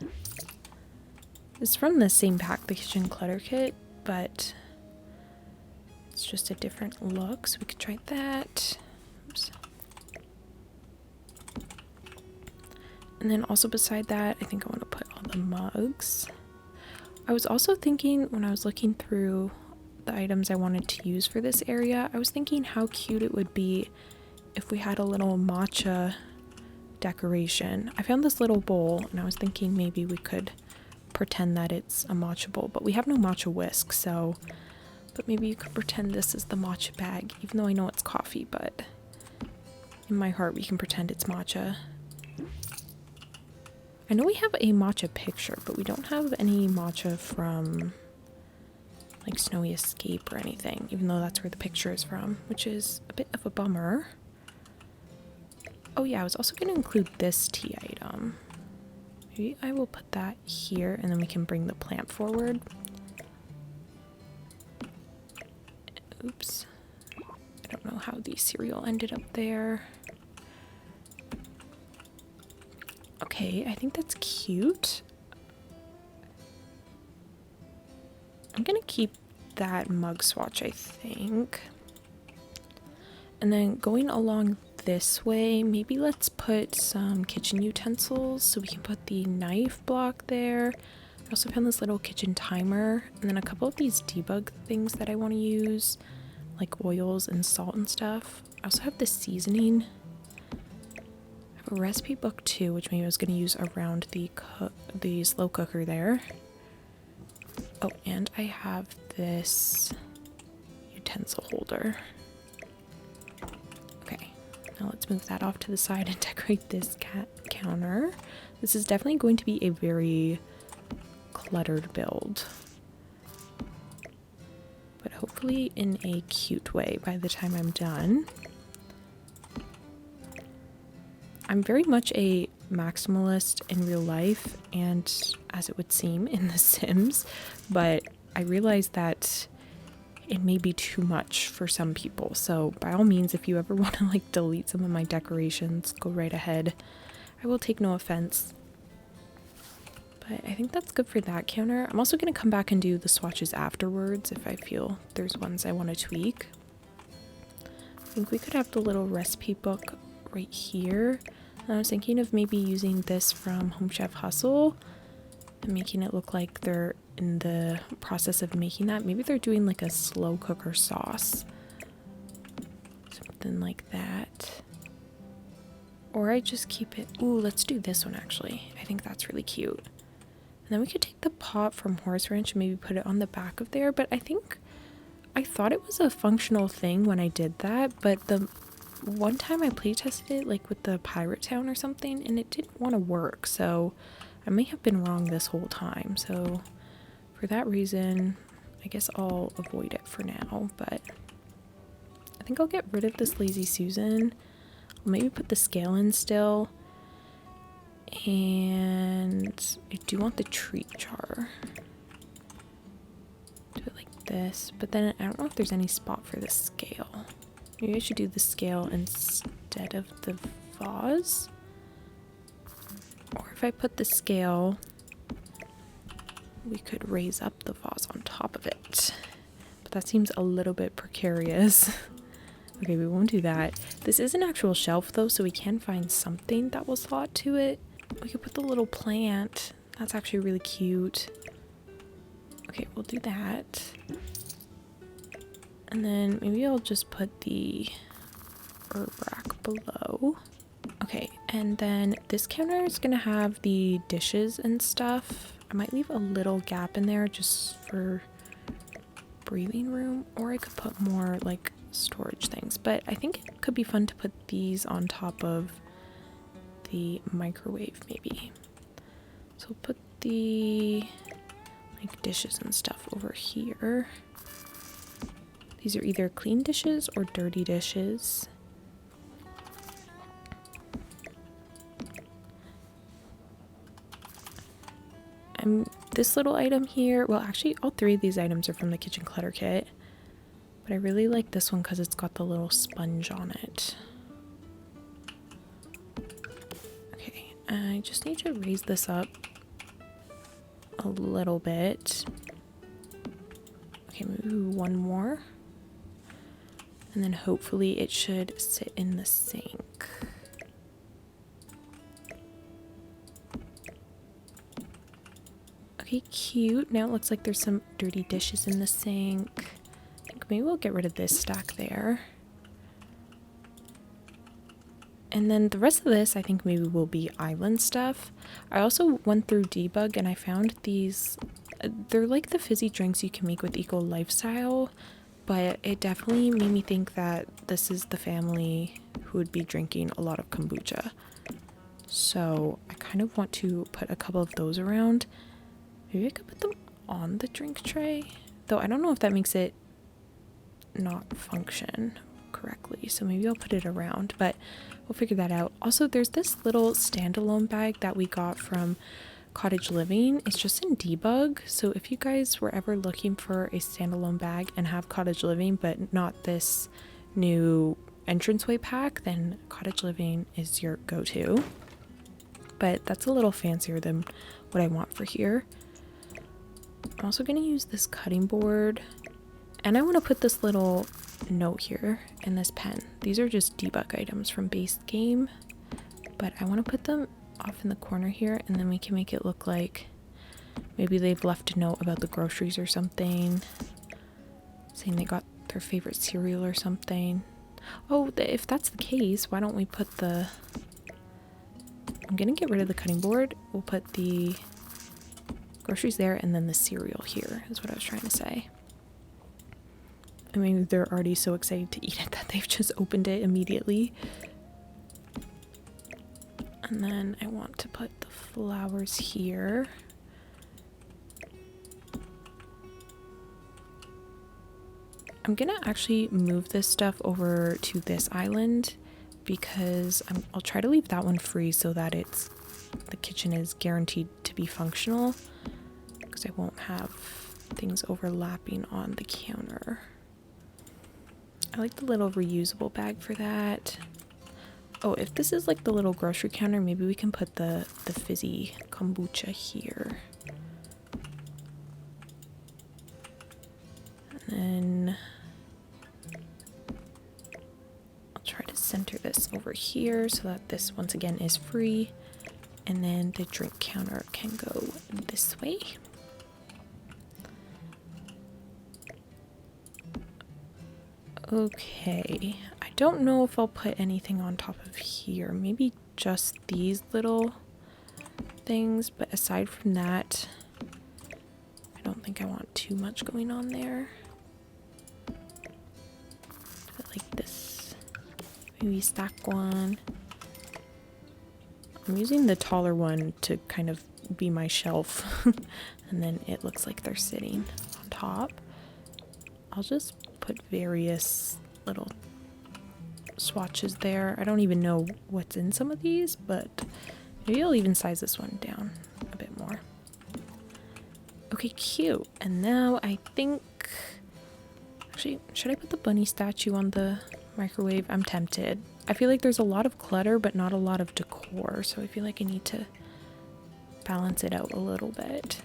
It's from the same pack, the kitchen clutter kit, but it's just a different look. So we could try that. Oops. And then also beside that, I think I want to put all the mugs. I was also thinking when I was looking through the items I wanted to use for this area, I was thinking how cute it would be if we had a little matcha decoration. I found this little bowl and I was thinking maybe we could pretend that it's a matcha bowl, but we have no matcha whisk, so... But maybe you could pretend this is the matcha bag, even though I know it's coffee, but in my heart we can pretend it's matcha. I know we have a matcha picture, but we don't have any matcha from like Snowy Escape or anything, even though that's where the picture is from, which is a bit of a bummer. Oh yeah, I was also going to include this tea item. Maybe I will put that here, and then we can bring the plant forward. Oops. I don't know how the cereal ended up there. Okay, I think that's cute. I'm gonna keep that mug swatch, I think. And then going along this way, maybe let's put some kitchen utensils so we can put the knife block there. I also found this little kitchen timer, and then a couple of these debug things that I want to use, like oils and salt and stuff. I also have the seasoning. I have a recipe book too, which maybe I was going to use around the slow cooker there. Oh, and I have this utensil holder. Okay, now let's move that off to the side and decorate this counter. This is definitely going to be a very cluttered build, but hopefully in a cute way by the time I'm done. I'm very much a maximalist in real life, and as it would seem in The Sims, but I realize that it may be too much for some people. So by all means, if you ever want to like delete some of my decorations, go right ahead. I will take no offense. But I think that's good for that counter. I'm also going to come back and do the swatches afterwards if I feel there's ones I want to tweak. I think we could have the little recipe book right here. And I was thinking of maybe using this from Home Chef Hustle and making it look like they're in the process of making that. Maybe they're doing like a slow cooker sauce. Something like that. Or I just keep it... Ooh, let's do this one actually. I think that's really cute. And then we could take the pot from Horse Ranch and maybe put it on the back of there. But I thought it was a functional thing when I did that. But the one time I playtested it, like with the Pirate Town or something, and it didn't want to work. So I may have been wrong this whole time. So for that reason, I guess I'll avoid it for now. But I think I'll get rid of this Lazy Susan. I'll maybe put the scale in still. And I do want the treat jar. Do it like this, but then I don't know if there's any spot for the scale. Maybe I should do the scale instead of the vase. Or if I put the scale, we could raise up the vase on top of it. But that seems a little bit precarious. Okay, we won't do that. This is an actual shelf though, so we can find something that will slot to it. We could put the little plant. That's actually really cute. Okay, we'll do that. And then maybe I'll just put the herb rack below. Okay, and then this counter is gonna have the dishes and stuff. I might leave a little gap in there just for breathing room, or I could put more like storage things. But I think it could be fun to put these on top of the microwave maybe. So we'll put the like dishes and stuff over here. These are either clean dishes or dirty dishes. This little item here, well actually all three of these items are from the kitchen clutter kit, but I really like this one because it's got the little sponge on it. Okay, I just need to raise this up a little bit. Okay, maybe one more. And then hopefully it should sit in the sink. Okay, cute. Now it looks like there's some dirty dishes in the sink. I think maybe we'll get rid of this stack there. And then the rest of this I think maybe will be island stuff. I also went through debug and I found these, they're like the fizzy drinks you can make with Eco Lifestyle, but it definitely made me think that this is the family who would be drinking a lot of kombucha. So I kind of want to put a couple of those around. Maybe I could put them on the drink tray, though I don't know if that makes it not function correctly. So maybe I'll put it around, but we'll figure that out. Also, there's this little standalone bag that we got from Cottage Living. It's just in debug. So if you guys were ever looking for a standalone bag and have Cottage Living, but not this new entranceway pack, then Cottage Living is your go-to. But that's a little fancier than what I want for here. I'm also going to use this cutting board, and I want to put this little note here and this pen. These are just debug items from basegame, but I want to put them off in the corner here, and then we can make it look like maybe they've left a note about the groceries or something, saying they got their favorite cereal or something. Oh, if that's the case, why don't we put the... I'm gonna get rid of the cutting board. We'll put the groceries there and then the cereal here, is what I was trying to say. I mean, they're already so excited to eat it that they've just opened it immediately. And then I want to put the flowers here. I'm gonna actually move this stuff over to this island because I'll try to leave that one free so that the kitchen is guaranteed to be functional, because I won't have things overlapping on the counter. I like the little reusable bag for that. Oh, if this is like the little grocery counter, maybe we can put the fizzy kombucha here. And then I'll try to center this over here so that this once again is free. And then the drink counter can go this way. Okay, I don't know if I'll put anything on top of here. Maybe just these little things, but aside from that, I don't think I want too much going on there. Put it like this. Maybe stack one. I'm using the taller one to kind of be my shelf, and then it looks like they're sitting on top. I'll just put various little swatches there. I don't even know what's in some of these, but maybe I'll even size this one down a bit more. Okay, cute. And now I think... Actually, should I put the bunny statue on the microwave? I'm tempted. I feel like there's a lot of clutter, but not a lot of decor, so I feel like I need to balance it out a little bit.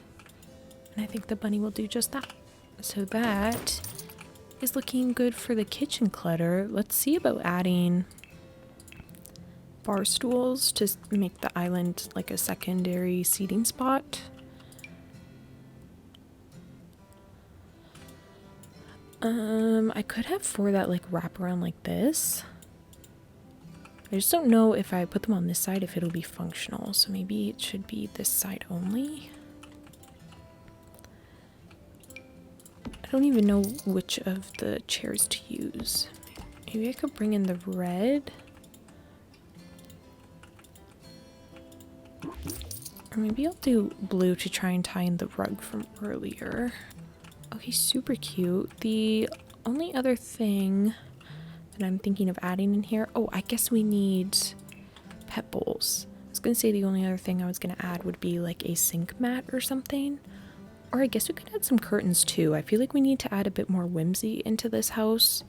And I think the bunny will do just that. So that is looking good for the kitchen clutter. Let's see about adding bar stools to make the island like a secondary seating spot. I could have 4 that like wrap around like this. I just don't know if I put them on this side if it'll be functional, so maybe it should be this side only. I don't even know which of the chairs to use. Maybe I could bring in the red. Or maybe I'll do blue to try and tie in the rug from earlier. Okay, super cute. The only other thing that I'm thinking of adding in here... Oh, I guess we need pet bowls. I was going to say the only other thing I was going to add would be like a sink mat or something. Or I guess we could add some curtains too. I feel like we need to add a bit more whimsy into this house.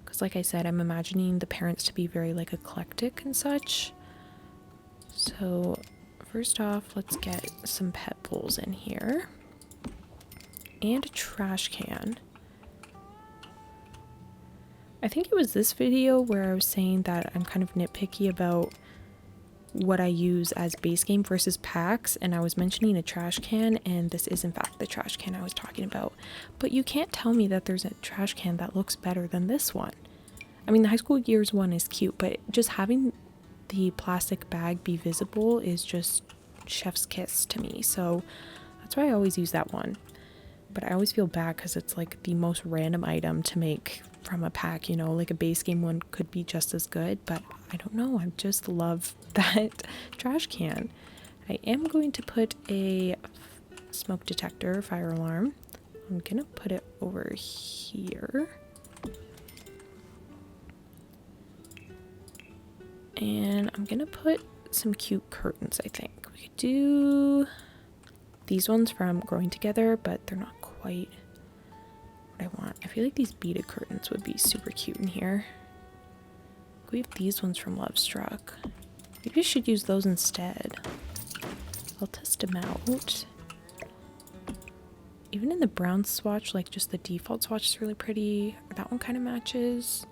Because like I said, I'm imagining the parents to be very like eclectic and such. So first off, let's get some pet bowls in here. And a trash can. I think it was this video where I was saying that I'm kind of nitpicky about what I use as base game versus packs, and I was mentioning a trash can, and this is in fact the trash can I was talking about. But you can't tell me that there's a trash can that looks better than this one. I mean, the high school years one is cute, but just having the plastic bag be visible is just chef's kiss to me, so that's why I always use that one. But I always feel bad because it's like the most random item to make from a pack, you know, like a base game one could be just as good, but I don't know, I just love that trash can. I am going to put a smoke detector, fire alarm. I'm gonna put it over here. And I'm gonna put some cute curtains, I think. We could do these ones from Growing Together, but they're not quite what I want. I feel like these beaded curtains would be super cute in here. We have these ones from Love Struck. Maybe I should use those instead. I'll test them out. Even in the brown swatch, like just the default swatch is really pretty. That one kind of matches.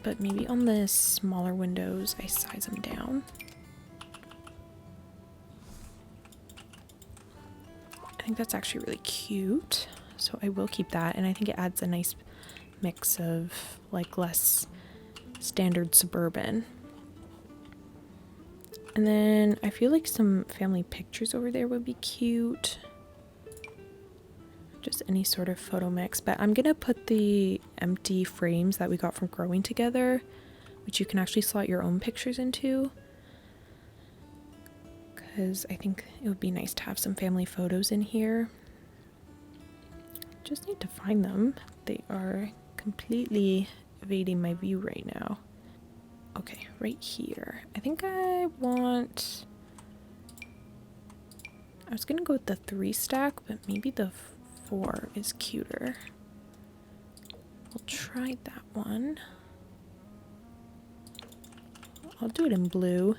But maybe on the smaller windows, I size them down. I think that's actually really cute. So I will keep that. And I think it adds a nice mix of like less standard suburban. And then I feel like some family pictures over there would be cute. Just any sort of photo mix. But I'm going to put the empty frames that we got from Growing Together, which you can actually slot your own pictures into. Because I think it would be nice to have some family photos in here. Just need to find them. They are completely evading my view right now. Okay, right here. I think I want... I was gonna go with the 3 stack, but maybe the 4 is cuter. We'll try that one. I'll do it in blue.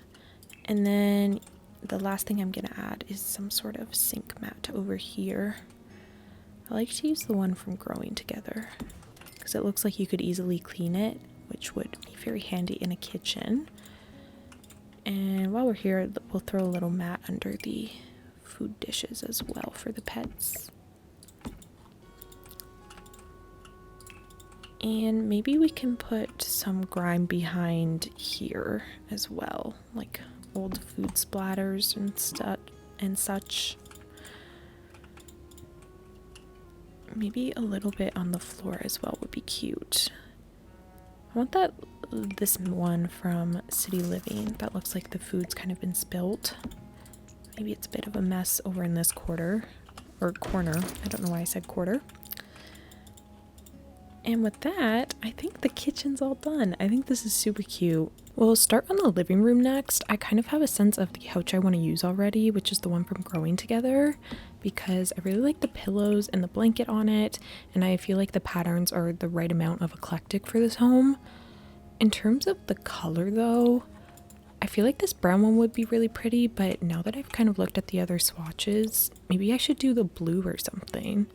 And then the last thing I'm gonna add is some sort of sink mat over here. I like to use the one from Growing Together because it looks like you could easily clean it, which would be very handy in a kitchen. And while we're here, we'll throw a little mat under the food dishes as well for the pets. And maybe we can put some grime behind here as well, like old food splatters and such. Maybe a little bit on the floor as well would be cute. I want this one from City Living that looks like the food's kind of been spilt. Maybe it's a bit of a mess over in this corner. I don't know why I said quarter. And with that, I think the kitchen's all done. I think this is super cute. We'll start on the living room next. I kind of have a sense of the couch I want to use already, which is the one from Growing Together, because I really like the pillows and the blanket on it, and I feel like the patterns are the right amount of eclectic for this home. In terms of the color though, I feel like this brown one would be really pretty, but now that I've kind of looked at the other swatches, maybe I should do the blue or something.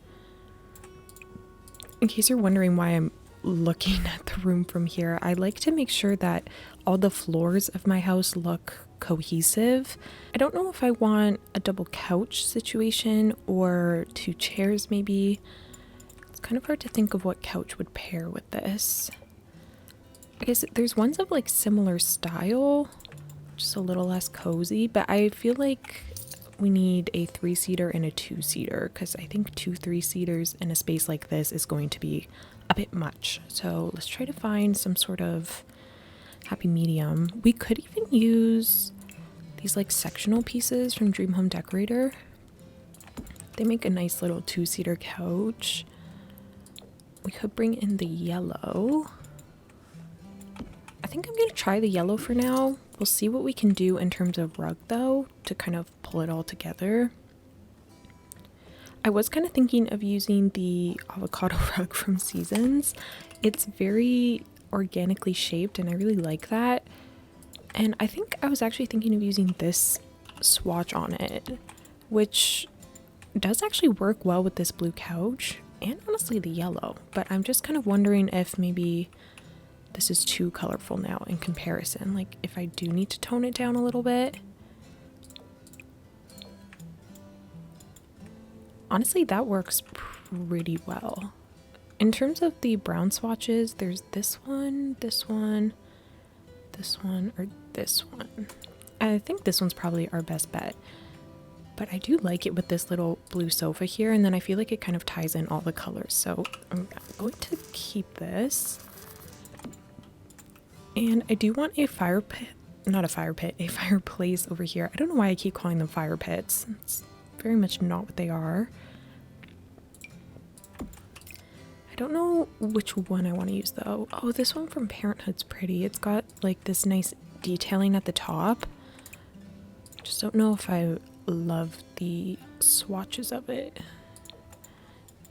In case you're wondering why I'm looking at the room from here, I like to make sure that all the floors of my house look cohesive. I don't know if I want a double couch situation or 2 chairs maybe. It's kind of hard to think of what couch would pair with this. I guess there's ones of like similar style, just a little less cozy, but I feel like we need a 3-seater and a 2-seater because I think 2 3-seaters in a space like this is going to be a bit much. So let's try to find some sort of happy medium. We could even use these like sectional pieces from Dream Home Decorator. They make a nice little 2-seater couch. We could bring in the yellow. I think I'm going to try the yellow for now. We'll see what we can do in terms of rug though to kind of pull it all together. I was kind of thinking of using the avocado rug from Seasons. It's very organically shaped and I really like that. And I think I was actually thinking of using this swatch on it, which does actually work well with this blue couch and honestly the yellow. But I'm just kind of wondering if maybe this is too colorful now in comparison. Like if I do need to tone it down a little bit. Honestly, that works pretty well. In terms of the brown swatches, there's this one, this one, this one, or this one. I think this one's probably our best bet. But I do like it with this little blue sofa here, and then I feel like it kind of ties in all the colors. So I'm going to keep this. And I do want a fire pit, not a fire pit, a fireplace over here. I don't know why I keep calling them fire pits. It's very much not what they are. I don't know which one I want to use though. Oh, this one from Parenthood's pretty. It's got like this nice detailing at the top. Just don't know if I love the swatches of it.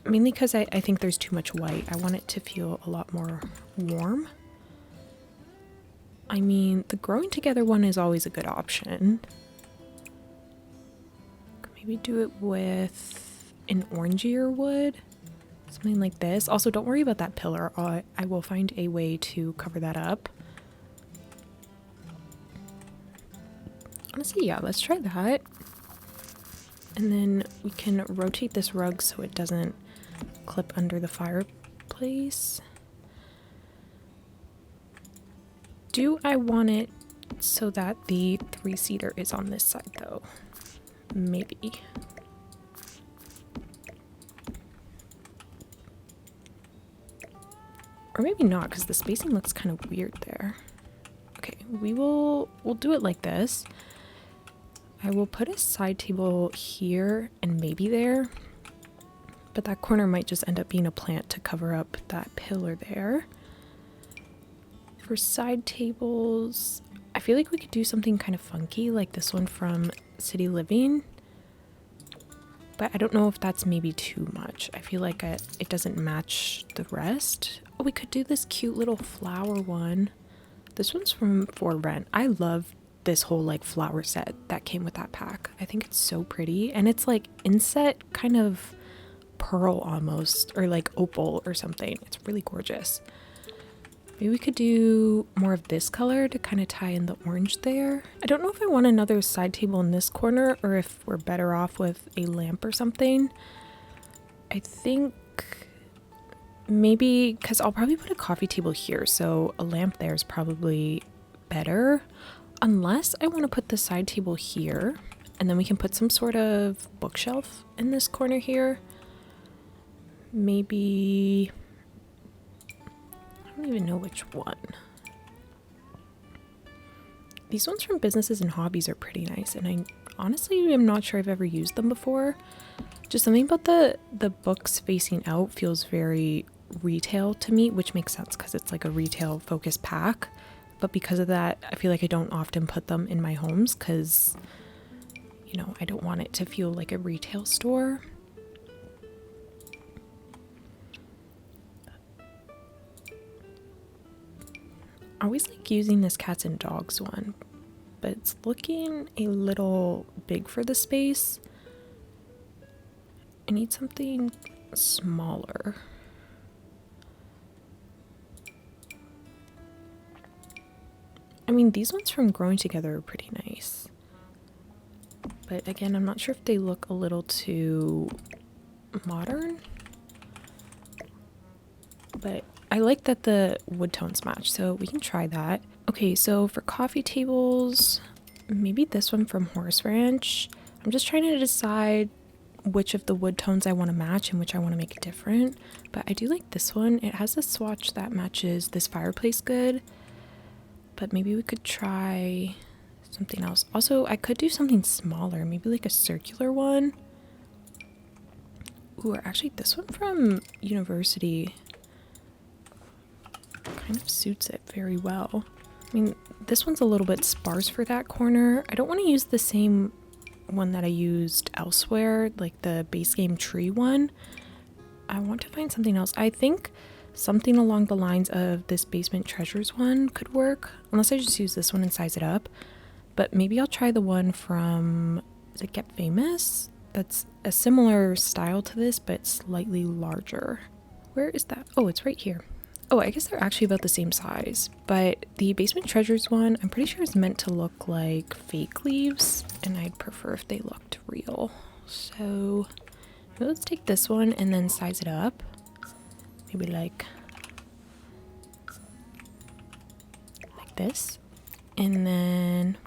Mainly because I think there's too much white. I want it to feel a lot more warm. I mean, the Growing Together one is always a good option. Maybe do it with an orangier wood. Something like this. Also, don't worry about that pillar. I will find a way to cover that up. Honestly, yeah, let's try that. And then we can rotate this rug so it doesn't clip under the fireplace. Do I want it so that the 3-seater is on this side though? Maybe. Or maybe not, because the spacing looks kind of weird there. Okay, we'll do it like this. I will put a side table here and maybe there, but that corner might just end up being a plant to cover up that pillar there. For side tables, I feel like we could do something kind of funky like this one from City Living, but I don't know if that's maybe too much. I feel like it doesn't match the rest. Oh, we could do this cute little flower one. This one's from For Rent. I love this whole like flower set that came with that pack. I think it's so pretty, and it's like inset kind of pearl almost, or like opal or something. It's really gorgeous. Maybe we could do more of this color to kind of tie in the orange there. I don't know if I want another side table in this corner or if we're better off with a lamp or something. I think maybe, because I'll probably put a coffee table here, so a lamp there is probably better. Unless I want to put the side table here, and then we can put some sort of bookshelf in this corner here. Maybe, I don't even know which one. These ones from Businesses and Hobbies are pretty nice, and I honestly am not sure I've ever used them before. Just something about the books facing out feels very retail to me, which makes sense because it's like a retail focused pack. But because of that, I feel like I don't often put them in my homes because, you know, I don't want it to feel like a retail store. I always like using this cats and dogs one, but it's looking a little big for the space. I need something smaller. I mean, these ones from Growing Together are pretty nice. But again, I'm not sure if they look a little too modern. But I like that the wood tones match, so we can try that. Okay, so for coffee tables, maybe this one from Horse Ranch. I'm just trying to decide which of the wood tones I want to match and which I want to make different. But I do like this one. It has a swatch that matches this fireplace good. But maybe we could try something else. Also, I could do something smaller, maybe like a circular one. Ooh, or actually this one from University kind of suits it very well. I mean, this one's a little bit sparse for that corner. I don't want to use the same one that I used elsewhere, like the base game tree one. I want to find something else. I think something along the lines of this Basement Treasures one could work, unless I just use this one and size it up. But maybe I'll try the one from, is it Get Famous? That's a similar style to this, but slightly larger. Where is that? Oh, it's right here. Oh, I guess they're actually about the same size, but the Basement Treasures one, I'm pretty sure is meant to look like fake leaves, and I'd prefer if they looked real. So let's take this one and then size it up. Maybe like this. And then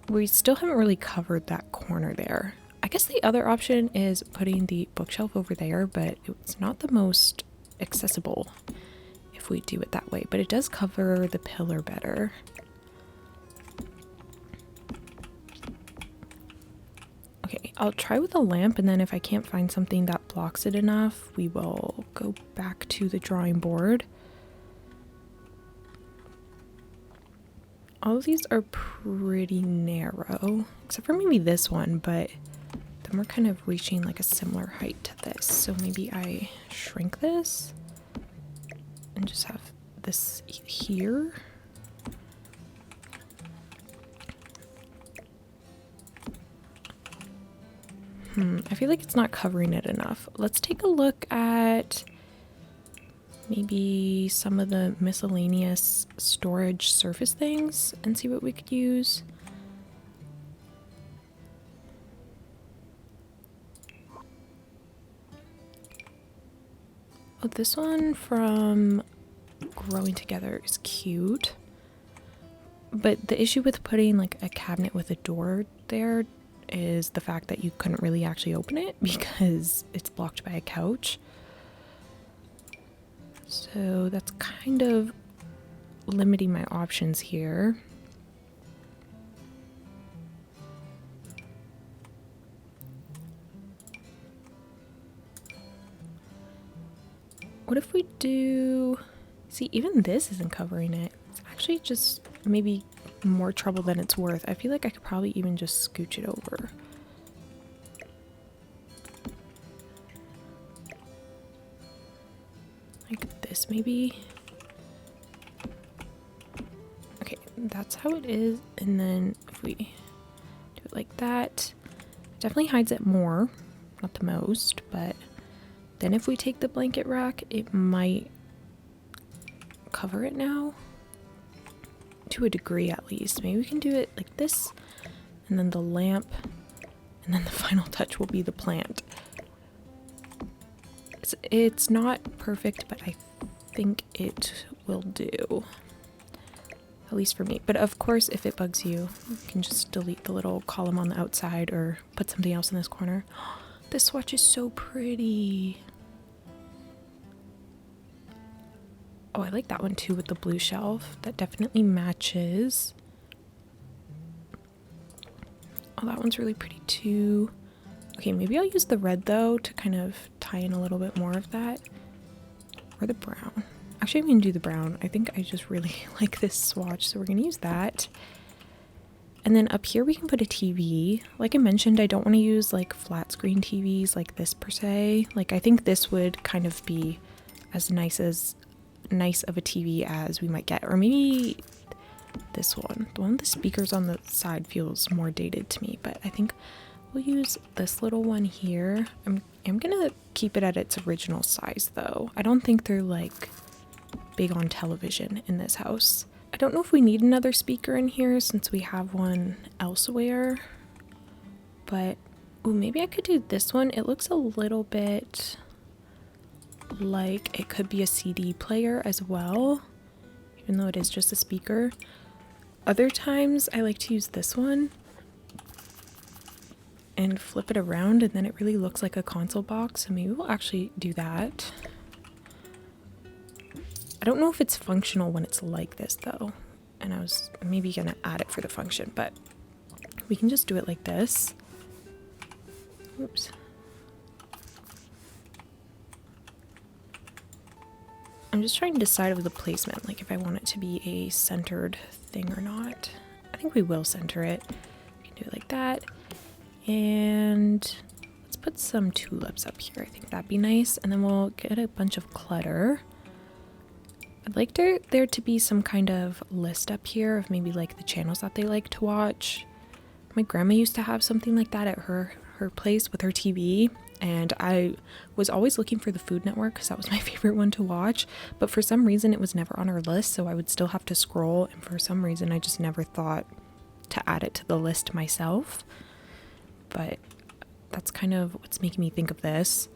we still haven't really covered that corner there. I guess the other option is putting the bookshelf over there, but it's not the most accessible if we do it that way, but it does cover the pillar better. Okay, I'll try with a lamp, and then if I can't find something that blocks it enough, we will go back to the drawing board. All of these are pretty narrow, except for maybe this one, but then we're kind of reaching like a similar height to this. So maybe I shrink this and just have this here. I feel like it's not covering it enough. Let's take a look at maybe some of the miscellaneous storage surface things and see what we could use. Oh, this one from Growing Together is cute. But the issue with putting like a cabinet with a door there is the fact that you couldn't really actually open it because it's blocked by a couch. So that's kind of limiting my options here. What if we do... See, even this isn't covering it. It's actually just maybe more trouble than it's worth. I feel like I could probably even just scooch it over. Like this, maybe. Okay, that's how it is. And then if we do it like that, it definitely hides it more. Not the most, but then if we take the blanket rack, it might cover it now. To a degree at least. Maybe we can do it like this, and then the lamp, and then the final touch will be the plant. It's not perfect, but I think it will do. At least for me. But of course, if it bugs you, you can just delete the little column on the outside or put something else in this corner. This swatch is so pretty. Oh, I like that one too with the blue shelf. That definitely matches. Oh, that one's really pretty too. Okay, maybe I'll use the red though to kind of tie in a little bit more of that. Or the brown. Actually, I'm going to do the brown. I think I just really like this swatch, so we're going to use that. And then up here we can put a TV. Like I mentioned, I don't want to use like flat screen TVs like this per se. Like I think this would kind of be as nice of a TV as we might get. Or maybe this one. The one with the speakers on the side feels more dated to me, but I think we'll use this little one here. I'm gonna keep it at its original size though. I don't think they're like big on television in this house. I don't know if we need another speaker in here since we have one elsewhere, but oh, maybe I could do this one. It looks a little bit like it could be a CD player as well, even though it is just a speaker. Other times I like to use this one and flip it around, and then it really looks like a console box, so maybe we'll actually do that. I don't know if it's functional when it's like this though, and I was maybe gonna add it for the function, but we can just do it like this. Oops. I'm just trying to decide of the placement, like if I want it to be a centered thing or not. I think we will center it. We can do it like that. And let's put some tulips up here. I think that'd be nice. And then we'll get a bunch of clutter. I'd like there to be some kind of list up here of maybe like the channels that they like to watch. My grandma used to have something like that at her place with her TV. And I was always looking for the Food Network because that was my favorite one to watch, but for some reason it was never on our list, so I would still have to scroll, and for some reason I just never thought to add it to the list myself. But that's kind of what's making me think of this.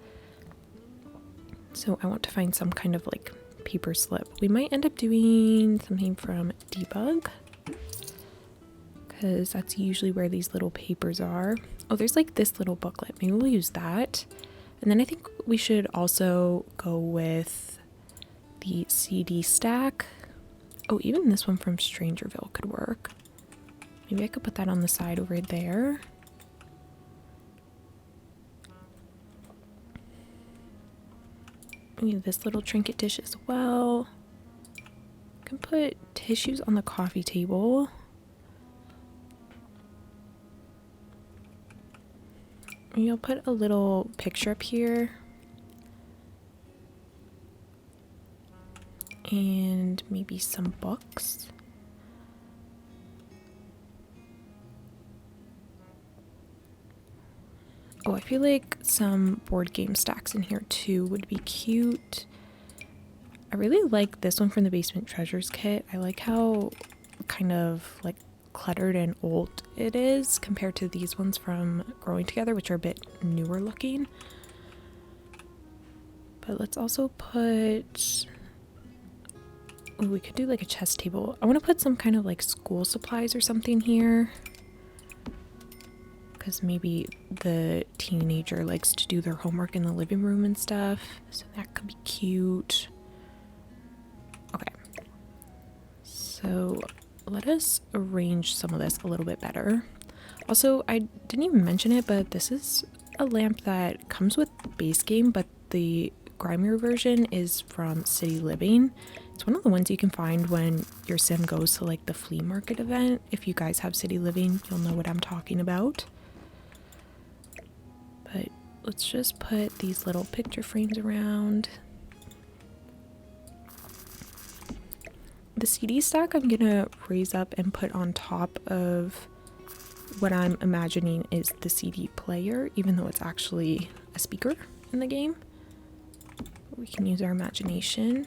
So I want to find some kind of like paper slip. We might end up doing something from Debug, because that's usually where these little papers are. Oh, there's like this little booklet. Maybe we'll use that. And then I think we should also go with the CD stack. Oh, even this one from Strangerville could work. Maybe I could put that on the side over there. We need this little trinket dish as well. I can put tissues on the coffee table. You'll put a little picture up here. And maybe some books. Oh, I feel like some board game stacks in here too would be cute. I really like this one from the Basement Treasures kit. I like how kind of like cluttered and old it is compared to these ones from Growing Together, which are a bit newer looking. But let's also put... Ooh, we could do like a chess table. I want to put some kind of like school supplies or something here. Because maybe the teenager likes to do their homework in the living room and stuff. So that could be cute. Okay. So let us arrange some of this a little bit better. Also, I didn't even mention it, but this is a lamp that comes with basegame, but the grimier version is from City Living. It's one of the ones you can find when your sim goes to like the flea market event. If you guys have City Living, you'll know what I'm talking about. But let's just put these little picture frames around. The CD stack I'm gonna raise up and put on top of what I'm imagining is the CD player, even though it's actually a speaker in the game. We can use our imagination.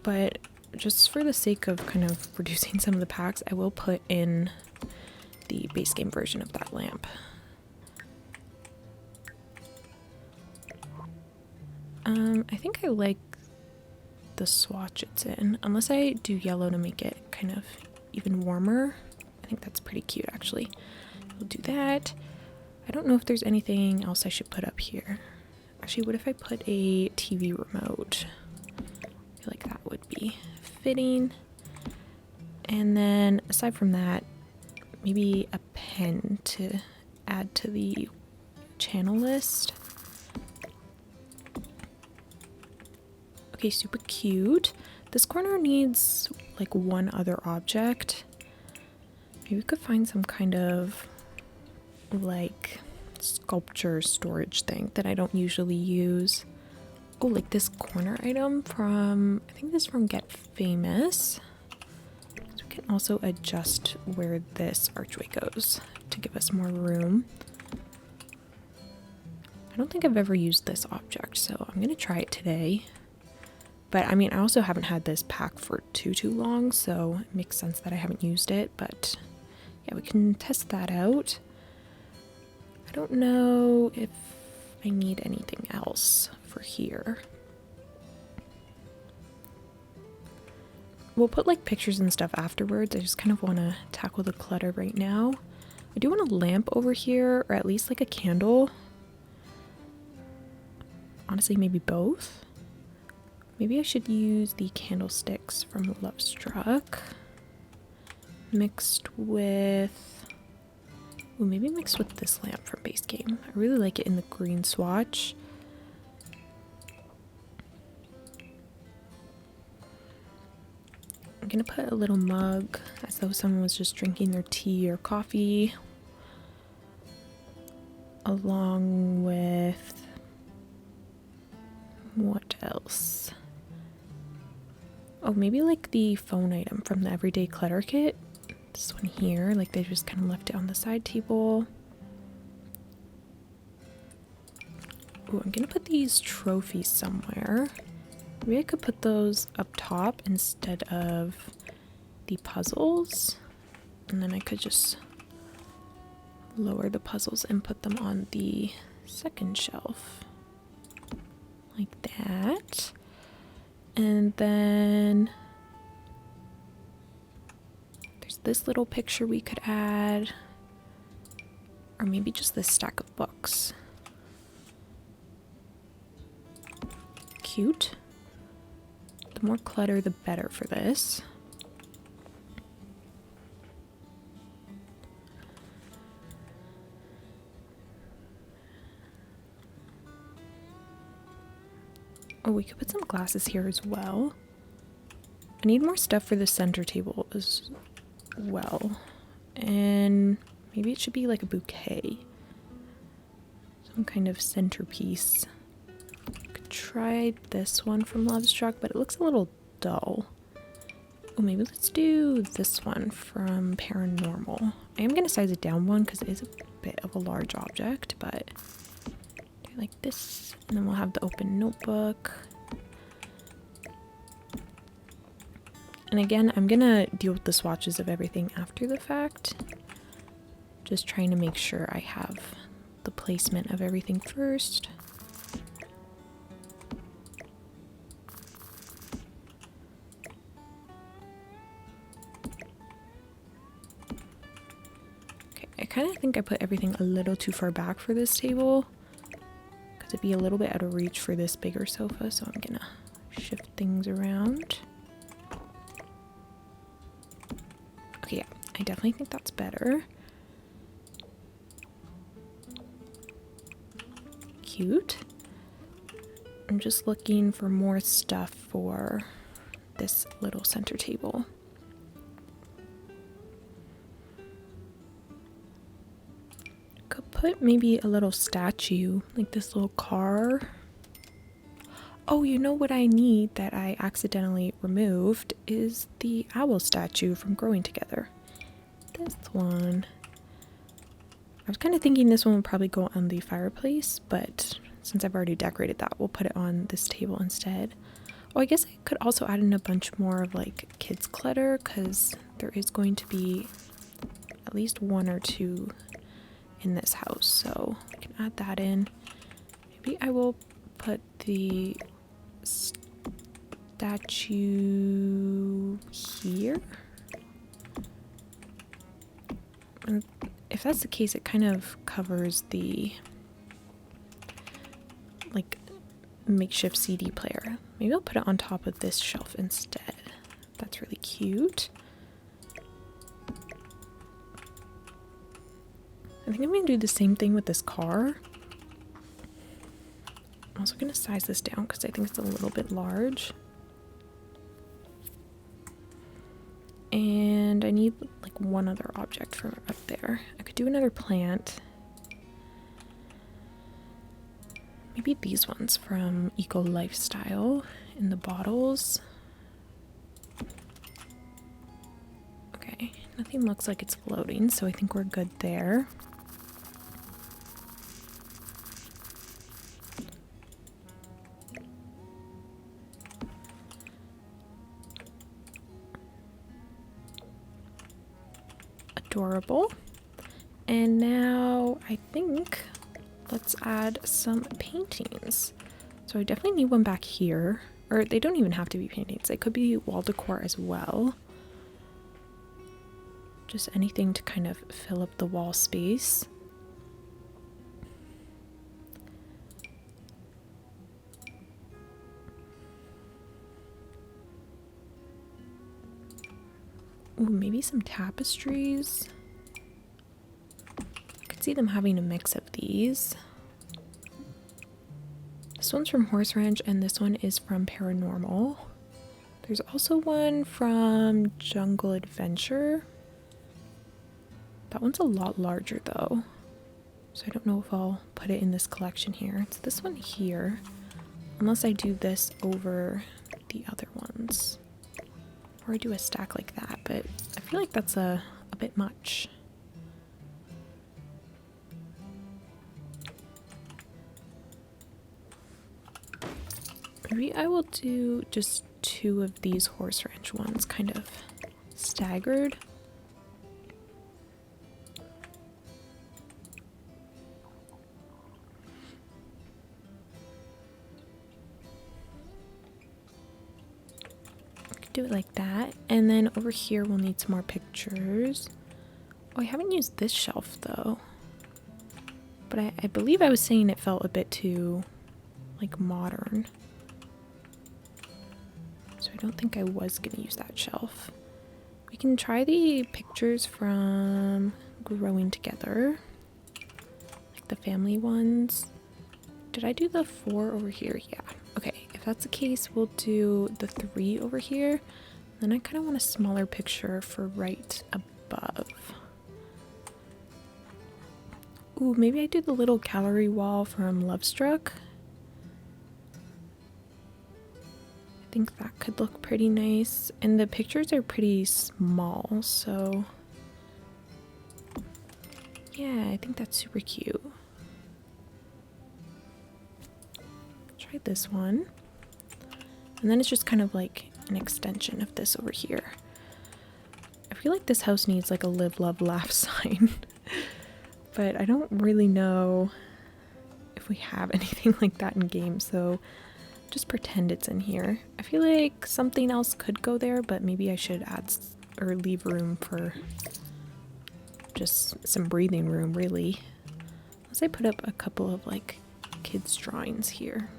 But just for the sake of kind of reducing some of the packs, I will put in the base game version of that lamp. I think I like the swatch it's in, unless I do yellow to make it kind of even warmer. I think that's pretty cute actually. We'll do that. I don't know if there's anything else I should put up here. Actually, what if I put a TV remote? I feel like that would be fitting. And then aside from that, maybe a pen to add to the channel list. Okay, super cute. This corner needs like one other object. Maybe we could find some kind of like sculpture storage thing that I don't usually use. Oh, like this corner item from, I think this is from Get Famous. So we can also adjust where this archway goes to give us more room. I don't think I've ever used this object, so I'm gonna try it today. But I mean, I also haven't had this pack for too long, so it makes sense that I haven't used it, but yeah, we can test that out. I don't know if I need anything else for here. We'll put like pictures and stuff afterwards. I just kind of want to tackle the clutter right now. I do want a lamp over here, or at least like a candle. Honestly, maybe both. Maybe I should use the candlesticks from Love Struck mixed with, ooh, maybe mixed with this lamp from Base Game. I really like it in the green swatch. I'm gonna put a little mug as though someone was just drinking their tea or coffee, along with, what else? Oh, maybe like the phone item from the Everyday Clutter kit. This one here, like they just kind of left it on the side table. Ooh, I'm gonna put these trophies somewhere. Maybe I could put those up top instead of the puzzles. And then I could just lower the puzzles and put them on the second shelf. Like that. And then there's this little picture we could add, or maybe just this stack of books. Cute. The more clutter, the better for this. Oh, we could put some glasses here as well. I need more stuff for the center table as well. And maybe it should be like a bouquet. Some kind of centerpiece. I could try this one from Love Struck, but it looks a little dull. Oh, maybe let's do this one from Paranormal. I am going to size it down one because it is a bit of a large object, but do like this, and then we'll have the open notebook. And again, I'm going to deal with the swatches of everything after the fact. Just trying to make sure I have the placement of everything first. I kind of think I put everything a little too far back for this table because it'd be a little bit out of reach for this bigger sofa, so I'm gonna shift things around. Okay, yeah, I definitely think that's better. Cute. I'm just looking for more stuff for this little center table. Could put maybe a little statue, like this little car. Oh, you know what I need that I accidentally removed is the owl statue from Growing Together. This one. I was kind of thinking this one would probably go on the fireplace, but since I've already decorated that, we'll put it on this table instead. Oh, I guess I could also add in a bunch more of like kids clutter because there is going to be at least one or two in this house, so I can add that in. Maybe I will put the statue here. And if that's the case, it kind of covers the like makeshift CD player. Maybe I'll put it on top of this shelf instead. That's really cute. I think I'm going to do the same thing with this car. I'm also going to size this down because I think it's a little bit large. And I need like one other object from up there. I could do another plant. Maybe these ones from Eco Lifestyle in the bottles. Okay, nothing looks like it's floating, so I think we're good there. Adorable. And now I think let's add some paintings. So I definitely need one back here, or they don't even have to be paintings. They could be wall decor as well. Just anything to kind of fill up the wall space. Ooh, maybe some tapestries. I could see them having a mix of these. This one's from Horse Ranch and this one is from Paranormal. There's also one from Jungle Adventure. That one's a lot larger though, so I don't know if I'll put it in this collection here. It's this one here, unless I do this over the other ones. Or I do a stack like that, but I feel like that's a bit much. Maybe I will do just two of these Horse Ranch ones, kind of staggered. Do it like that, and then over here we'll need some more pictures. Oh, I haven't used this shelf though, but I believe I was saying it felt a bit too like modern, so I don't think I was gonna use that shelf. We can try the pictures from Growing Together, like the family ones. Did I do the 4 over here? Yeah. Okay, if that's the case, we'll do the 3 over here. Then I kind of want a smaller picture for right above. Ooh, maybe I do the little gallery wall from Lovestruck. I think that could look pretty nice. And the pictures are pretty small, so yeah, I think that's super cute. Try this one. And then it's just kind of like an extension of this over here. I feel like this house needs like a live, love, laugh sign. But I don't really know if we have anything like that in game, so just pretend it's in here. I feel like something else could go there, but maybe I should add or leave room for just some breathing room, really. Unless I put up a couple of like kids' drawings here.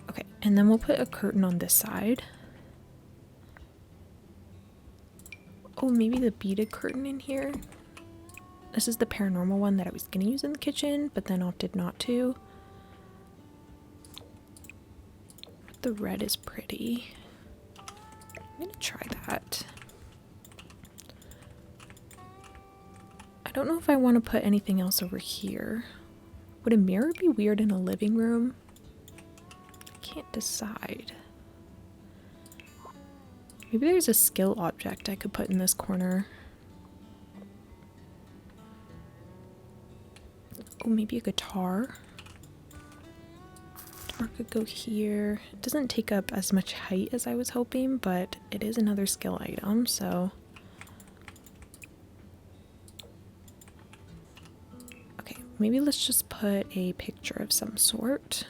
Okay, and then we'll put a curtain on this side. Oh, maybe the beaded curtain in here. This is the paranormal one that I was going to use in the kitchen, but then opted not to. The red is pretty. I'm going to try that. I don't know if I want to put anything else over here. Would a mirror be weird in a living room? I can't decide. Maybe there's a skill object I could put in this corner. Oh, maybe a guitar. Guitar could go here. It doesn't take up as much height as I was hoping, but it is another skill item, so. Okay, maybe let's just put a picture of some sort.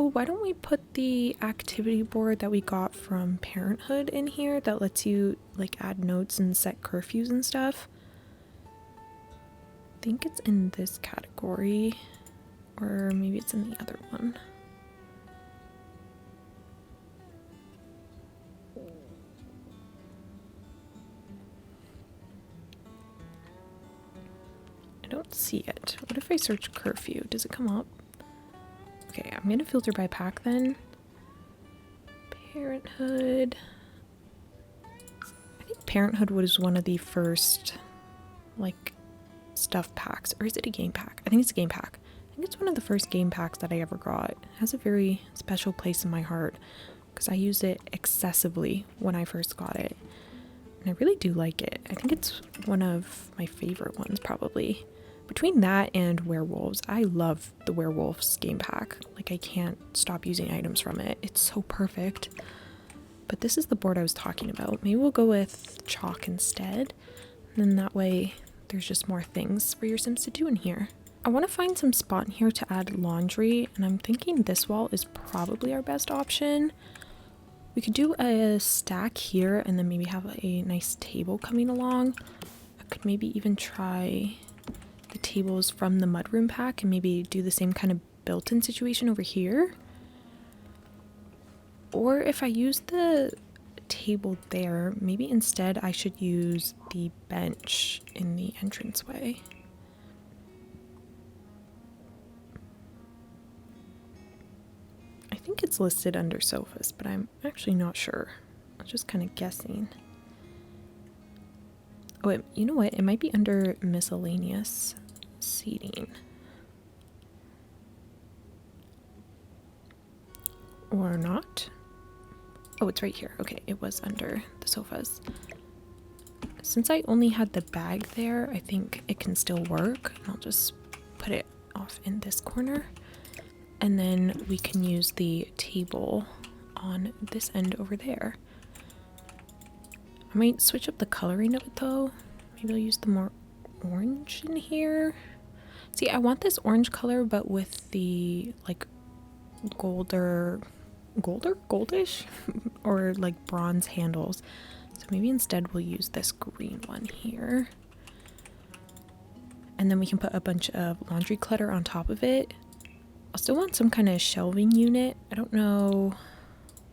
Oh, why don't we put the activity board that we got from Parenthood in here that lets you like add notes and set curfews and stuff? I think it's in this category, or maybe it's in the other one. I don't see it. What if I search curfew? Does it come up? Okay, I'm gonna filter by pack then. Parenthood. I think Parenthood was one of the first, like, stuff packs. Or is it a game pack? I think it's a game pack. I think it's one of the first game packs that I ever got. It has a very special place in my heart because I used it excessively when I first got it. And I really do like it. I think it's one of my favorite ones, probably. Between that and werewolves, I love the werewolves game pack. Like, I can't stop using items from it. It's so perfect. But this is the board I was talking about. Maybe we'll go with chalk instead. And then that way there's just more things for your Sims to do in here. I want to find some spot in here to add laundry, and I'm thinking this wall is probably our best option. We could do a stack here and then maybe have a nice table coming along. I could maybe even try the tables from the mudroom pack and maybe do the same kind of built-in situation over here. Or if I use the table there, maybe instead I should use the bench in the entranceway. I think it's listed under sofas, but I'm actually not sure. I'm just kind of guessing. Oh, you know what? It might be under miscellaneous seating. Or not. Oh, it's right here. Okay, it was under the sofas. Since I only had the bag there, I think it can still work. I'll just put it off in this corner. And then we can use the table on this end over there. I might switch up the coloring of it though. Maybe I'll use the more orange in here. See, I want this orange color, but with the like goldish or like bronze handles. So maybe instead we'll use this green one here. And then we can put a bunch of laundry clutter on top of it. I'll still want some kind of shelving unit. I don't know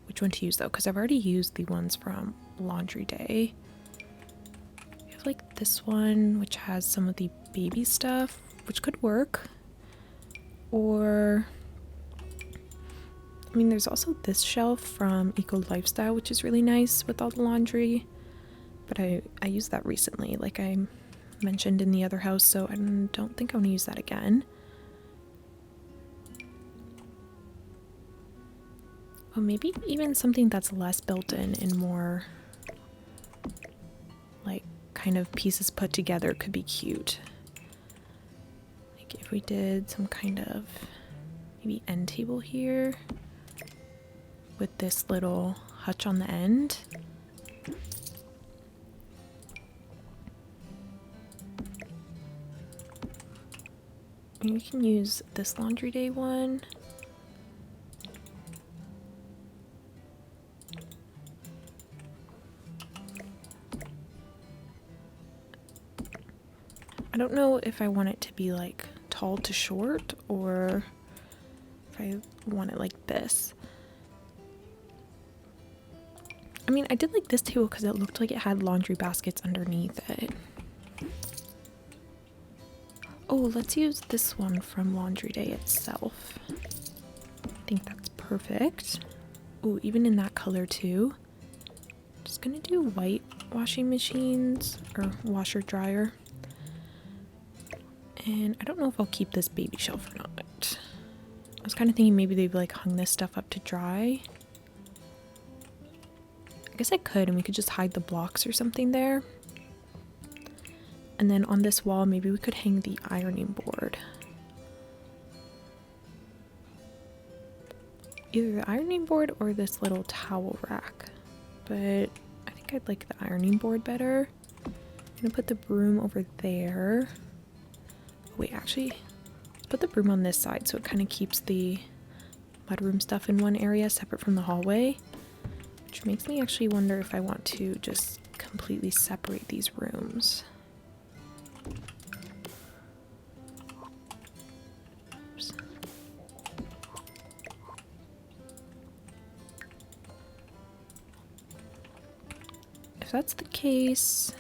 which one to use though, because I've already used the ones from Laundry Day. I have like this one, which has some of the baby stuff, which could work. Or, I mean, there's also this shelf from Eco Lifestyle, which is really nice with all the laundry. but I used that recently, like I mentioned in the other house, so I don't think I want to use that again. Oh, maybe even something that's less built in and more like kind of pieces put together could be cute. Like if we did some kind of maybe end table here with this little hutch on the end. And you can use this laundry day one. I don't know if I want it to be like tall to short or if I want it like this. I mean, I did like this table because it looked like it had laundry baskets underneath it. Oh, let's use this one from Laundry Day itself. I think that's perfect. Oh, even in that color too. Just gonna do white washing machines or washer dryer. And I don't know if I'll keep this baby shelf or not. I was kind of thinking maybe they've like hung this stuff up to dry. I guess I could, and we could just hide the blocks or something there. And then on this wall, maybe we could hang the ironing board. Either the ironing board or this little towel rack. But I think I'd like the ironing board better. I'm gonna put the broom over there. Wait, actually, let's put the broom on this side so it kind of keeps the mudroom stuff in one area separate from the hallway. Which makes me actually wonder if I want to just completely separate these rooms. Oops. If that's the case,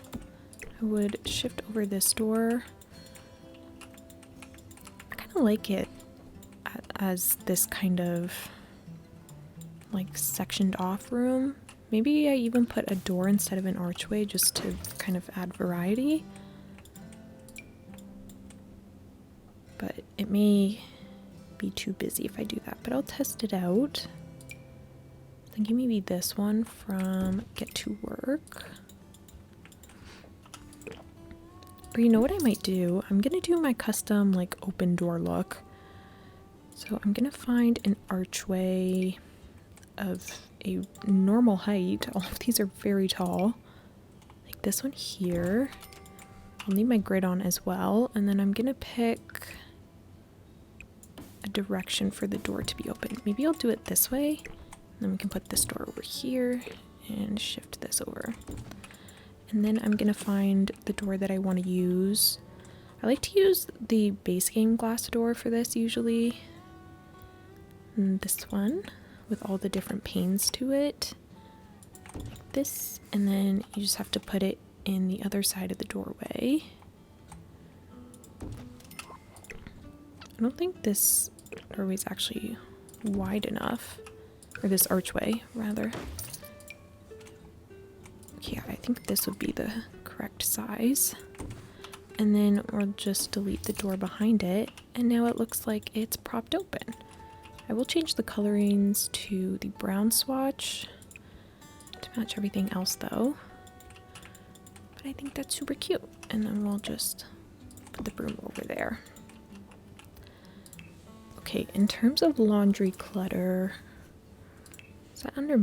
I would shift over this door. I like it as this kind of like sectioned off room. Maybe I even put a door instead of an archway just to kind of add variety. But it may be too busy if I do that, but I'll test it out. Thinking maybe this one from Get to Work. Or you know what I might do? I'm gonna do my custom like open door look. So I'm gonna find an archway of a normal height. All of these are very tall. Like this one here. I'll need my grid on as well. And then I'm gonna pick a direction for the door to be open. Maybe I'll do it this way. And then we can put this door over here and shift this over. And then I'm gonna find the door that I want to use. I like to use the basegame glass door for this usually. And this one with all the different panes to it. Like this. And then you just have to put it in the other side of the doorway. I don't think this doorway is actually wide enough. Or this archway, rather. Yeah, I think this would be the correct size. And then we'll just delete the door behind it. And now it looks like it's propped open. I will change the colorings to the brown swatch to match everything else though. But I think that's super cute. And then we'll just put the broom over there. Okay, in terms of laundry clutter, is that under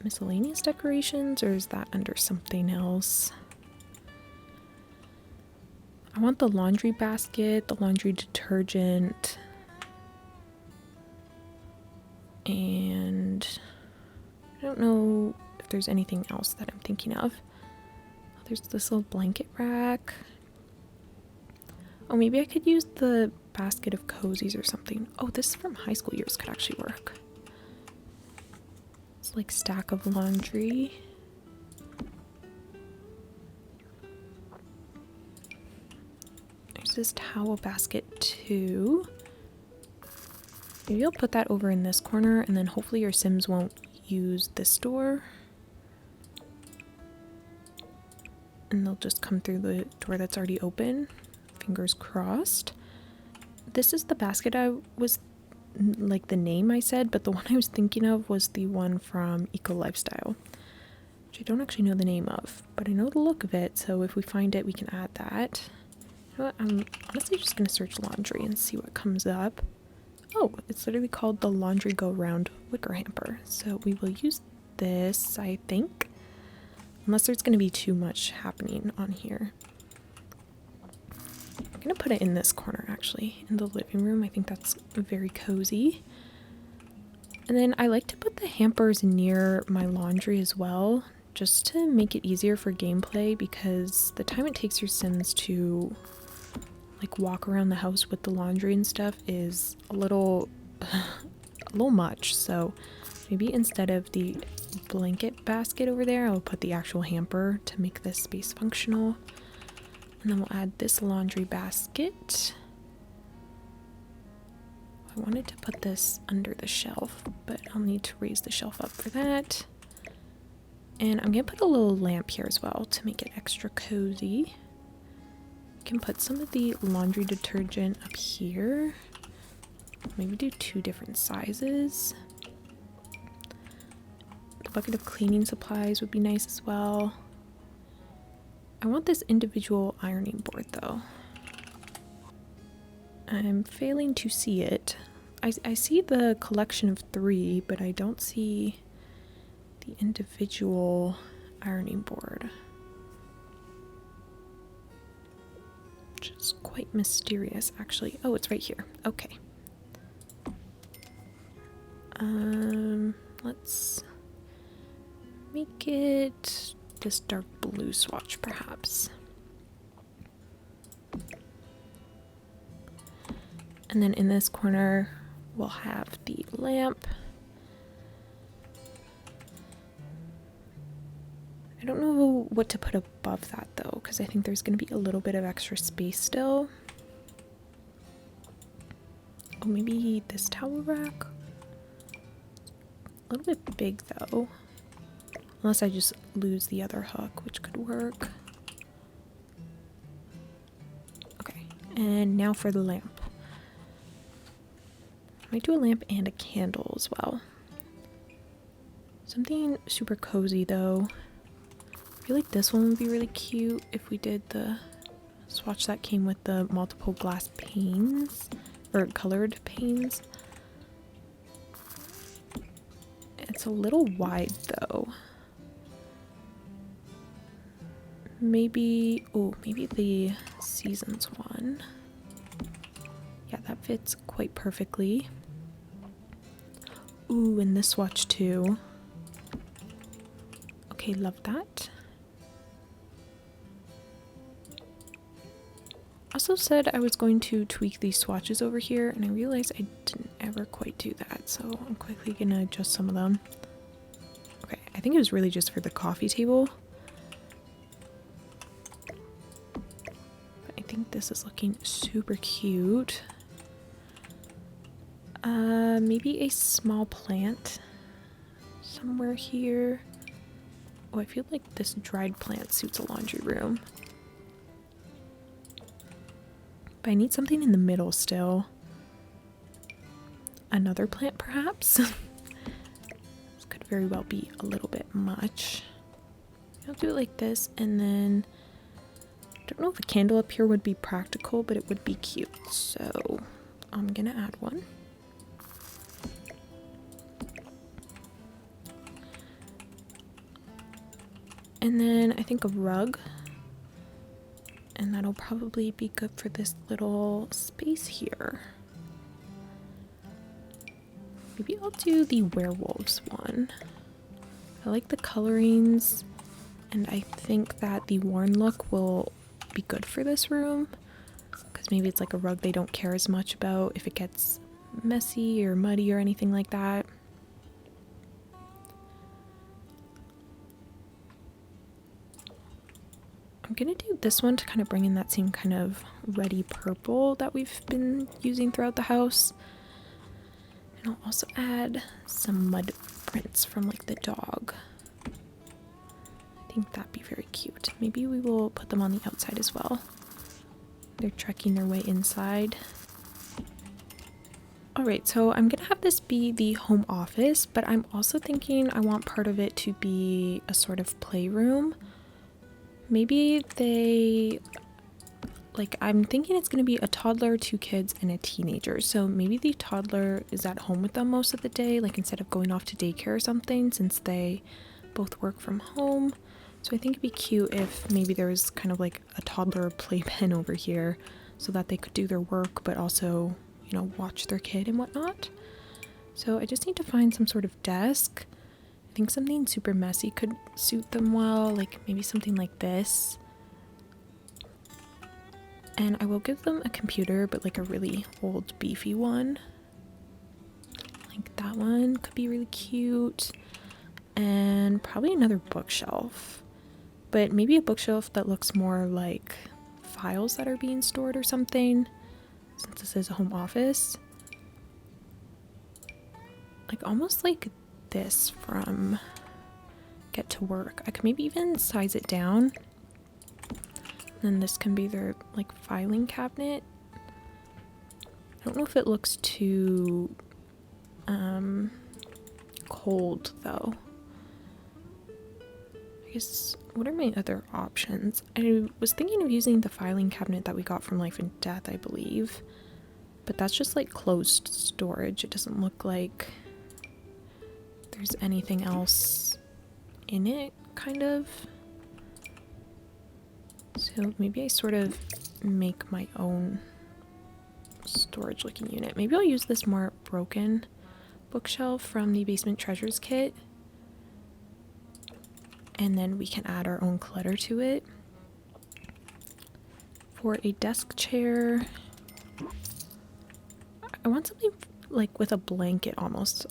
miscellaneous decorations or is that under something else? I want the laundry basket, the laundry detergent, and I don't know if there's anything else that I'm thinking of. Oh, there's this little blanket rack. Oh, maybe I could use the basket of cozies or something. Oh, this from high school years could actually work. It's like stack of laundry. There's this towel basket too. Maybe I'll put that over in this corner and then hopefully your Sims won't use this door. and they'll just come through the door that's already open. Fingers crossed. This is the basket I was, like the name I said, but the one I was thinking of was the one from Eco Lifestyle, which I don't actually know the name of, but I know the look of it, so if we find it, we can add that. You know what? I'm honestly just going to search laundry and see what comes up. Oh, it's literally called the Laundry Go Round Wicker Hamper, so we will use this, I think, unless there's going to be too much happening on here. I'm going to put it in this corner, actually, in the living room. I think that's very cozy. And then I like to put the hampers near my laundry as well, just to make it easier for gameplay, because the time it takes your Sims to like walk around the house with the laundry and stuff is a little much. So maybe instead of the blanket basket over there, I'll put the actual hamper to make this space functional. And then we'll add this laundry basket. I wanted to put this under the shelf, but I'll need to raise the shelf up for that. And I'm gonna put a little lamp here as well to make it extra cozy. Can put some of the laundry detergent up here. Maybe do 2 different sizes. The bucket of cleaning supplies would be nice as well. I want this individual ironing board though. I'm failing to see it. I see the collection of 3, but I don't see the individual ironing board, which is quite mysterious actually. Oh, it's right here. Okay. Let's make it this dark blue swatch perhaps. And then in this corner we'll have the lamp. I don't know what to put above that though, because I think there's going to be a little bit of extra space still. Oh, maybe this towel rack? A little bit big though. Unless I just lose the other hook, which could work. Okay, and now for the lamp. I might do a lamp and a candle as well. Something super cozy though. I feel like this one would be really cute if we did the swatch that came with the multiple glass panes, or colored panes. It's a little wide though. Maybe, oh, maybe the seasons one. Yeah, that fits quite perfectly. Ooh, and this swatch too. Okay, love that. Also said I was going to tweak these swatches over here, and I realized I didn't ever quite do that, so I'm quickly gonna adjust some of them. Okay, I think it was really just for the coffee table. But I think this is looking super cute. Maybe a small plant somewhere here. Oh, I feel like this dried plant suits a laundry room. But I need something in the middle still. Another plant, perhaps? This could very well be a little bit much. I'll do it like this, and then I don't know if a candle up here would be practical, but it would be cute. So I'm gonna add one. And then I think a rug. And that'll probably be good for this little space here. Maybe I'll do the werewolves one. I like the colorings, and I think that the worn look will be good for this room, because maybe it's like a rug they don't care as much about if it gets messy or muddy or anything like that. I'm gonna do this one to kind of bring in that same kind of reddy purple that we've been using throughout the house. And I'll also add some mud prints from like the dog. I think that'd be very cute. Maybe we will put them on the outside as well. They're trekking their way inside. Alright, so I'm gonna have this be the home office, but I'm also thinking I want part of it to be a sort of playroom. Maybe they, like, I'm thinking it's gonna be a toddler, 2 kids, and a teenager. So maybe the toddler is at home with them most of the day, like instead of going off to daycare or something, since they both work from home. So I think it'd be cute if maybe there was kind of like a toddler playpen over here so that they could do their work, but also, you know, watch their kid and whatnot. So I just need to find some sort of desk. I think something super messy could suit them well, like maybe something like this. And I will give them a computer, but like a really old beefy one. Like that one could be really cute. And probably another bookshelf. But maybe a bookshelf that looks more like files that are being stored or something, since this is a home office. Like almost like this from Get to Work. I could maybe even size it down. And this can be their like filing cabinet. I don't know if it looks too cold though. I guess, what are my other options? I was thinking of using the filing cabinet that we got from Life and Death, I believe. But that's just like closed storage. It doesn't look like there's anything else in it, kind of. So maybe I sort of make my own storage looking unit. Maybe I'll use this more broken bookshelf from the Basement Treasures kit. And then we can add our own clutter to it. For a desk chair, I want something like with a blanket almost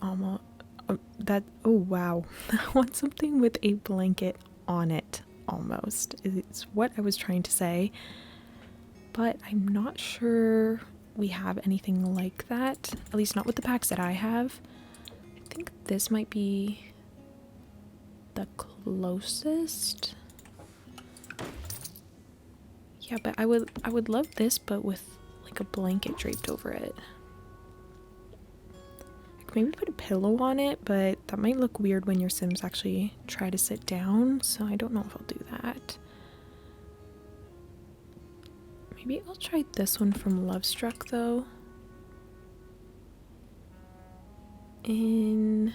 that, oh wow. I want something with a blanket on it almost is what I was trying to say, but I'm not sure we have anything like that, at least not with the packs that I have. I think this might be the closest. Yeah, but I would love this, but with like a blanket draped over it. I could maybe put a pillow on it, but that might look weird when your Sims actually try to sit down, so I don't know if I'll do that. Maybe I'll try this one from Lovestruck though. In,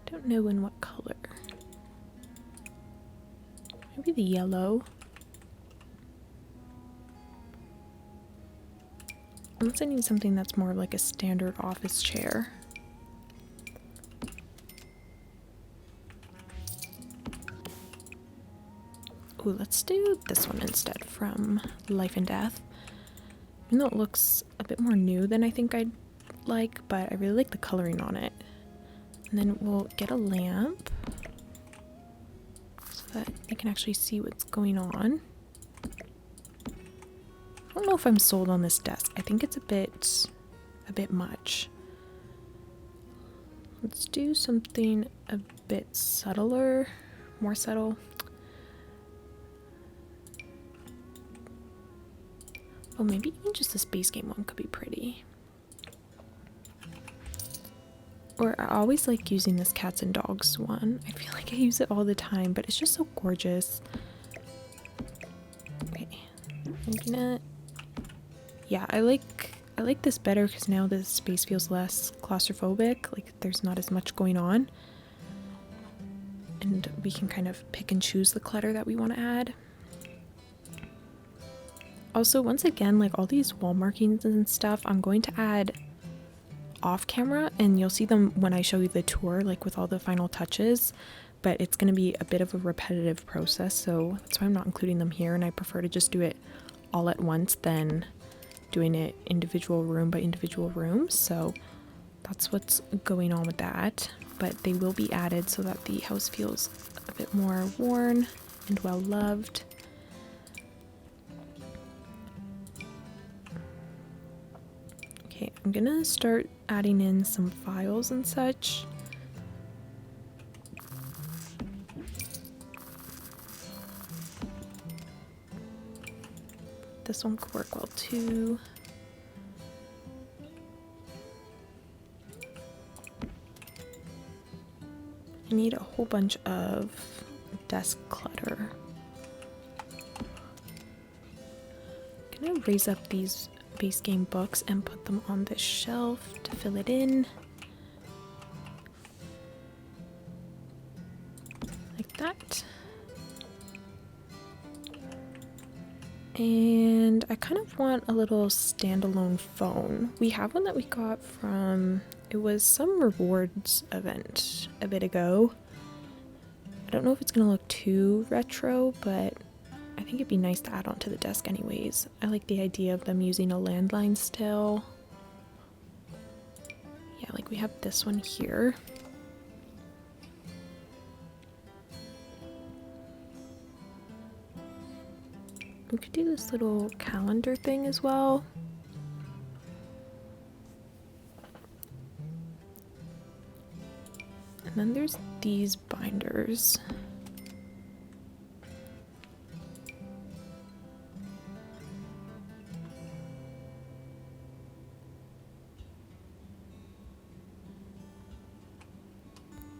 don't know in what color. Maybe the yellow. Unless I need something that's more like a standard office chair. Ooh, let's do this one instead from Life and Death. Even though it looks a bit more new than I think I'd like, but I really like the coloring on it. And then we'll get a lamp so that I can actually see what's going on. I don't know if I'm sold on this desk. I think it's a bit much. Let's do something a bit subtler, more subtle. Oh, maybe even just this base game one could be pretty. Or I always like using this cats and dogs one. I feel like I use it all the time, but it's just so gorgeous. Okay, I'm gonna, yeah, I like this better because now the space feels less claustrophobic. Like there's not as much going on, and we can kind of pick and choose the clutter that we want to add. Also, once again, like all these wall markings and stuff, I'm going to add off camera, and you'll see them when I show you the tour, like with all the final touches, but it's going to be a bit of a repetitive process, so that's why I'm not including them here, and I prefer to just do it all at once than doing it individual room by individual room. So that's what's going on with that, but they will be added so that the house feels a bit more worn and well loved. Okay, I'm gonna start adding in some files and such. this one could work well too. I need a whole bunch of desk clutter. I'm gonna raise up these base game books and put them on this shelf to fill it in. Like that. And I kind of want a little standalone phone. We have one that we got from, it was some rewards event a bit ago. I don't know if it's gonna look too retro, but I think it'd be nice to add onto the desk anyways. I like the idea of them using a landline still. Yeah, like we have this one here. We could do this little calendar thing as well. And then there's these binders.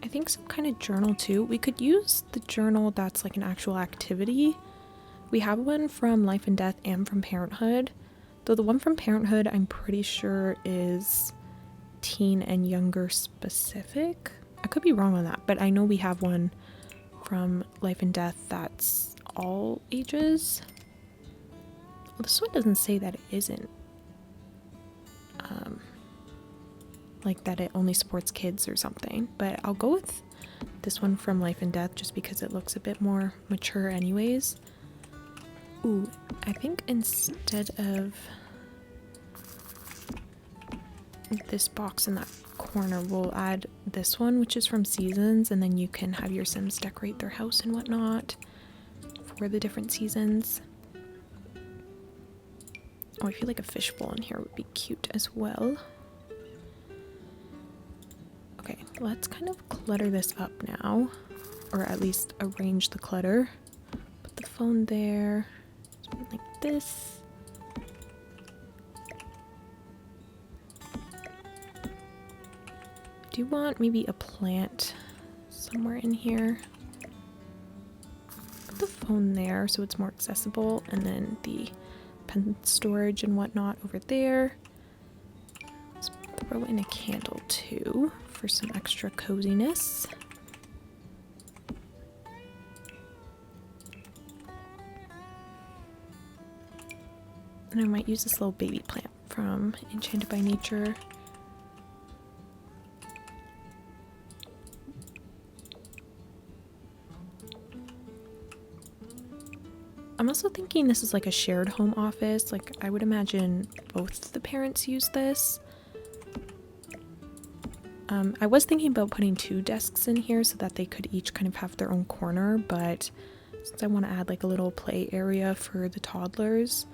I think some kind of journal too. We could use the journal that's like an actual activity. We have one from Life and Death and from Parenthood, though the one from Parenthood I'm pretty sure is teen and younger specific. I could be wrong on that, but I know we have one from Life and Death that's all ages. Well, this one doesn't say that it isn't. Like that it only supports kids or something, but I'll go with this one from Life and Death just because it looks a bit more mature anyways. Ooh, I think instead of this box in that corner, we'll add this one, which is from Seasons, and then you can have your Sims decorate their house and whatnot for the different seasons. Oh, I feel like a fishbowl in here would be cute as well. Okay, let's kind of clutter this up now, or at least arrange the clutter. Put the phone there. Like this. Do you want maybe a plant somewhere in here? Put the phone there so it's more accessible, and then the pen storage and whatnot over there. Let's throw in a candle too for some extra coziness. And I might use this little baby plant from Enchanted by Nature. I'm also thinking this is like a shared home office. Like I would imagine both the parents use this. I was thinking about putting 2 desks in here so that they could each kind of have their own corner, but since I want to add like a little play area for the toddlers,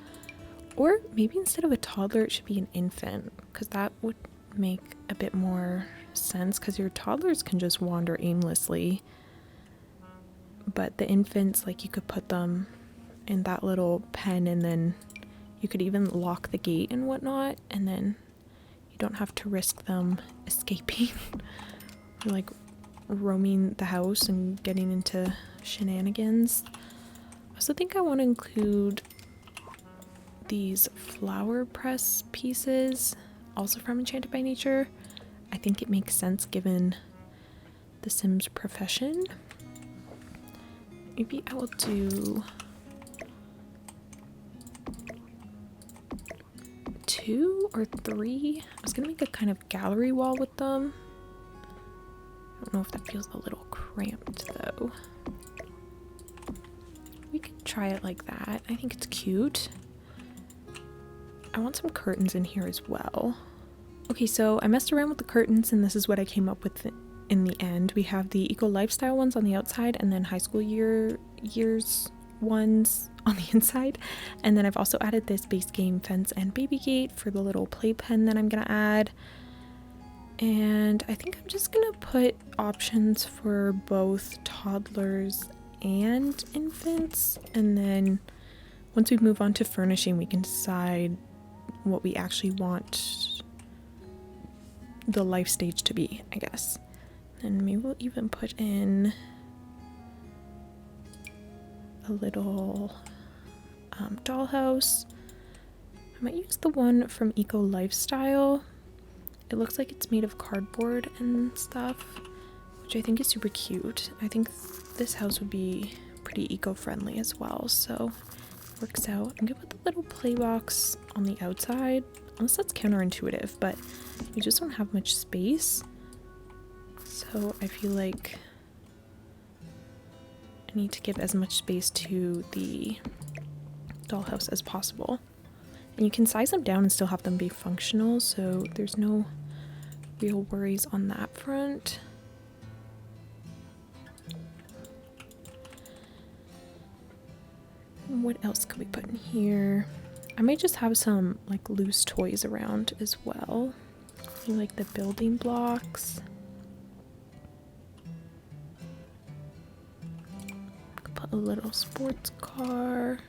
or maybe instead of a toddler, it should be an infant, because that would make a bit more sense, because your toddlers can just wander aimlessly. But the infants, like you could put them in that little pen, and then you could even lock the gate and whatnot, and then you don't have to risk them escaping or like roaming the house and getting into shenanigans. I also think I want to include these flower press pieces, also from Enchanted by Nature. I think it makes sense given the Sims profession. Maybe I will do 2 or 3. I was gonna make a kind of gallery wall with them. I don't know if that feels a little cramped though. We could try it like that. I think it's cute. I want some curtains in here as well. Okay, so I messed around with the curtains and this is what I came up with in the end. We have the eco lifestyle ones on the outside and then high school years ones on the inside. And then I've also added this base game fence and baby gate for the little playpen that I'm gonna add. And I think I'm just gonna put options for both toddlers and infants, and then once we move on to furnishing, we can decide what we actually want the life stage to be, I guess. And maybe we'll even put in a little dollhouse. I might use the one from Eco Lifestyle. It looks like it's made of cardboard and stuff, which I think is super cute. I think this house would be pretty eco-friendly as well, so it works out. I'm gonna put the little play box on the outside, unless that's counterintuitive, but we just don't have much space. So I feel like I need to give as much space to the dollhouse as possible. And you can size them down and still have them be functional, so there's no real worries on that front. What else could we put in here? I might just have some like loose toys around as well. I like the building blocks. Could put a little sports car.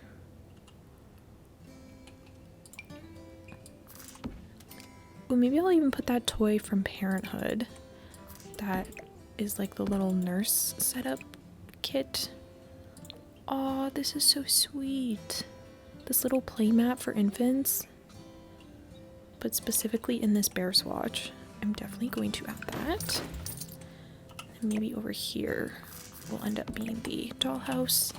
Well, maybe I'll even put that toy from Parenthood. That is like the little nurse setup kit. Aw, this is so sweet. This little playmat for infants. But specifically in this bear swatch. I'm definitely going to add that. And maybe over here will end up being the dollhouse.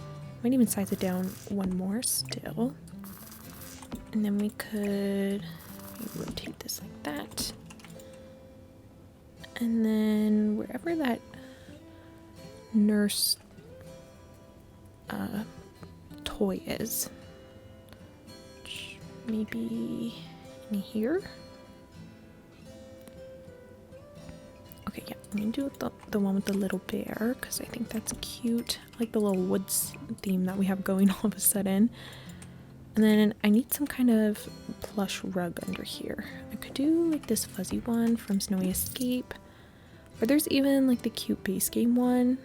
Might even size it down one more still. And then we could rotate this like that. And then wherever that nurse toy is, maybe in here. Okay, yeah, I'm gonna do the one with the little bear because I think that's cute. I like the little woods theme that we have going all of a sudden. And then I need some kind of plush rug under here. I could do like this fuzzy one from Snowy Escape. Or there's even like the cute base game one.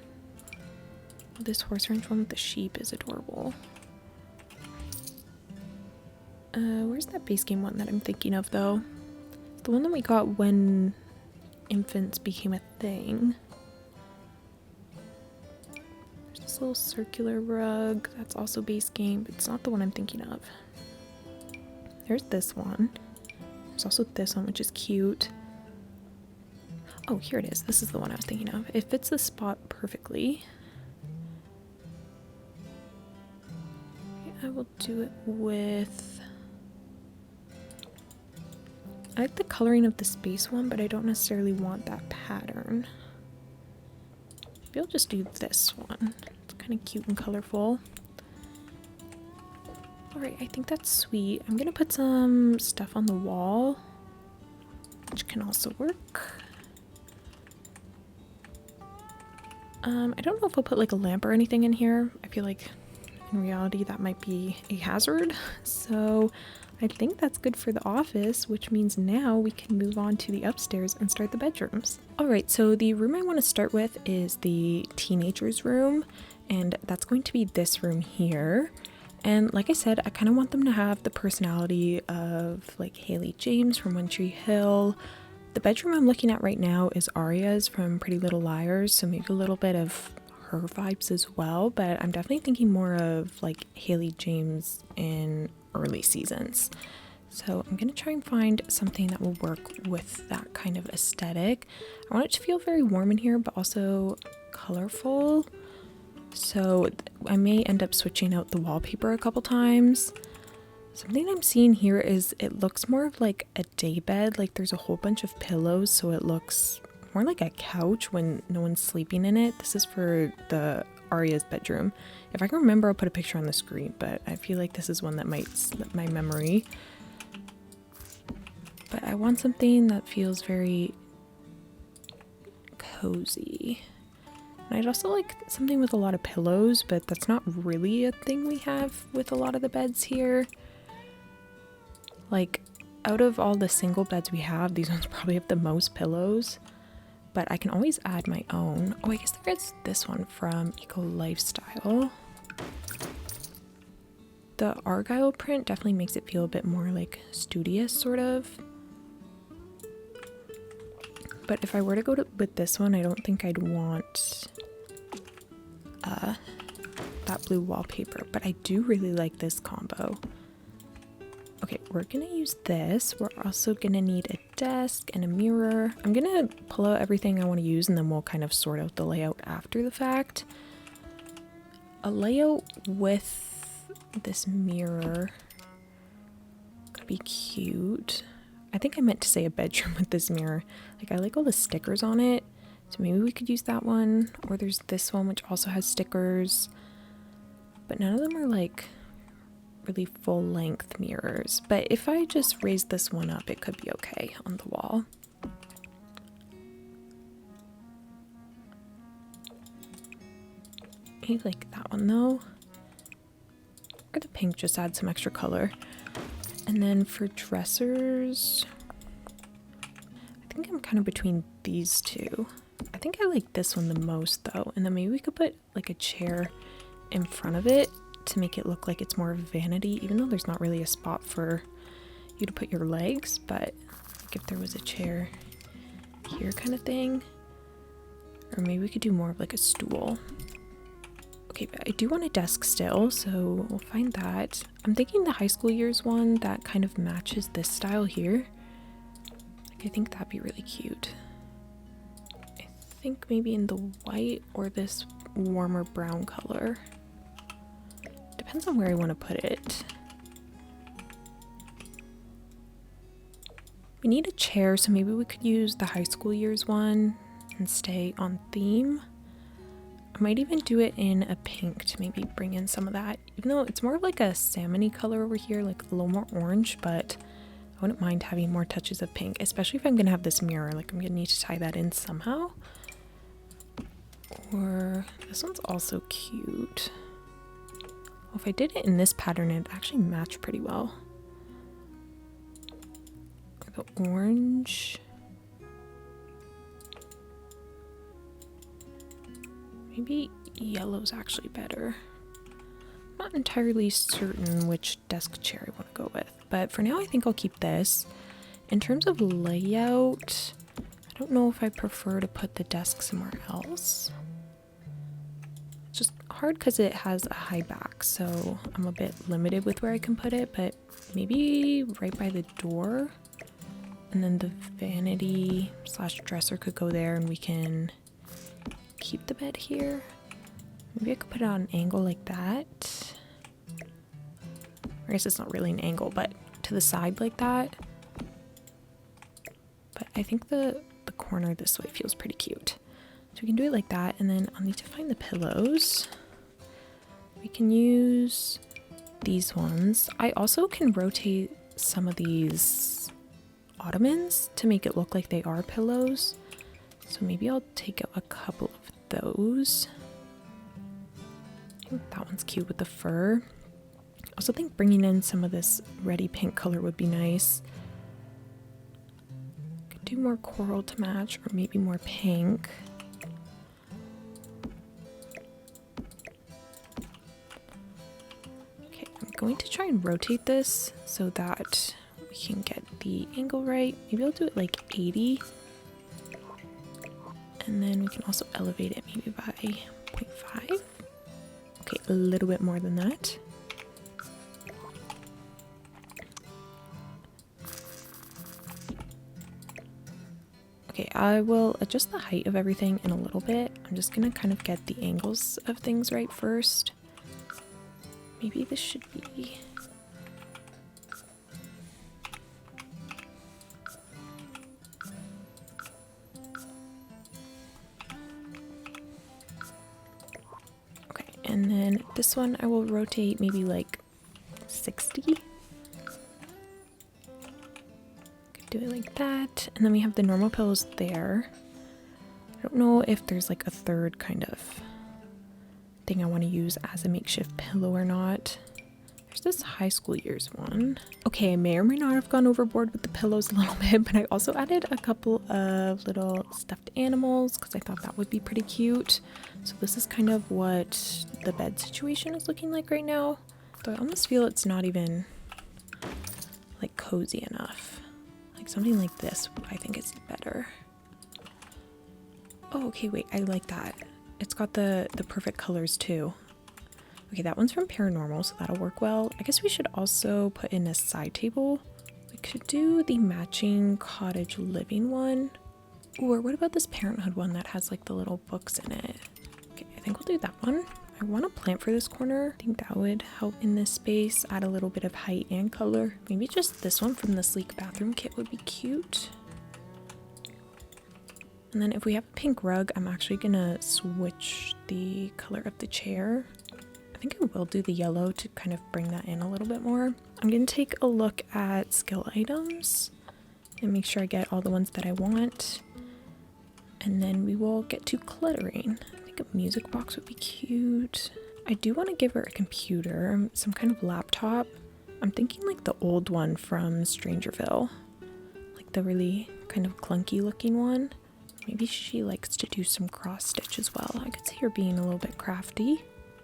This horse ranch one with the sheep is adorable. Where's that base game one that I'm thinking of though? It's the one that we got when infants became a thing. There's this little circular rug that's also base game, but it's not the one I'm thinking of. There's this one. There's also this one, which is cute. Oh, here it is. This is the one I was thinking of. It fits the spot perfectly. I will do it with... I like the coloring of the space one, but I don't necessarily want that pattern. Maybe I'll just do this one. It's kind of cute and colorful. Alright, I think that's sweet. I'm gonna put some stuff on the wall, which can also work. I don't know if I'll put like a lamp or anything in here. I feel like in reality that might be a hazard. So I think that's good for the office, which means now we can move on to the upstairs and start the bedrooms. Alright, so the room I want to start with is the teenager's room, and that's going to be this room here. And like I said, I kind of want them to have the personality of like Haley James from One Tree Hill. The bedroom I'm looking at right now is Aria's from Pretty Little Liars, so maybe a little bit of her vibes as well, but I'm definitely thinking more of like Haley James in early seasons. So I'm gonna try and find something that will work with that kind of aesthetic. I want it to feel very warm in here, but also colorful. So I may end up switching out the wallpaper a couple times. Something I'm seeing here is it looks more of like a day bed, like there's a whole bunch of pillows, so it looks more like a couch when no one's sleeping in it. This is for the Aria's bedroom. If I can remember, I'll put a picture on the screen, but I feel like this is one that might slip my memory. But I want something that feels very cozy. And I'd also like something with a lot of pillows, but that's not really a thing we have with a lot of the beds here. Like, out of all the single beds we have, these ones probably have the most pillows. But I can always add my own. Oh, I guess there is this one from Eco Lifestyle. The Argyle print definitely makes it feel a bit more like studious, sort of. But if I were to go with this one, I don't think I'd want that blue wallpaper. But I do really like this combo. Okay, we're gonna use this. We're also gonna need a desk and a mirror. I'm gonna pull out everything I want to use and then we'll kind of sort out the layout after the fact. A layout with this mirror could be cute. I think I meant to say a bedroom with this mirror. Like, I like all the stickers on it, so maybe we could use that one. Or there's this one which also has stickers, but none of them are like really full-length mirrors. But if I just raise this one up, it could be okay on the wall. I like that one though. Or the pink just adds some extra color. And then for dressers, I think I'm kind of between these two. I think I like this one the most though. And then maybe we could put like a chair in front of it to make it look like it's more vanity, even though there's not really a spot for you to put your legs. But like if there was a chair here kind of thing. Or maybe we could do more of like a stool. Okay, but I do want a desk still, so we'll find that. I'm thinking the high school years one that kind of matches this style here. Like, I think that'd be really cute. I think maybe in the white or this warmer brown color. Depends on where I want to put it. We need a chair, so maybe we could use the high school years one and stay on theme. I might even do it in a pink to maybe bring in some of that, even though it's more of like a salmon-y color over here, like a little more orange, but I wouldn't mind having more touches of pink, especially if I'm gonna have this mirror. Like, I'm gonna need to tie that in somehow. Or this one's also cute. Well, if I did it in this pattern, it'd actually match pretty well. Or the orange. Maybe yellow's actually better. I'm not entirely certain which desk chair I want to go with, but for now I think I'll keep this. In terms of layout, I don't know if I prefer to put the desk somewhere else. It's just hard because it has a high back, so I'm a bit limited with where I can put it, but maybe right by the door. And then the vanity slash dresser could go there and we can keep the bed here. Maybe I could put it on an angle like that. I guess it's not really an angle, but to the side like that. But I think the corner this way feels pretty cute. So we can do it like that, and then I'll need to find the pillows. We can use these ones. I also can rotate some of these ottomans to make it look like they are pillows. So maybe I'll take out a couple of those. I think that one's cute with the fur. I also think bringing in some of this reddy pink color would be nice. Could do more coral to match, or maybe more pink. Okay, I'm going to try and rotate this so that we can get the angle right. Maybe I'll do it like 80. And then we can also elevate it maybe by 0.5. Okay, a little bit more than that. Okay, I will adjust the height of everything in a little bit. I'm just gonna kind of get the angles of things right first. Maybe this should be... And then this one I will rotate maybe like 60. Could do it like that. And then we have the normal pillows there. I don't know if there's like a third kind of thing I want to use as a makeshift pillow or not. There's this high school years one. Okay, I may or may not have gone overboard with the pillows a little bit, but I also added a couple of little stuffed animals because I thought that would be pretty cute. So this is kind of what the bed situation is looking like right now. So I almost feel it's not even like cozy enough. Like something like this I think is better. Oh, okay, wait, I like that. It's got the perfect colors too. Okay, that one's from Paranormal, so that'll work well. I guess we should also put in a side table. We could do the matching cottage living one. Or what about this Parenthood one that has like the little books in it? Okay, I think we'll do that one. I want a plant for this corner. I think that would help in this space, add a little bit of height and color. Maybe just this one from the sleek bathroom kit would be cute. And then if we have a pink rug, I'm actually gonna switch the color of the chair. I think I will do the yellow to kind of bring that in a little bit more. I'm gonna take a look at skill items and make sure I get all the ones that I want. And then we will get to cluttering. I think a music box would be cute. I do want to give her a computer, some kind of laptop. I'm thinking like the old one from Strangerville, like the really kind of clunky looking one. Maybe she likes to do some cross stitch as well. I could see her being a little bit crafty.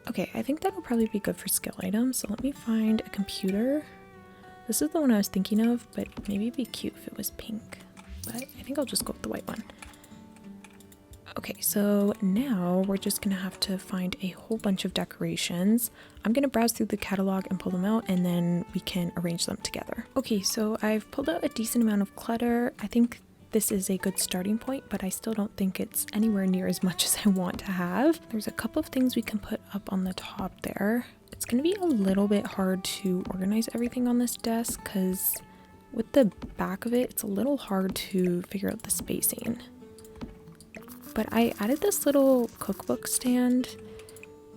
Okay, I think that'll probably be good for skill items. So let me find a computer. This is the one I was thinking of, but maybe it'd be cute if it was pink. But I think I'll just go with the white one. Okay, so now we're just gonna have to find a whole bunch of decorations. I'm gonna browse through the catalog and pull them out, and then we can arrange them together. Okay, so I've pulled out a decent amount of clutter. I think this is a good starting point, but I still don't think it's anywhere near as much as I want to have. There's a couple of things we can put up on the top there. It's gonna be a little bit hard to organize everything on this desk because with the back of it, it's a little hard to figure out the spacing. But I added this little cookbook stand.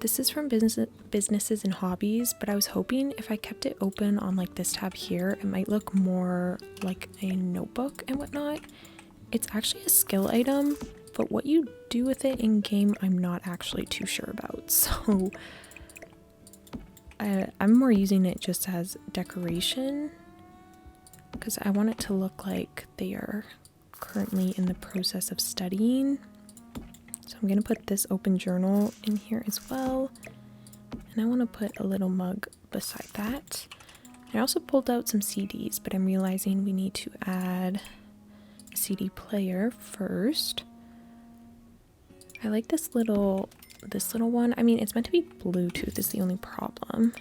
This is from businesses and hobbies, but I was hoping if I kept it open on like this tab here, it might look more like a notebook and whatnot. It's actually a skill item, but what you do with it in game, I'm not actually too sure about. So I'm more using it just as decoration because I want it to look like they are currently in the process of studying. So I'm going to put this open journal in here as well. And I want to put a little mug beside that. I also pulled out some CDs, but I'm realizing we need to add a CD player first. I like this little one. I mean, it's meant to be Bluetooth is the only problem.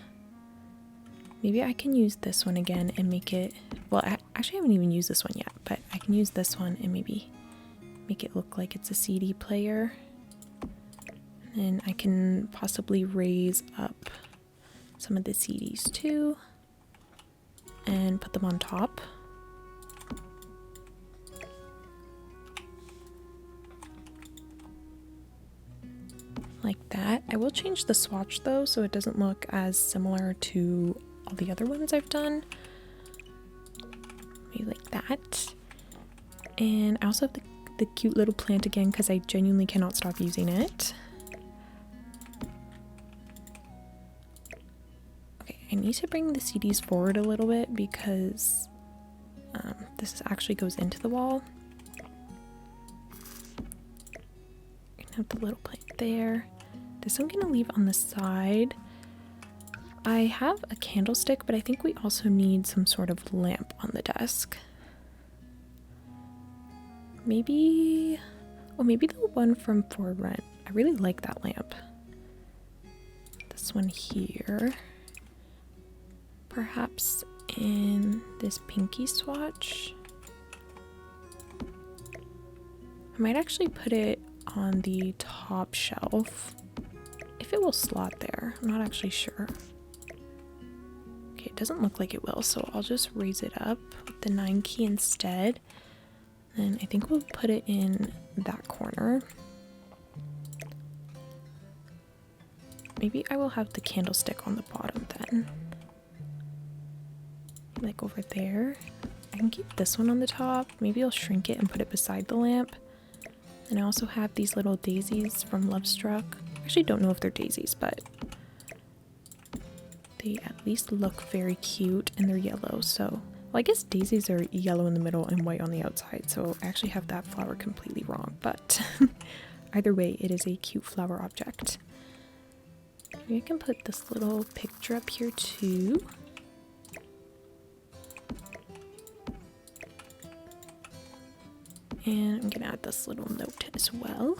Maybe I can use this one again and make it, well, I actually haven't even used this one yet, but I can use this one and maybe make it look like it's a CD player. And I can possibly raise up some of the CDs too and put them on top. Like that. I will change the swatch though so it doesn't look as similar to all the other ones I've done. Maybe like that. And I also have the cute little plant again because I genuinely cannot stop using it. Okay, I need to bring the CDs forward a little bit because this actually goes into the wall. I can have the little plant there. This I'm going to leave on the side. I have a candlestick, but I think we also need some sort of lamp on the desk. Maybe, oh, maybe the one from For Rent. I really like that lamp. This one here. Perhaps in this pinky swatch. I might actually put it on the top shelf. If it will slot there, I'm not actually sure. Okay, it doesn't look like it will, so I'll just raise it up with the 9 key instead. And I think we'll put it in that corner. Maybe I will have the candlestick on the bottom then. Like over there. I can keep this one on the top. Maybe I'll shrink it and put it beside the lamp. And I also have these little daisies from Lovestruck. I actually don't know if they're daisies, but they at least look very cute and they're yellow, so well, I guess daisies are yellow in the middle and white on the outside, so I actually have that flower completely wrong, but either way, it is a cute flower object. Maybe I can put this little picture up here too. And I'm gonna add this little note as well.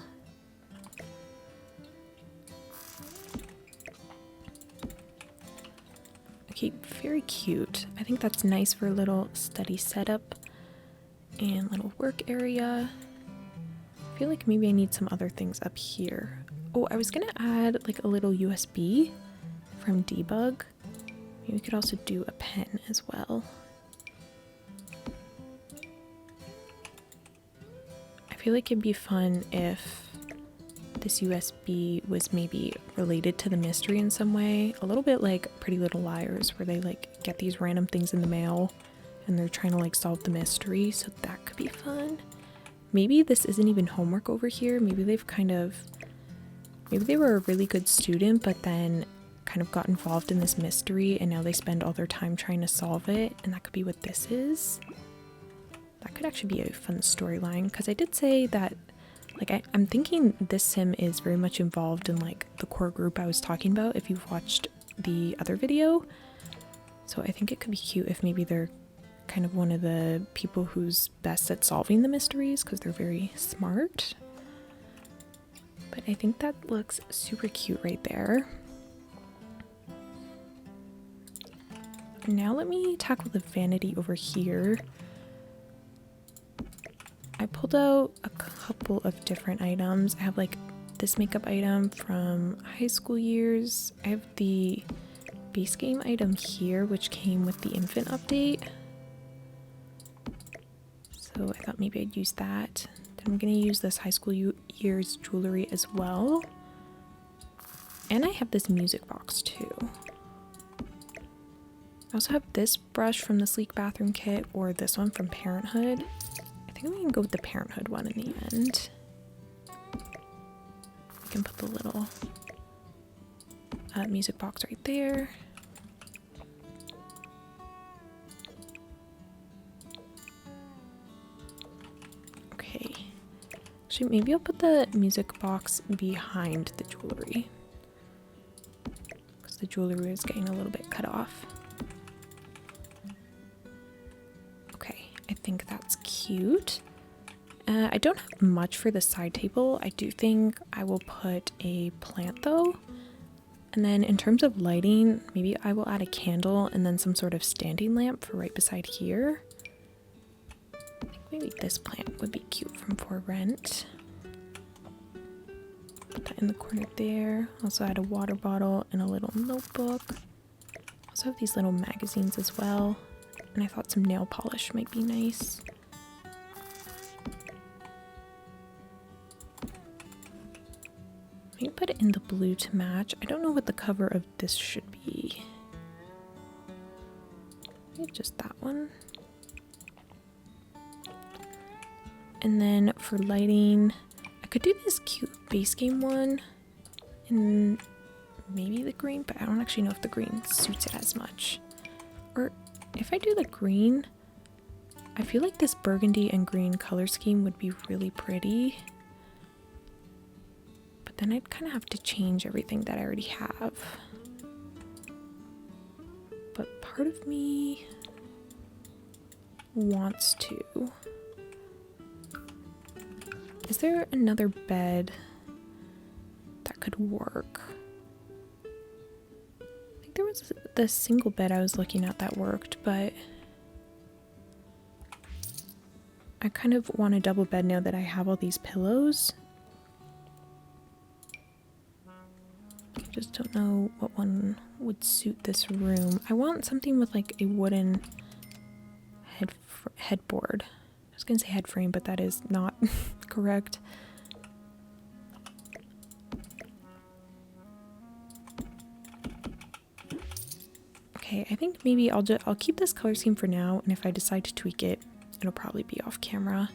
Okay, very cute. I think that's nice for a little study setup and little work area. I feel like maybe I need some other things up here. Oh, I was gonna add like a little USB from debug. Maybe we could also do a pen as well. I feel like it'd be fun if this USB was maybe related to the mystery in some way. A little bit like Pretty Little Liars, where they like get these random things in the mail and they're trying to like solve the mystery. So that could be fun. Maybe this isn't even homework over here. Maybe they've maybe they were a really good student, but then kind of got involved in this mystery and now they spend all their time trying to solve it. And that could be what this is. That could actually be a fun storyline, because I did say that, like, I'm thinking this sim is very much involved in, like, the core group I was talking about if you've watched the other video. So I think it could be cute if maybe they're kind of one of the people who's best at solving the mysteries, because they're very smart. But I think that looks super cute right there. And now let me tackle the vanity over here. I pulled out a couple of different items. I have like this makeup item from high school years. I have the base game item here, which came with the infant update. So I thought maybe I'd use that. Then I'm gonna use this high school years jewelry as well. And I have this music box too. I also have this brush from the Sleek Bathroom Kit, or this one from Parenthood. I think I'm gonna go with the Parenthood one in the end. I can put the little music box right there. Okay. Actually, maybe I'll put the music box behind the jewelry, because the jewelry is getting a little bit cut off. I think that's cute. I don't have much for the side table. I do think I will put a plant though. And then in terms of lighting, maybe I will add a candle and then some sort of standing lamp for right beside here. I think maybe this plant would be cute from For Rent. Put that in the corner there. Also add a water bottle and a little notebook. Also have these little magazines as well. And I thought some nail polish might be nice. Maybe put it in the blue to match. I don't know what the cover of this should be. Maybe just that one. And then for lighting, I could do this cute base game one in maybe the green, but I don't actually know if the green suits it as much. Or if I do the green, I feel like this burgundy and green color scheme would be really pretty. But then I'd kind of have to change everything that I already have. But part of me wants to. Is there another bed that could work? There was the single bed I was looking at that worked, but I kind of want a double bed now that I have all these pillows. I just don't know what one would suit this room. I want something with like a wooden headboard. I was gonna say head frame, but that is not correct. Okay, I think maybe I'll keep this color scheme for now, and if I decide to tweak it, it'll probably be off camera.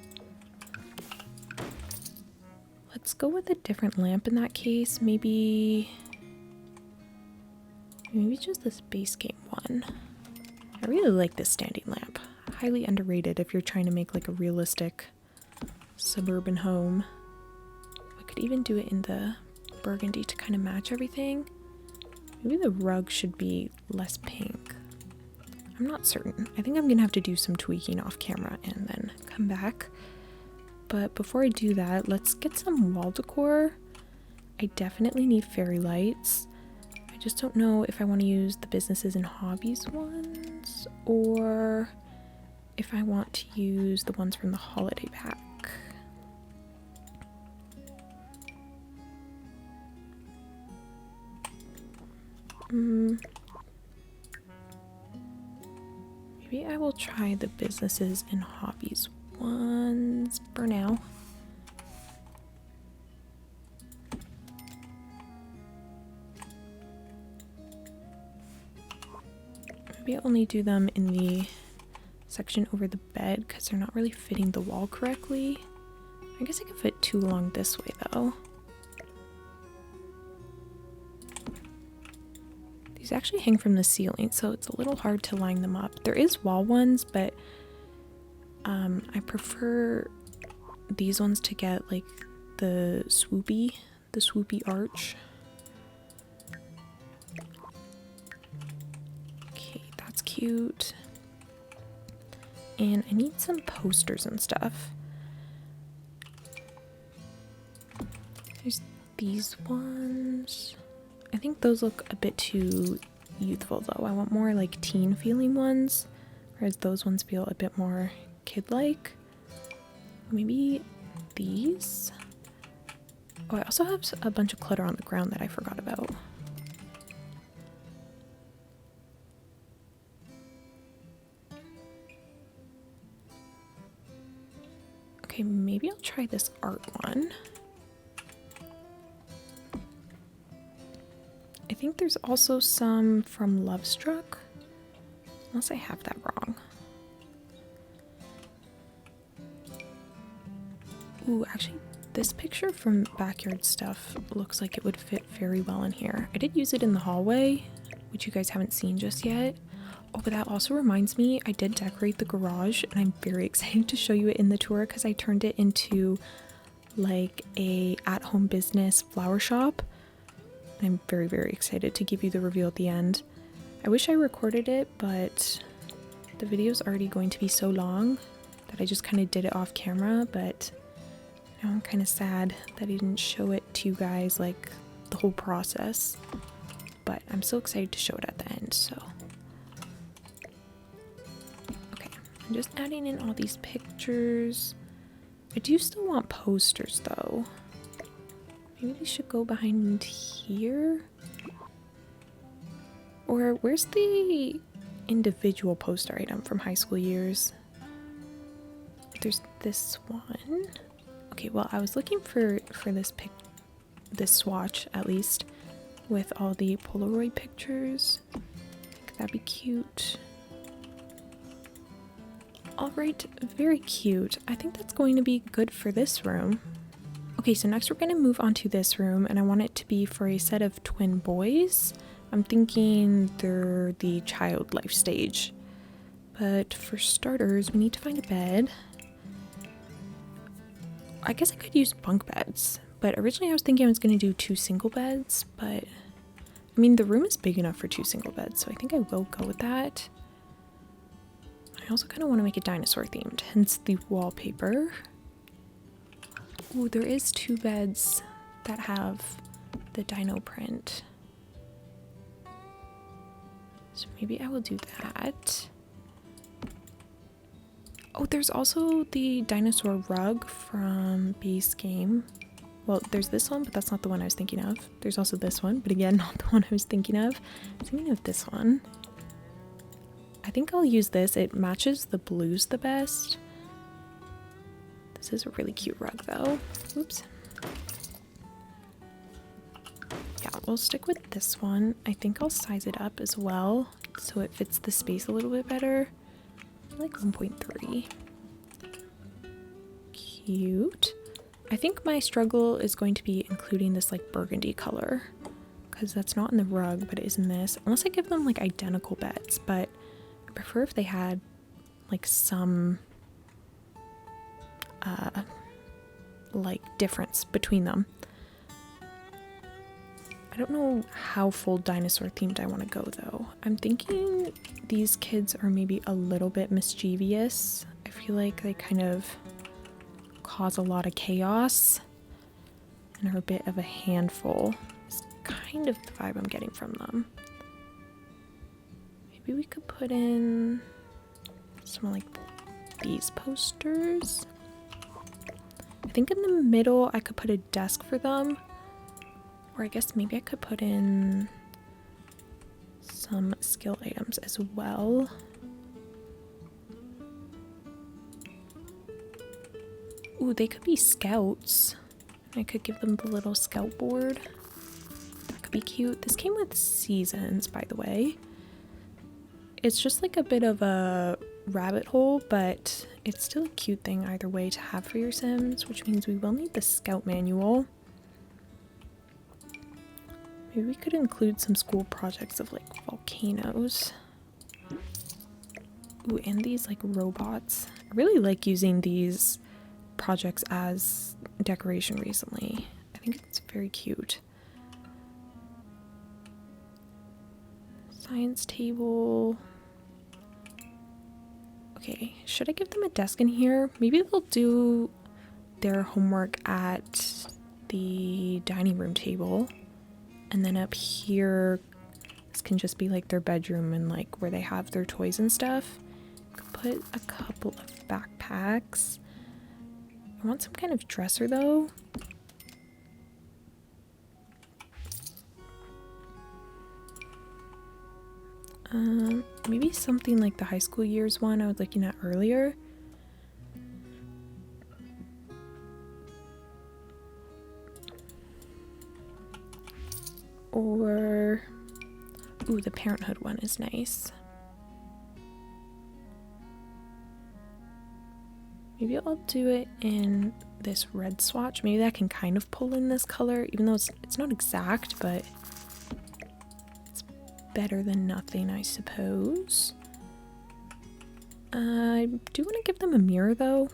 Let's go with a different lamp in that case. Maybe just this base game one. I really like this standing lamp. Highly underrated if you're trying to make like a realistic suburban home. I could even do it in the burgundy to kind of match everything. Maybe the rug should be less pink. I'm not certain. I think I'm gonna have to do some tweaking off camera and then come back. But before I do that, let's get some wall decor. I definitely need fairy lights. I just don't know if I want to use the businesses and hobbies ones or if I want to use the ones from the holiday pack. Maybe I will try the businesses and hobbies ones for now. Maybe I'll only do them in the section over the bed because they're not really fitting the wall correctly. I guess I could fit two along this way though. These actually hang from the ceiling, so it's a little hard to line them up. There is wall ones, but I prefer these ones to get like the swoopy arch. Okay, that's cute. And I need some posters and stuff. There's these ones. I think those look a bit too youthful though. I want more like teen feeling ones, whereas those ones feel a bit more kid-like. Maybe these? Oh, I also have a bunch of clutter on the ground that I forgot about. Okay, maybe I'll try this art one. I think there's also some from Love Struck, unless I have that wrong. Ooh, actually, this picture from Backyard Stuff looks like it would fit very well in here. I did use it in the hallway, which you guys haven't seen just yet. Oh, but that also reminds me, I did decorate the garage, and I'm very excited to show you it in the tour because I turned it into like a at-home business flower shop. I'm very, very excited to give you the reveal at the end. I wish I recorded it, but the video's already going to be so long that I just kind of did it off camera, but now I'm kind of sad that I didn't show it to you guys, like the whole process. But I'm so excited to show it at the end, so. Okay, I'm just adding in all these pictures. I do still want posters though. Maybe they should go behind here? Or where's the individual poster item from high school years? There's this one. Okay, well, I was looking for this swatch at least with all the Polaroid pictures. I think that'd be cute. Alright, very cute. I think that's going to be good for this room. Okay, so next we're going to move on to this room, and I want it to be for a set of twin boys. I'm thinking they're the child life stage. But for starters, we need to find a bed. I guess I could use bunk beds, but originally I was thinking I was going to do 2 single beds, but I mean, the room is big enough for 2 single beds, so I think I will go with that. I also kind of want to make it dinosaur themed, hence the wallpaper. Ooh, there is 2 beds that have the dino print. So maybe I will do that. Oh, there's also the dinosaur rug from Basegame. Well, there's this one, but that's not the one I was thinking of. There's also this one, but again, not the one I was thinking of. I was thinking of this one. I think I'll use this. It matches the blues the best. This is a really cute rug though. Oops. Yeah, we'll stick with this one. I think I'll size it up as well so it fits the space a little bit better. Like 1.3. Cute. I think my struggle is going to be including this like burgundy color because that's not in the rug, but it is in this. Unless I give them like identical beds, but I prefer if they had like some like difference between them. I don't know how full dinosaur themed I want to go though. I'm thinking these kids are maybe a little bit mischievous. I feel like they kind of cause a lot of chaos and are a bit of a handful. It's kind of the vibe I'm getting from them. Maybe we could put in some like these posters. I think in the middle I could put a desk for them. Or I guess maybe I could put in some skill items as well. Ooh, they could be scouts. I could give them the little scout board. That could be cute. This came with seasons, by the way. It's just like a bit of a rabbit hole, but it's still a cute thing either way to have for your Sims, which means we will need the scout manual. Maybe we could include some school projects of like volcanoes. Ooh, and these like robots. I really like using these projects as decoration recently. I think it's very cute. Science table. Okay, should I give them a desk in here? Maybe they'll do their homework at the dining room table. And then up here, this can just be like their bedroom and like where they have their toys and stuff. Could put a couple of backpacks. I want some kind of dresser though. Maybe something like the high school years one I was looking at earlier. Or, ooh, the parenthood one is nice. Maybe I'll do it in this red swatch. Maybe that can kind of pull in this color, even though it's not exact, but it's better than nothing, I suppose. I do want to give them a mirror though.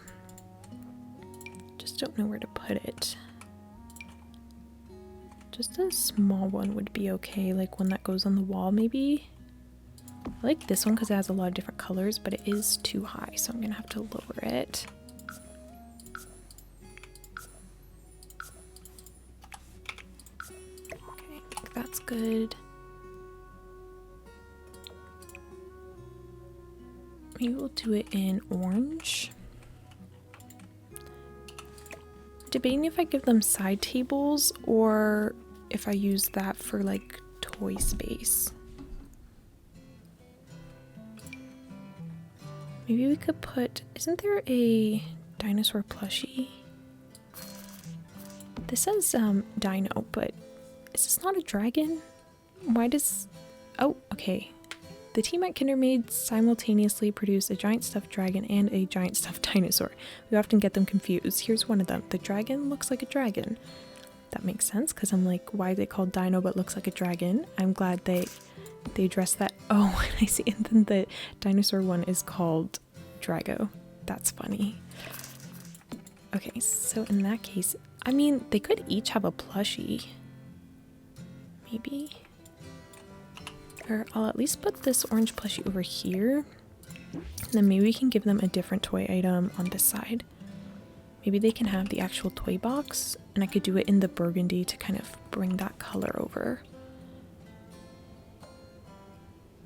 Just don't know where to put it. Just a small one would be okay, like one that goes on the wall maybe. I like this one because it has a lot of different colors, but it is too high, so I'm gonna have to lower it. Okay, I think that's good. Maybe we'll do it in orange. Debating if I give them side tables or if I use that for like toy space. Maybe we could put, isn't there a dinosaur plushie? This says dino, but is this not a dragon? Why does, oh, okay. The team at Kindermaid simultaneously produced a giant stuffed dragon and a giant stuffed dinosaur. We often get them confused. Here's one of them. The dragon looks like a dragon. That makes sense because I'm like, why are they called dino but looks like a dragon? I'm glad they addressed that. Oh, I see. And then the dinosaur one is called Drago. That's funny. Okay, so in that case, I mean, they could each have a plushie. Maybe. Or I'll at least put this orange plushie over here. And then maybe we can give them a different toy item on this side. Maybe they can have the actual toy box, and I could do it in the burgundy to kind of bring that color over.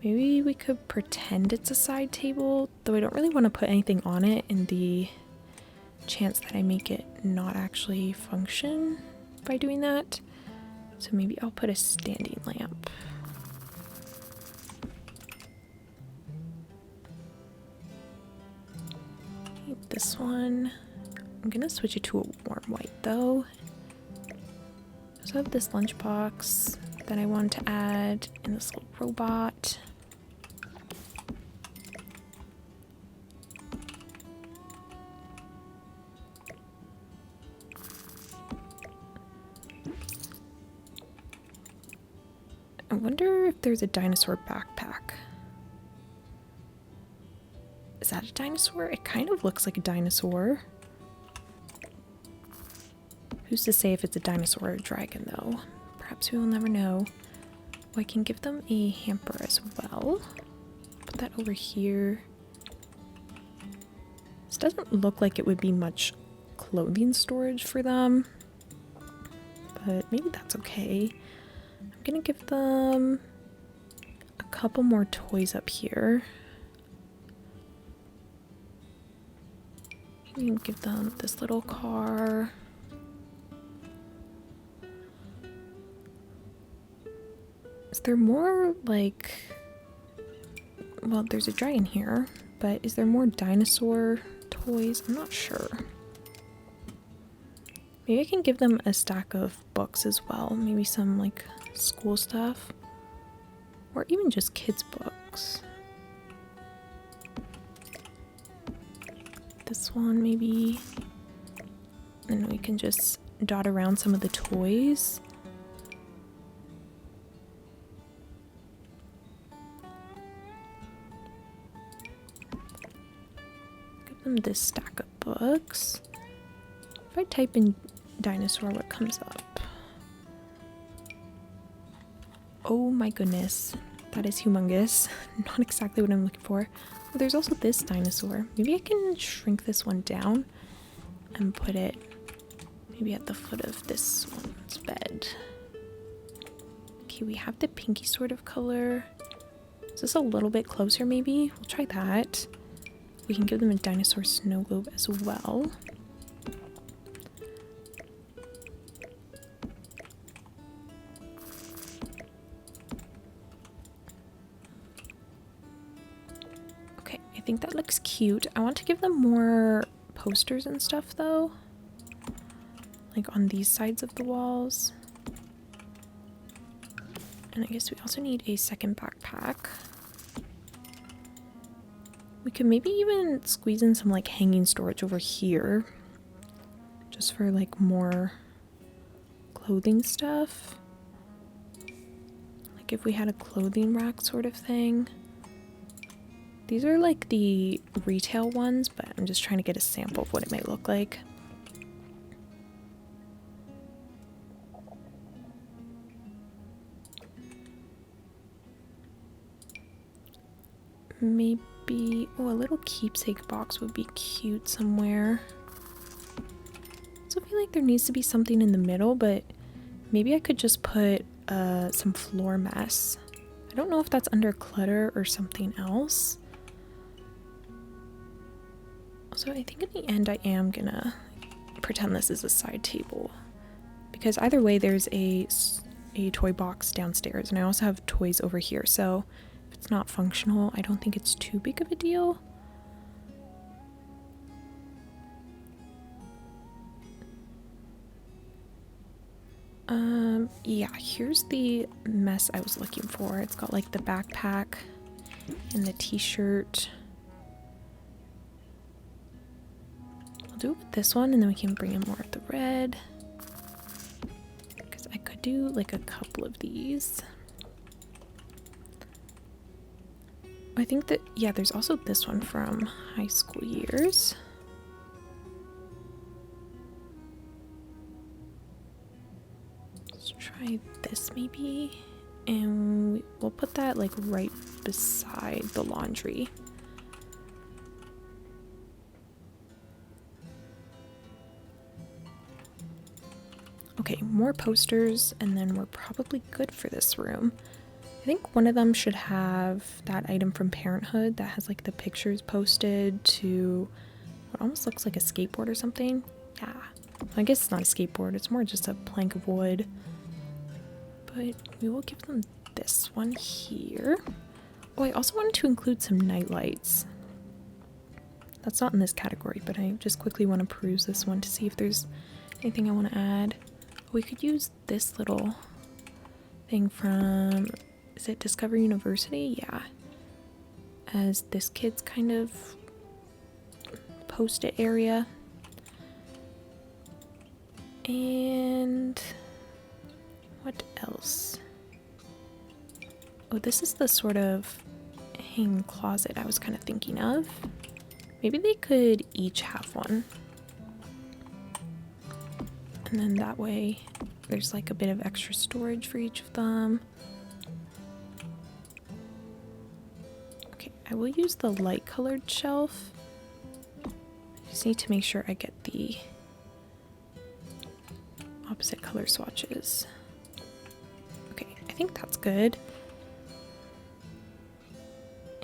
Maybe we could pretend it's a side table, though I don't really want to put anything on it in the chance that I make it not actually function by doing that. So maybe I'll put a standing lamp. This one, I'm gonna switch it to a warm white though. So I have this lunchbox that I want to add in this little robot. I wonder if there's a dinosaur backpack. Is that a dinosaur? It kind of looks like a dinosaur. Who's to say if it's a dinosaur or a dragon though? Perhaps we will never know. Oh, I can give them a hamper as well. Put that over here. This doesn't look like it would be much clothing storage for them, but maybe that's okay. I'm gonna give them a couple more toys up here. You can give them this little car. Is there more, like, well, there's a dragon here, but is there more dinosaur toys? I'm not sure. Maybe I can give them a stack of books as well. Maybe some, like, school stuff. Or even just kids' books. This one, maybe. And we can just dot around some of the toys. This stack of books. If I type in dinosaur, what comes up? Oh my goodness, that is humongous. Not exactly what I'm looking for. Oh, there's also this dinosaur. Maybe I can shrink this one down and put it maybe at the foot of this one's bed. Okay, we have the pinky sort of color. Is this a little bit closer maybe? We'll try that. We can give them a dinosaur snow globe as well. Okay, I think that looks cute. I want to give them more posters and stuff though. Like on these sides of the walls. And I guess we also need a second backpack. We could maybe even squeeze in some like hanging storage over here. Just for like more clothing stuff. Like if we had a clothing rack sort of thing. These are like the retail ones, but I'm just trying to get a sample of what it might look like. Maybe, oh, a little keepsake box would be cute somewhere. So I feel like there needs to be something in the middle, but maybe I could just put some floor mess. I don't know if that's under clutter or something else. So I think in the end I am gonna pretend this is a side table. Because either way there's a toy box downstairs, and I also have toys over here, so it's not functional. I don't think it's too big of a deal. Yeah, here's the mess I was looking for. It's got like the backpack and the t-shirt. I'll do it with this one and then we can bring in more of the red. Because I could do like a couple of these. I think that, yeah, there's also this one from high school years. Let's try this maybe. And we'll put that like right beside the laundry. Okay, more posters, and then we're probably good for this room. I think one of them should have that item from Parenthood that has like the pictures posted to what almost looks like a skateboard or something. Yeah, I guess it's not a skateboard, it's more just a plank of wood. But we will give them this one here. Oh, I also wanted to include some night lights. That's not in this category, but I just quickly want to peruse this one to see if there's anything I want to add. We could use this little thing from, is it Discover University? Yeah. As this kid's kind of post-it area. And what else? Oh, this is the sort of hanging closet I was kind of thinking of. Maybe they could each have one. And then that way there's like a bit of extra storage for each of them. Okay, I will use the light colored shelf. Just need to make sure I get the opposite color swatches. Okay, I think that's good.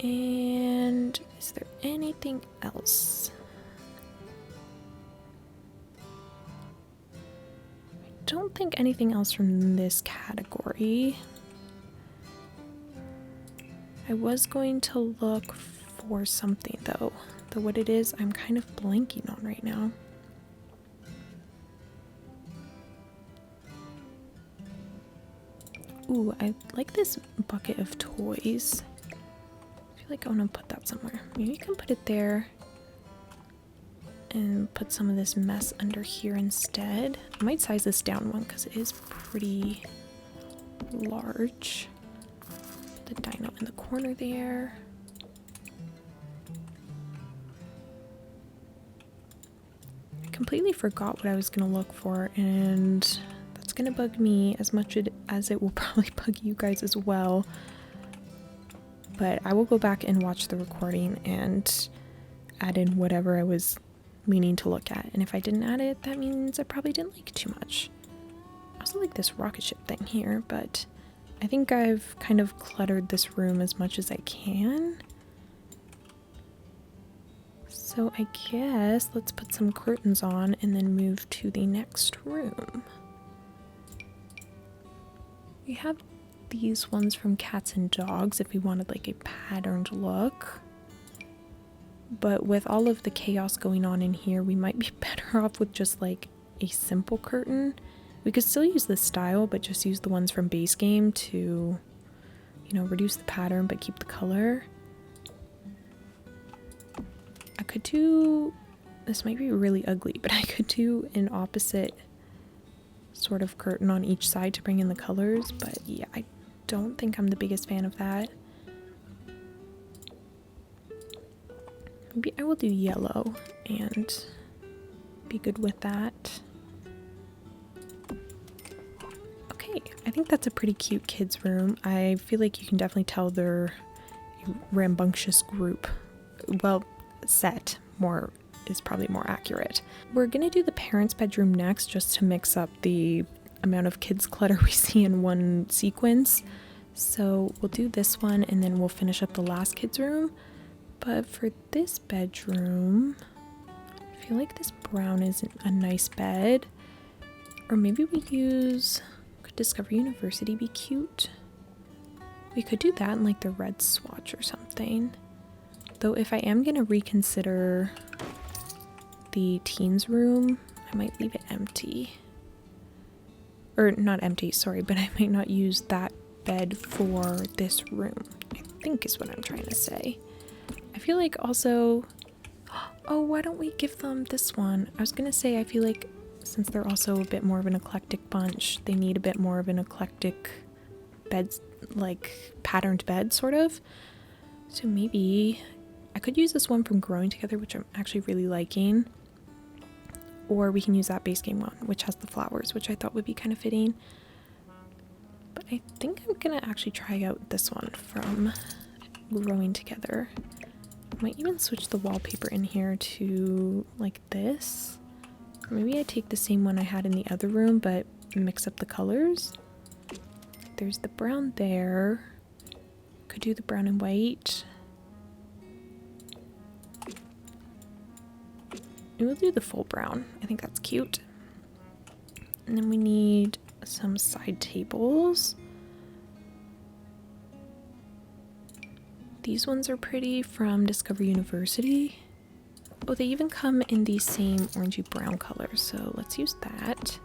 And is there anything else? I don't think anything else from this category. I was going to look for something though what it is I'm kind of blanking on right now. Ooh, I like this bucket of toys. I feel like I want to put that somewhere. Maybe you can put it there and put some of this mess under here instead. I might size this down one because it is pretty large. The dino in the corner there. I completely forgot what I was going to look for, and that's going to bug me as much as it will probably bug you guys as well. But I will go back and watch the recording and add in whatever I was meaning to look at. And if I didn't add it, that means I probably didn't like it too much. I also like this rocket ship thing here, but I think I've kind of cluttered this room as much as I can. So I guess let's put some curtains on and then move to the next room. We have these ones from cats and dogs if we wanted like a patterned look. But with all of the chaos going on in here, we might be better off with just like a simple curtain. We could still use this style, but just use the ones from basegame to, you know, reduce the pattern but keep the color. I could do, this might be really ugly, but I could do an opposite sort of curtain on each side to bring in the colors, but yeah, I don't think I'm the biggest fan of that. Maybe I will do yellow and be good with that. Okay, I think that's a pretty cute kids room. I feel like you can definitely tell they're a rambunctious group. Well, set more is probably more accurate. We're gonna do the parents' bedroom next just to mix up the amount of kids clutter we see in one sequence. So we'll do this one and then we'll finish up the last kids room. But for this bedroom, I feel like this brown is a nice bed. Or maybe we use, could Discover University be cute? We could do that in like the red swatch or something. Though if I am gonna reconsider the teens room, I might leave it empty. Or not empty, sorry, but I might not use that bed for this room, I think is what I'm trying to say. I feel like also, oh, why don't we give them this one? I was gonna say I feel like since they're also a bit more of an eclectic bunch, they need a bit more of an eclectic bed, like patterned bed sort of. So maybe I could use this one from Growing Together, which I'm actually really liking. Or we can use that basegame one, which has the flowers, which I thought would be kind of fitting. But I think I'm gonna actually try out this one from Growing Together. I might even switch the wallpaper in here to like this. Or maybe I take the same one I had in the other room, but mix up the colors. There's the brown there. Could do the brown and white. And we'll do the full brown. I think that's cute. And then we need some side tables. These ones are pretty from Discover University. Oh, they even come in the same orangey brown color, so let's use that.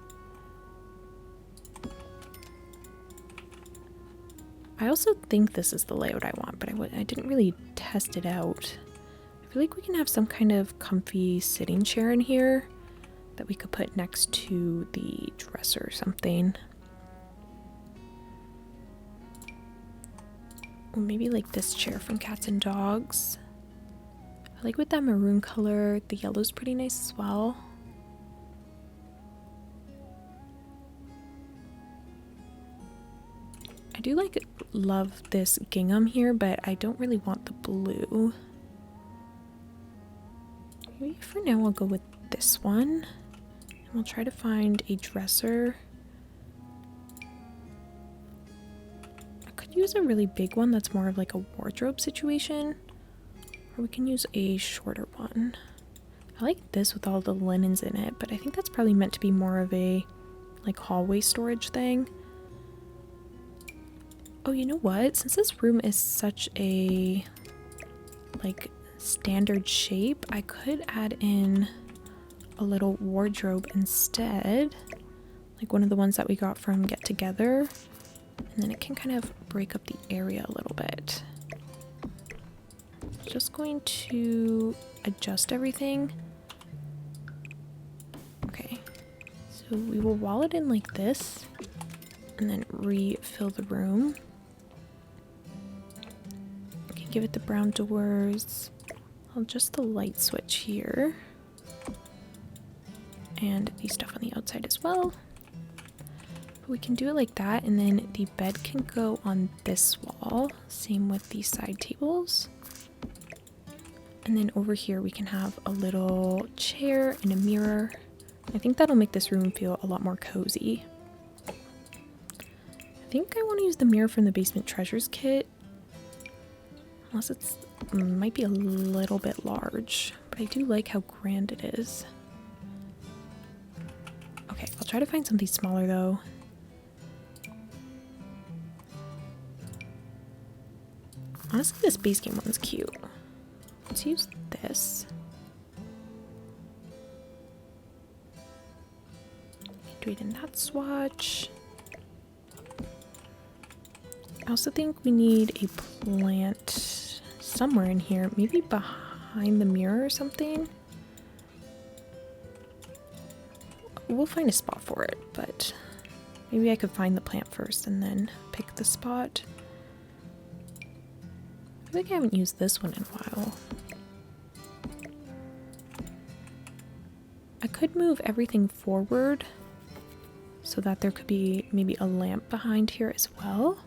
I also think this is the layout I want, but I didn't really test it out. I feel like we can have some kind of comfy sitting chair in here that we could put next to the dresser or something. Or maybe like this chair from Cats and Dogs. I like with that maroon color. The yellow's pretty nice as well. do love this gingham here, but I don't really want the blue. Maybe for now I'll go with this one. And we'll try to find a dresser. I could use a really big one that's more of like a wardrobe situation. Or we can use a shorter one. I like this with all the linens in it, but I think that's probably meant to be more of a like hallway storage thing. Oh, you know what? Since this room is such a like standard shape, I could add in a little wardrobe instead, like one of the ones that we got from Get Together, and then it can kind of break up the area a little bit. Just going to adjust everything. Okay, so we will wall it in like this and then refill the room. Okay, give it the brown doors. I'll adjust the light switch here and the stuff on the outside as well. But we can do it like that, and then the bed can go on this wall. Same with the side tables. And then over here we can have a little chair and a mirror. I think that'll make this room feel a lot more cozy. I think I want to use the mirror from the Basement Treasures kit. Unless it's might be a little bit large, but I do like how grand it is. Okay, I'll try to find something smaller though. Honestly, this base game one's cute. Let's use this. Do it in that swatch. I also think we need a plant somewhere in here, maybe behind the mirror or something. We'll find a spot for it, but maybe I could find the plant first and then pick the spot. I feel like I haven't used this one in a while. I could move everything forward so that there could be maybe a lamp behind here as well.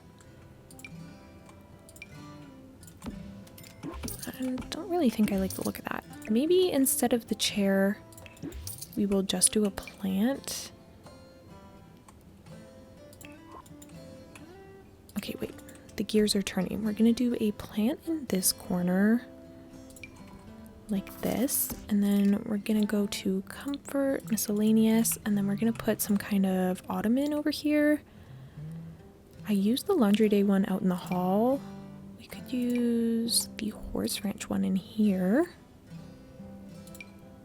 I don't really think I like the look of that. Maybe instead of the chair, we will just do a plant. Okay, wait. The gears are turning. We're gonna do a plant in this corner, like this, and then we're gonna go to comfort, miscellaneous, and then we're gonna put some kind of ottoman over here. I used the laundry day one out in the hall. We could use the horse ranch one in here.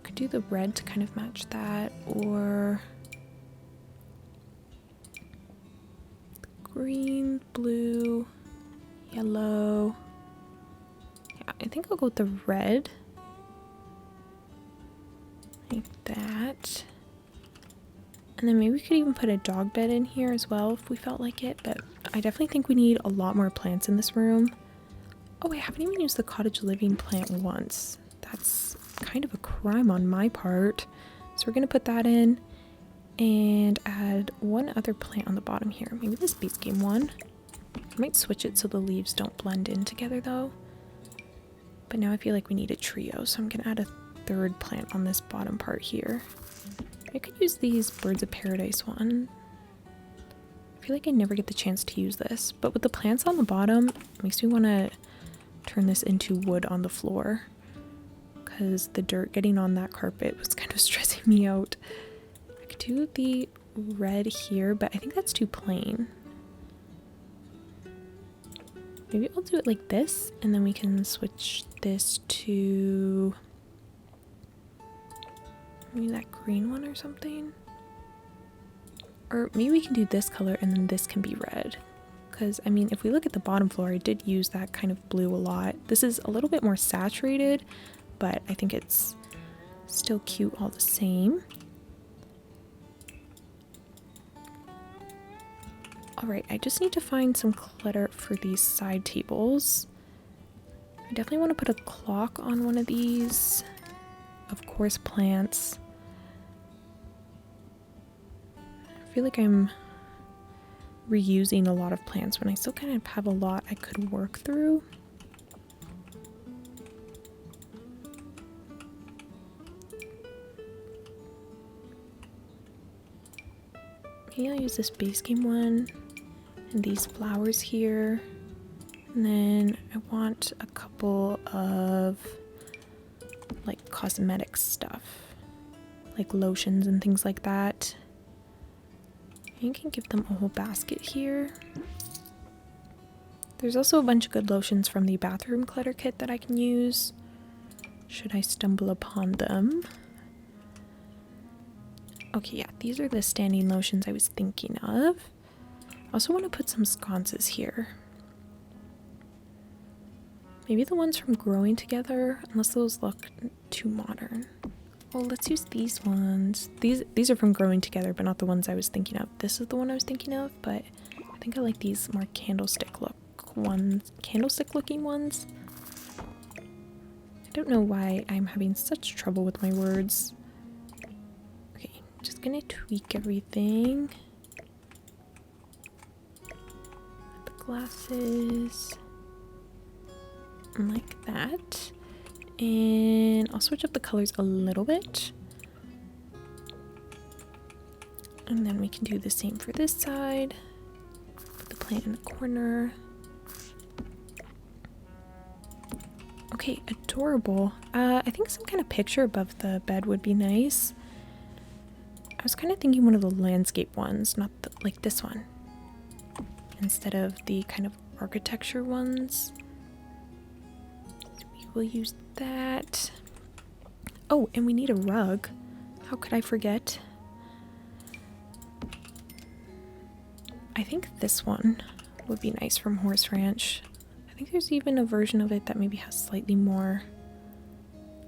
Could do the red to kind of match that, or green, blue, yellow. Yeah, I think I'll go with the red. Like that. And then maybe we could even put a dog bed in here as well if we felt like it, but I definitely think we need a lot more plants in this room. Oh, I haven't even used the cottage living plant once. That's kind of a crime on my part. So we're gonna put that in and add one other plant on the bottom here. Maybe this base game one. I might switch it so the leaves don't blend in together though. But now I feel like we need a trio, so I'm gonna add a third plant on this bottom part here. I could use these Birds of Paradise one. I feel like I never get the chance to use this, but with the plants on the bottom, it makes me want to turn this into wood on the floor, because the dirt getting on that carpet was kind of stressing me out. I could do the red here, but I think that's too plain. Maybe I'll do it like this, and then we can switch this to maybe that green one or something. Or maybe we can do this color and then this can be red. Because, I mean, if we look at the bottom floor, I did use that kind of blue a lot. This is a little bit more saturated, but I think it's still cute all the same. Alright, I just need to find some clutter for these side tables. I definitely want to put a clock on one of these. Of course, plants. I feel like I'm reusing a lot of plants when I still kind of have a lot I could work through. Maybe I'll use this base game one and these flowers here. And then I want a couple of like cosmetic stuff, like lotions and things like that. You can give them a whole basket here. There's also a bunch of good lotions from the bathroom clutter kit that I can use, should I stumble upon them. Okay, yeah, these are the standing lotions I was thinking of. I also want to put some sconces here. Maybe the ones from Growing Together, unless those look too modern. Oh, let's use these ones. These are from Growing Together, but not the ones I was thinking of. This is the one I was thinking of, but I think I like these more candlestick looking ones. I don't know why I'm having such trouble with my words. Okay, just gonna tweak everything. The glasses. Like that. And I'll switch up the colors a little bit. And then we can do the same for this side. Put the plant in the corner. Okay, adorable. I think some kind of picture above the bed would be nice. I was kind of thinking one of the landscape ones, not like this one, instead of the kind of architecture ones. We'll use that. Oh, and we need a rug. How could I forget? I think this one would be nice from Horse Ranch. I think there's even a version of it that maybe has slightly more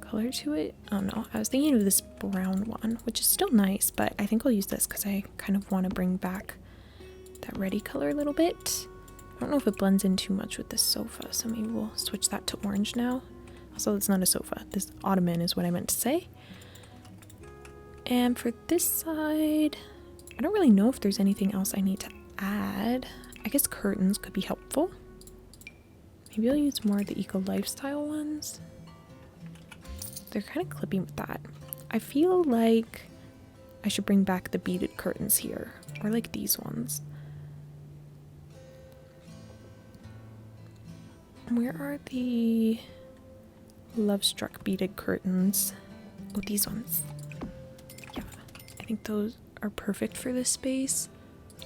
color to it. Oh no, I was thinking of this brown one, which is still nice, but I think I'll use this because I kind of want to bring back that reddy color a little bit. I don't know if it blends in too much with this sofa, so maybe we'll switch that to orange now. Also, it's not a sofa. This ottoman is what I meant to say. And for this side, I don't really know if there's anything else I need to add. I guess curtains could be helpful. Maybe I'll use more of the eco lifestyle ones. They're kind of clippy with that. I feel like I should bring back the beaded curtains here, or like these ones. Where are the Love Struck beaded curtains? Oh, these ones. Yeah, I think those are perfect for this space.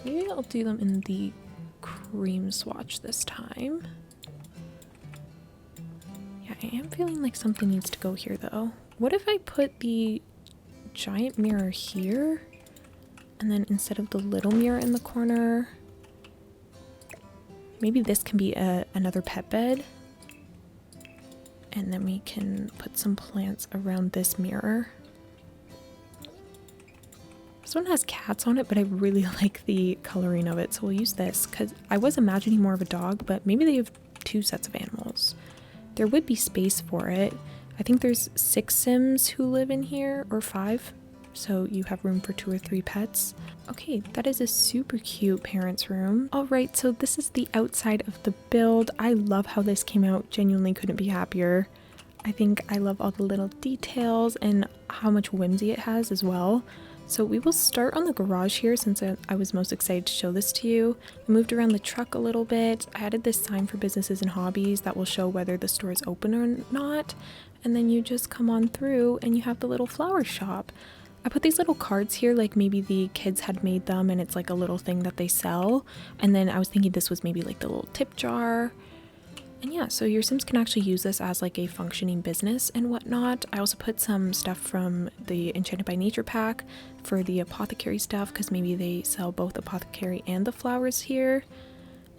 Maybe I'll do them in the cream swatch this time. Yeah, I am feeling like something needs to go here though. What if I put the giant mirror here, and then instead of the little mirror in the corner, maybe this can be another pet bed? And then we can put some plants around this mirror. This one has cats on it, but I really like the coloring of it, so we'll use this because I was imagining more of a dog, but maybe they have 2 sets of animals. There would be space for it. I think there's 6 Sims who live in here, or 5, so you have room for 2 or 3 pets. Okay, that is a super cute parents' room. Alright, so this is the outside of the build. I love how this came out. Genuinely couldn't be happier. I think I love all the little details and how much whimsy it has as well. So we will start on the garage here since I was most excited to show this to you. I moved around the truck a little bit. I added this sign for businesses and hobbies that will show whether the store is open or not. And then you just come on through and you have the little flower shop. I put these little cards here, like maybe the kids had made them and it's like a little thing that they sell. And then I was thinking this was maybe like the little tip jar. And yeah, so your Sims can actually use this as like a functioning business and whatnot. I also put some stuff from the Enchanted by Nature pack for the apothecary stuff because maybe they sell both apothecary and the flowers here.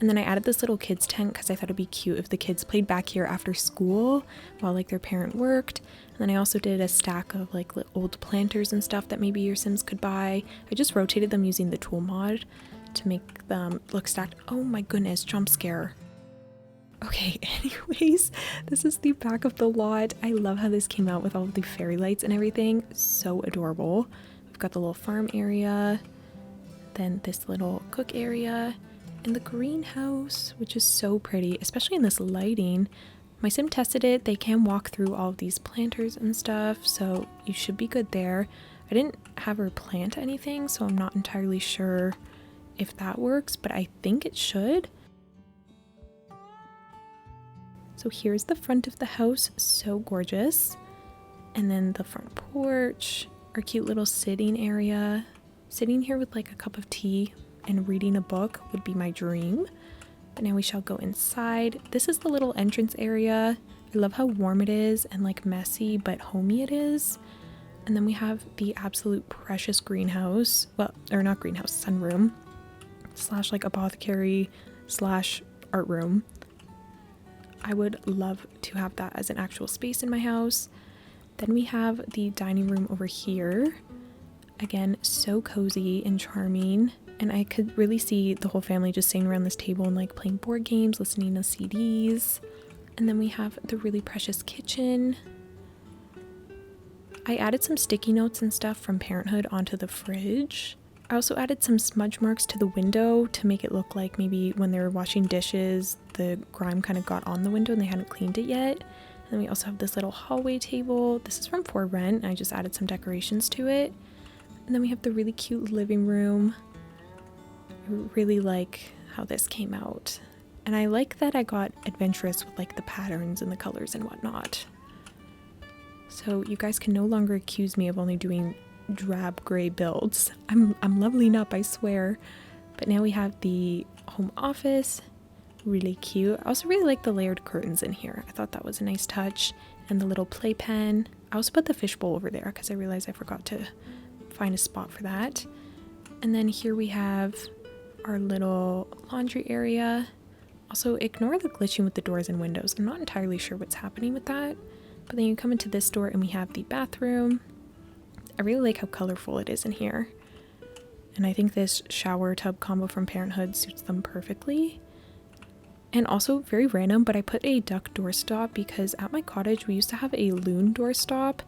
And then I added this little kids tent because I thought it'd be cute if the kids played back here after school while like their parent worked. And then I also did a stack of like old planters and stuff that maybe your Sims could buy. I just rotated them using the tool mod to make them look stacked. Oh my goodness, jump scare. Okay, anyways, this is the back of the lot. I love how this came out with all of the fairy lights and everything. So adorable. We've got the little farm area. Then this little cook area and the greenhouse, which is so pretty, especially in this lighting. My sim tested it. They can walk through all of these planters and stuff, so you should be good there. I didn't have her plant anything, so I'm not entirely sure if that works, but I think it should. So here's the front of the house, so gorgeous. And then the front porch, our cute little sitting area. Sitting here with like a cup of tea and reading a book would be my dream. But now we shall go inside. This is the little entrance area. I love how warm it is and like messy but homey it is. And then we have the absolute precious greenhouse, well, or not greenhouse, sunroom slash like apothecary slash art room. I would love to have that as an actual space in my house. Then we have the dining room over here. Again, so cozy and charming. And I could really see the whole family just sitting around this table and like playing board games, listening to CDs. And then we have the really precious kitchen. I added some sticky notes and stuff from Parenthood onto the fridge. I also added some smudge marks to the window to make it look like maybe when they were washing dishes, the grime kind of got on the window and they hadn't cleaned it yet. And then we also have this little hallway table. This is from For Rent, and I just added some decorations to it. And then we have the really cute living room. I really like how this came out. And I like that I got adventurous with like the patterns and the colors and whatnot. So you guys can no longer accuse me of only doing drab gray builds. I'm leveling up, I swear. But now we have the home office, really cute. I also really like the layered curtains in here. I thought that was a nice touch. And the little playpen. I also put the fishbowl over there because I realized I forgot to find a spot for that. And then here we have our little laundry area. Also ignore the glitching with the doors and windows. I'm not entirely sure what's happening with that. But then you come into this door and we have the bathroom. I really like how colorful it is in here. And I think this shower tub combo from Parenthood suits them perfectly. And also very random, but I put a duck doorstop because at my cottage we used to have a loon doorstop,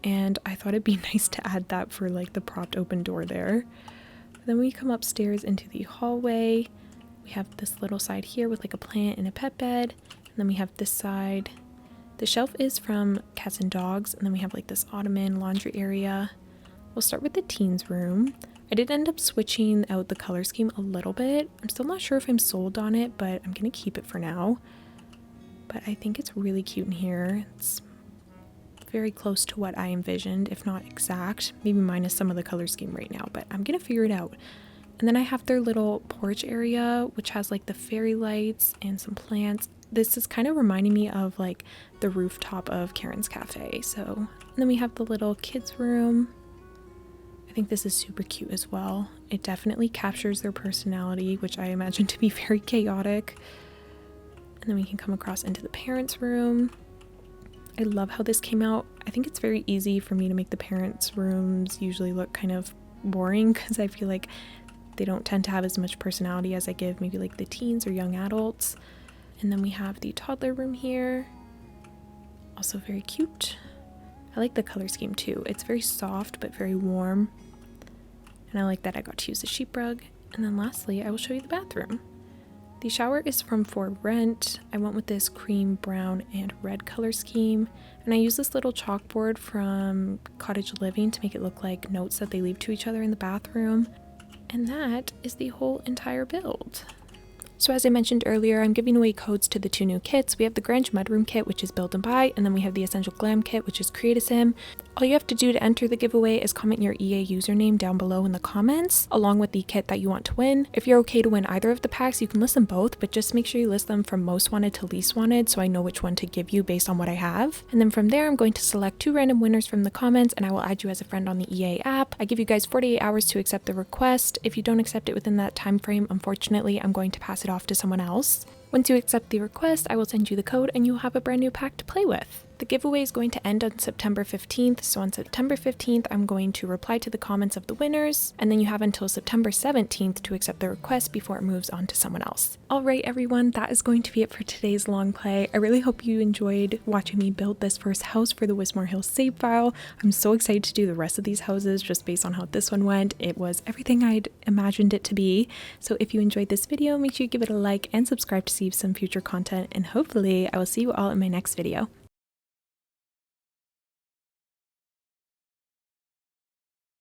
and I thought it'd be nice to add that for like the propped open door there. But then we come upstairs into the hallway. We have this little side here with like a plant and a pet bed. And then we have this side. The shelf is from Cats and Dogs, and then we have like this ottoman laundry area. We'll start with the teens room. I did end up switching out the color scheme a little bit. I'm still not sure if I'm sold on it, but I'm gonna keep it for now. But I think it's really cute in here. It's very close to what I envisioned, if not exact, maybe minus some of the color scheme right now, but I'm gonna figure it out. And then I have their little porch area, which has like the fairy lights and some plants. This is kind of reminding me of like the rooftop of Karen's Cafe. And then we have the little kids room. I think this is super cute as well. It definitely captures their personality, which I imagine to be very chaotic. And then we can come across into the parents' room. I love how this came out. I think it's very easy for me to make the parents' rooms usually look kind of boring because I feel like they don't tend to have as much personality as I give maybe like the teens or young adults. And then we have the toddler room here. Also very cute. I like the color scheme too. It's very soft but very warm. And I like that I got to use the sheep rug. And then lastly, I will show you the bathroom. The shower is from For Rent. I went with this cream, brown, and red color scheme. And I used this little chalkboard from Cottage Living to make it look like notes that they leave to each other in the bathroom. And that is the whole entire build. So as I mentioned earlier, I'm giving away codes to the 2 new kits. We have the Grange Mudroom kit, which is Build and Buy, and then we have the Essential Glam kit, which is Create a Sim. All you have to do to enter the giveaway is comment your EA username down below in the comments, along with the kit that you want to win. If you're okay to win either of the packs, you can list them both, but just make sure you list them from most wanted to least wanted so I know which one to give you based on what I have. And then from there, I'm going to select 2 random winners from the comments, and I will add you as a friend on the EA app. I give you guys 48 hours to accept the request. If you don't accept it within that time frame, unfortunately, I'm going to pass it off to someone else. Once you accept the request, I will send you the code and you'll have a brand new pack to play with. The giveaway is going to end on September 15th, so on September 15th I'm going to reply to the comments of the winners, and then you have until September 17th to accept the request before it moves on to someone else. Alright everyone, that is going to be it for today's long play. I really hope you enjoyed watching me build this first house for the Wistmoor Hill save file. I'm so excited to do the rest of these houses just based on how this one went. It was everything I'd imagined it to be. So if you enjoyed this video, make sure you give it a like and subscribe to see some future content, and hopefully I will see you all in my next video.